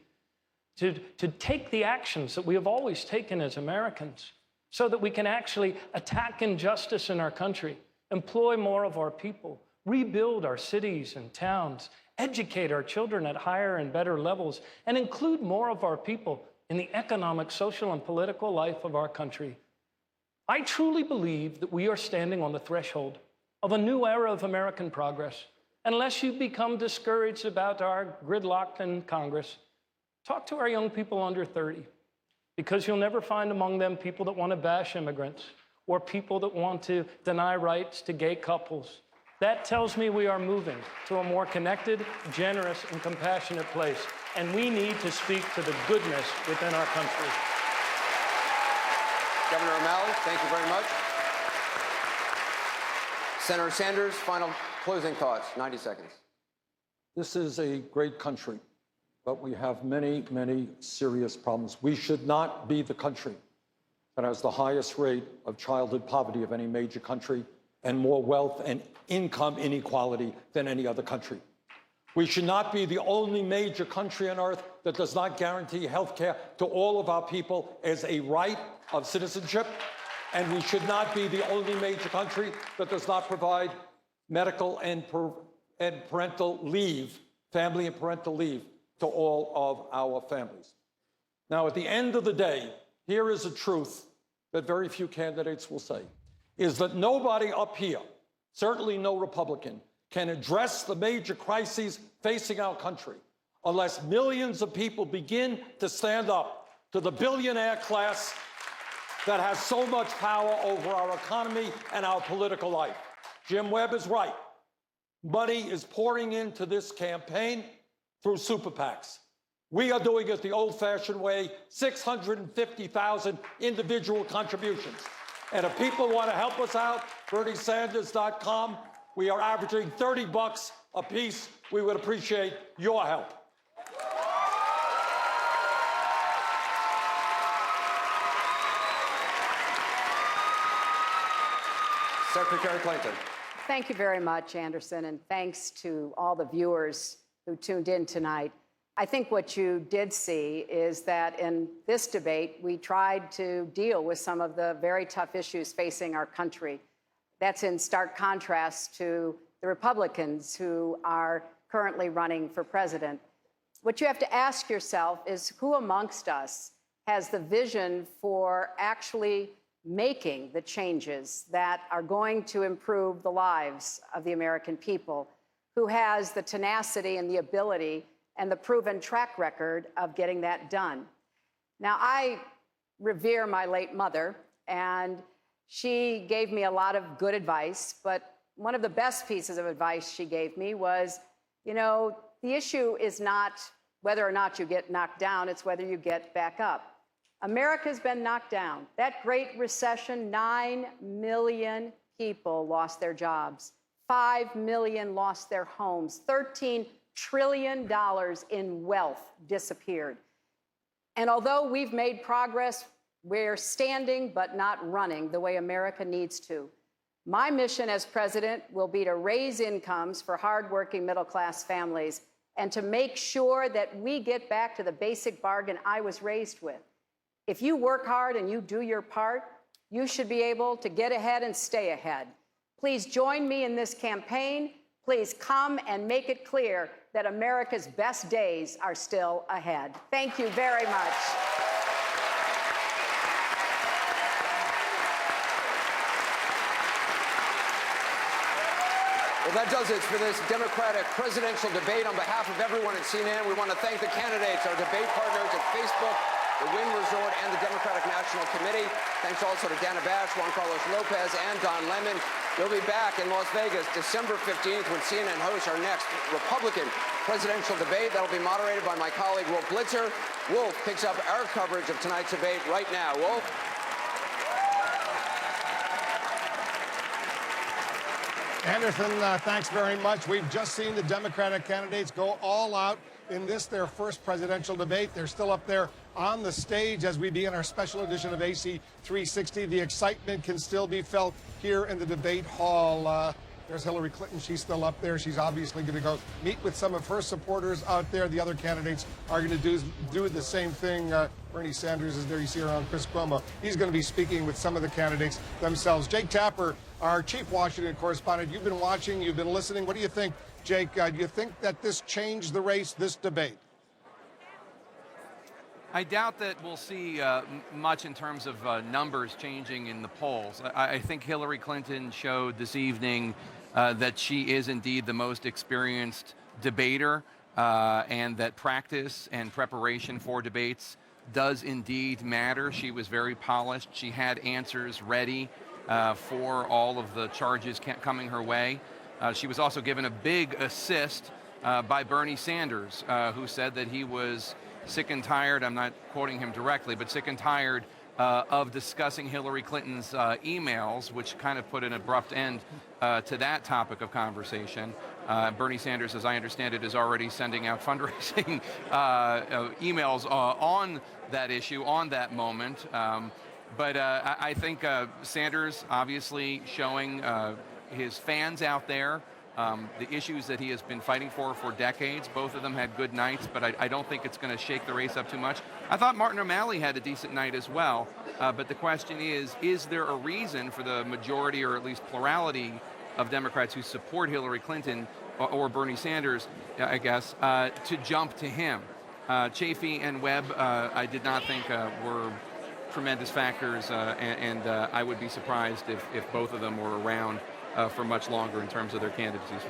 to take the actions that we have always taken as Americans so that we can actually attack injustice in our country, employ more of our people, rebuild our cities and towns, educate our children at higher and better levels, and include more of our people in the economic, social, and political life of our country. I truly believe that we are standing on the threshold of a new era of American progress. Unless you become discouraged about our gridlock in Congress, talk to our young people under 30, because you'll never find among them people that want to bash immigrants or people that want to deny rights to gay couples. That tells me we are moving to a more connected, generous, and compassionate place, and we need to speak to the goodness within our country. Governor O'Malley, thank you very much. Senator Sanders, final closing thoughts, 90 seconds. This is a great country, but we have many, many serious problems. We should not be the country that has the highest rate of childhood poverty of any major country and more wealth and income inequality than any other country. We should not be the only major country on earth that does not guarantee health care to all of our people as a right of citizenship. And we should not be the only major country that does not provide medical and parental leave, family and parental leave, to all of our families. Now, at the end of the day, here is a truth that very few candidates will say, is that nobody up here, certainly no Republican, can address the major crises facing our country unless millions of people begin to stand up to the billionaire class that has so much power over our economy and our political life. Jim Webb is right. Money is pouring into this campaign through super PACs. We are doing it the old-fashioned way, 650,000 individual contributions. And if people want to help us out, BernieSanders.com, we are averaging $30 a piece. We would appreciate your help. Secretary Clinton. Thank you very much, Anderson, and thanks to all the viewers who tuned in tonight. I think what you did see is that in this debate, we tried to deal with some of the very tough issues facing our country. That's in stark contrast to the Republicans who are currently running for president. What you have to ask yourself is who amongst us has the vision for actually making the changes that are going to improve the lives of the American people, who has the tenacity and the ability and the proven track record of getting that done. Now, I revere my late mother, and she gave me a lot of good advice, but one of the best pieces of advice she gave me was, you know, the issue is not whether or not you get knocked down, it's whether you get back up. America's been knocked down. That Great Recession, 9 million people lost their jobs. 5 million lost their homes. $13 trillion in wealth disappeared. And although we've made progress, we're standing but not running the way America needs to. My mission as president will be to raise incomes for hardworking middle-class families and to make sure that we get back to the basic bargain I was raised with. If you work hard and you do your part, you should be able to get ahead and stay ahead. Please join me in this campaign. Please come and make it clear that America's best days are still ahead. Thank you very much. Well, that does it for this Democratic presidential debate. On behalf of everyone at CNN, we want to thank the candidates, our debate partners at Facebook, the Wynn Resort, and the Democratic National Committee. Thanks also to Dana Bash, Juan Carlos Lopez, and Don Lemon. We'll be back in Las Vegas December 15th when CNN hosts our next Republican presidential debate. That'll be moderated by my colleague, Wolf Blitzer. Wolf picks up our coverage of tonight's debate right now. Wolf? Anderson, thanks very much. We've just seen the Democratic candidates go all out in this, their first presidential debate. They're still up there on the stage as we begin our special edition of AC 360. The excitement can still be felt here in the debate hall. There's Hillary Clinton. She's still up there. She's obviously going to go meet with some of her supporters out there. The other candidates are going to do the same thing. Bernie Sanders is there. You see around Chris Cuomo. He's going to be speaking with some of the candidates themselves. Jake Tapper, our chief Washington correspondent. You've been watching. You've been listening. What do you think, Jake? Do you think that this changed the race, this debate? I doubt that we'll see much in terms of numbers changing in the polls. I think Hillary Clinton showed this evening that she is indeed the most experienced debater, and that practice and preparation for debates does indeed matter. She was very polished. She had answers ready for all of the charges coming her way. She was also given a big assist by Bernie Sanders, who said that he was sick and tired, I'm not quoting him directly, but sick and tired of discussing Hillary Clinton's emails, which kind of put an abrupt end to that topic of conversation. Bernie Sanders, as I understand it, is already sending out fundraising emails on that issue, on that moment. But I think Sanders obviously showing his fans out there the issues that he has been fighting for decades. Both of them had good nights, but I don't think it's going to shake the race up too much. I thought Martin O'Malley had a decent night as well, but the question is there a reason for the majority, or at least plurality, of Democrats who support Hillary Clinton or Bernie Sanders, I guess, to jump to him? Chafee and Webb, I did not think were tremendous factors, and I would be surprised if both of them were around for much longer in terms of their candidacies.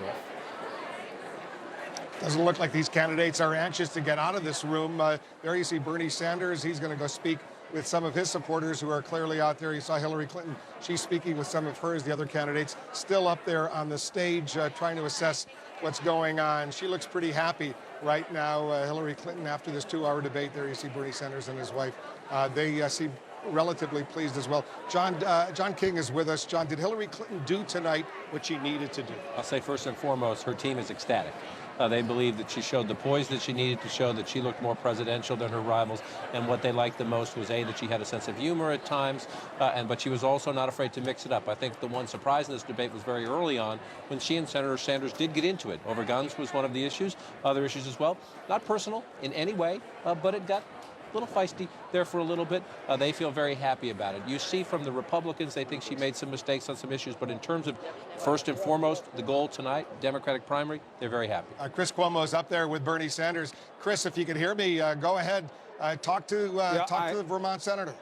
Doesn't look like these candidates are anxious to get out of this room. There you see Bernie Sanders. He's going to go speak with some of his supporters who are clearly out there. You saw Hillary Clinton. She's speaking with some of hers. The other candidates still up there on the stage trying to assess what's going on. She looks pretty happy right now. Hillary Clinton, after this 2-hour debate, there you see Bernie Sanders and his wife. They seem relatively pleased as well. John King is with us. John, did Hillary Clinton do tonight what she needed to do? I'll say first and foremost, her team is ecstatic. They believe that she showed the poise that she needed to show, that she looked more presidential than her rivals, and what they liked the most was, A, that she had a sense of humor at times, but she was also not afraid to mix it up. I think the one surprise in this debate was very early on when she and Senator Sanders did get into it. Over guns was one of the issues, other issues as well. Not personal in any way, but it got a little feisty there for a little bit. They feel very happy about it. You see from the Republicans, they think she made some mistakes on some issues, but in terms of first and foremost, the goal tonight, Democratic primary, they're very happy. Chris Cuomo is up there with Bernie Sanders. Chris, if you can hear me, go ahead. Talk to the Vermont senator.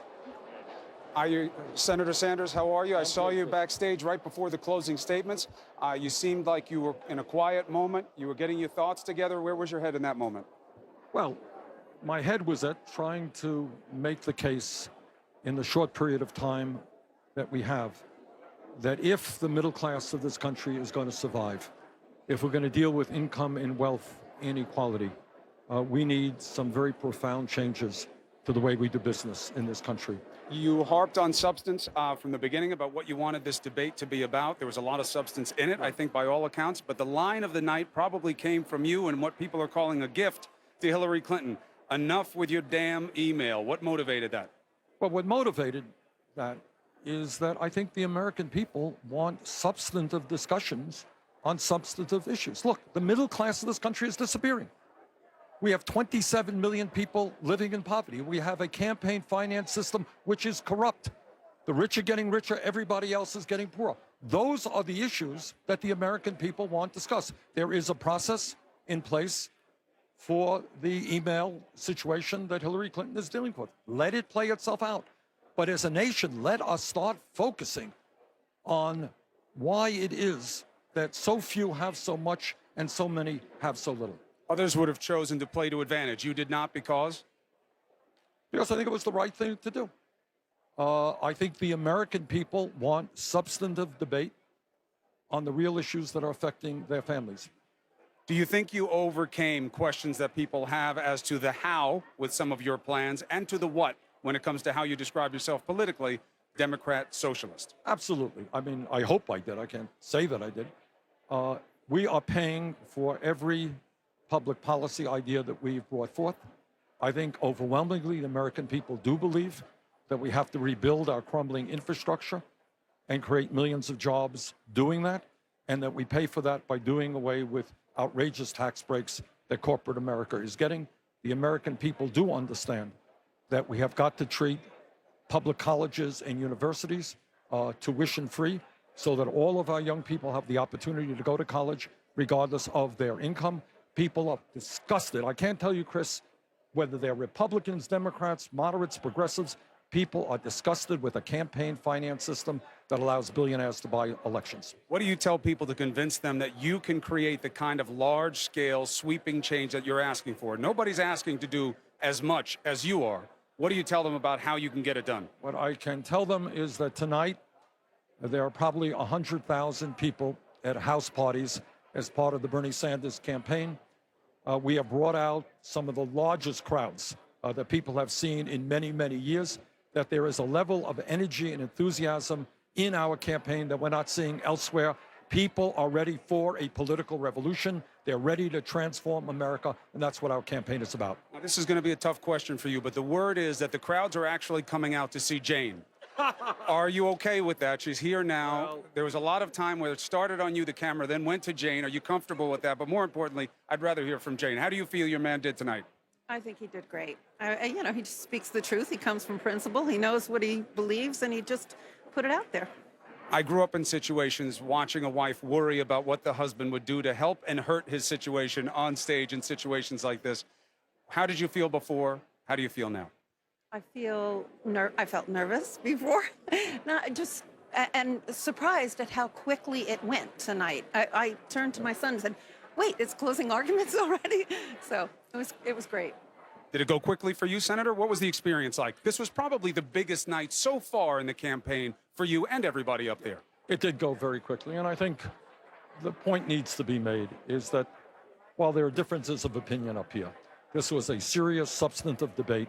Are you, Senator Sanders, how are you? I saw you backstage right before the closing statements. You seemed like you were in a quiet moment. You were getting your thoughts together. Where was your head in that moment? Well, my head was at trying to make the case in the short period of time that we have that if the middle class of this country is going to survive, if we're going to deal with income and wealth inequality, we need some very profound changes to the way we do business in this country. You harped on substance from the beginning about what you wanted this debate to be about. There was a lot of substance in it, I think, by all accounts. But the line of the night probably came from you and what people are calling a gift to Hillary Clinton. Enough with your damn email. What motivated that? Well, what motivated that is that I think the American people want substantive discussions on substantive issues. Look, the middle class of this country is disappearing. We have 27 million people living in poverty. We have a campaign finance system which is corrupt. The rich are getting richer, everybody else is getting poorer. Those are the issues that the American people want discussed. There is a process in place for the email situation that Hillary Clinton is dealing with. Let it play itself out. But as a nation, let us start focusing on why it is that so few have so much and so many have so little. Others would have chosen to play to advantage. You did not because? Because I think it was the right thing to do. I think the American people want substantive debate on the real issues that are affecting their families. Do you think you overcame questions that people have as to the how with some of your plans and to the what when it comes to how you describe yourself politically, Democrat, socialist? Absolutely. I mean, I hope I did. I can't say that I did. We are paying for every public policy idea that we've brought forth. I think overwhelmingly the American people do believe that we have to rebuild our crumbling infrastructure and create millions of jobs doing that, and that we pay for that by doing away with outrageous tax breaks that corporate America is getting. The American people do understand that we have got to treat public colleges and universities tuition-free so that all of our young people have the opportunity to go to college regardless of their income. People are disgusted. I can't tell you, Chris, whether they're Republicans, Democrats, moderates, progressives, people are disgusted with a campaign finance system that allows billionaires to buy elections. What do you tell people to convince them that you can create the kind of large-scale, sweeping change that you're asking for? Nobody's asking to do as much as you are. What do you tell them about how you can get it done? What I can tell them is that tonight there are probably 100,000 people at house parties as part of the Bernie Sanders campaign. We have brought out some of the largest crowds that people have seen in many, many years, that there is a level of energy and enthusiasm in our campaign that we're not seeing elsewhere. People are ready for a political revolution. They're ready to transform America, and that's what our campaign is about. Now, this is going to be a tough question for you, but the word is that the crowds are actually coming out to see Jane. Are you okay with that? She's here now. Well, there was a lot of time where it started on you, the camera, then went to Jane. Are you comfortable with that? But more importantly, I'd rather hear from Jane. How do you feel your man did tonight? I think he did great. You know, he just speaks the truth. He comes from principle. He knows what he believes, and he just put it out there. I grew up in situations watching a wife worry about what the husband would do to help and hurt his situation on stage in situations like this. How did you feel before? How do you feel now? I felt nervous before, and surprised at how quickly it went tonight. I turned to my son and said, "Wait, it's closing arguments already?" So it was great. Did it go quickly for you, Senator? What was the experience like? This was probably the biggest night so far in the campaign for you and everybody up there. It did go very quickly, and I think the point needs to be made is that while there are differences of opinion up here, this was a serious, substantive debate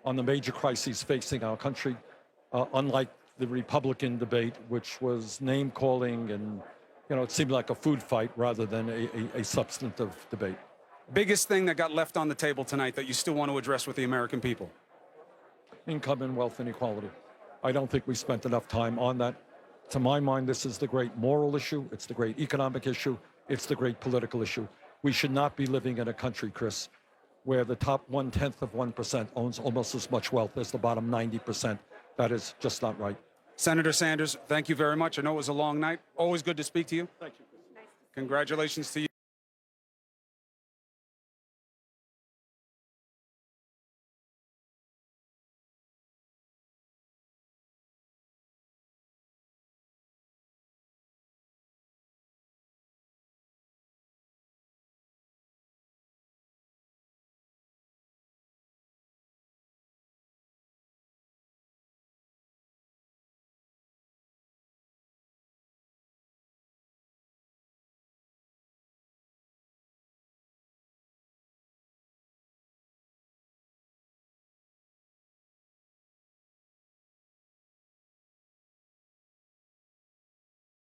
on the major crises facing our country, unlike the Republican debate, which was name-calling and, you know, it seemed like a food fight rather than a substantive debate. Biggest thing that got left on the table tonight that you still want to address with the American people? Income and wealth inequality. I don't think we spent enough time on that. To my mind, this is the great moral issue. It's the great economic issue. It's the great political issue. We should not be living in a country, Chris, where the top 1/10 of 1% owns almost as much wealth as the bottom 90%. That is just not right. Senator Sanders, thank you very much. I know it was a long night. Always good to speak to you. Thank you. Congratulations to you.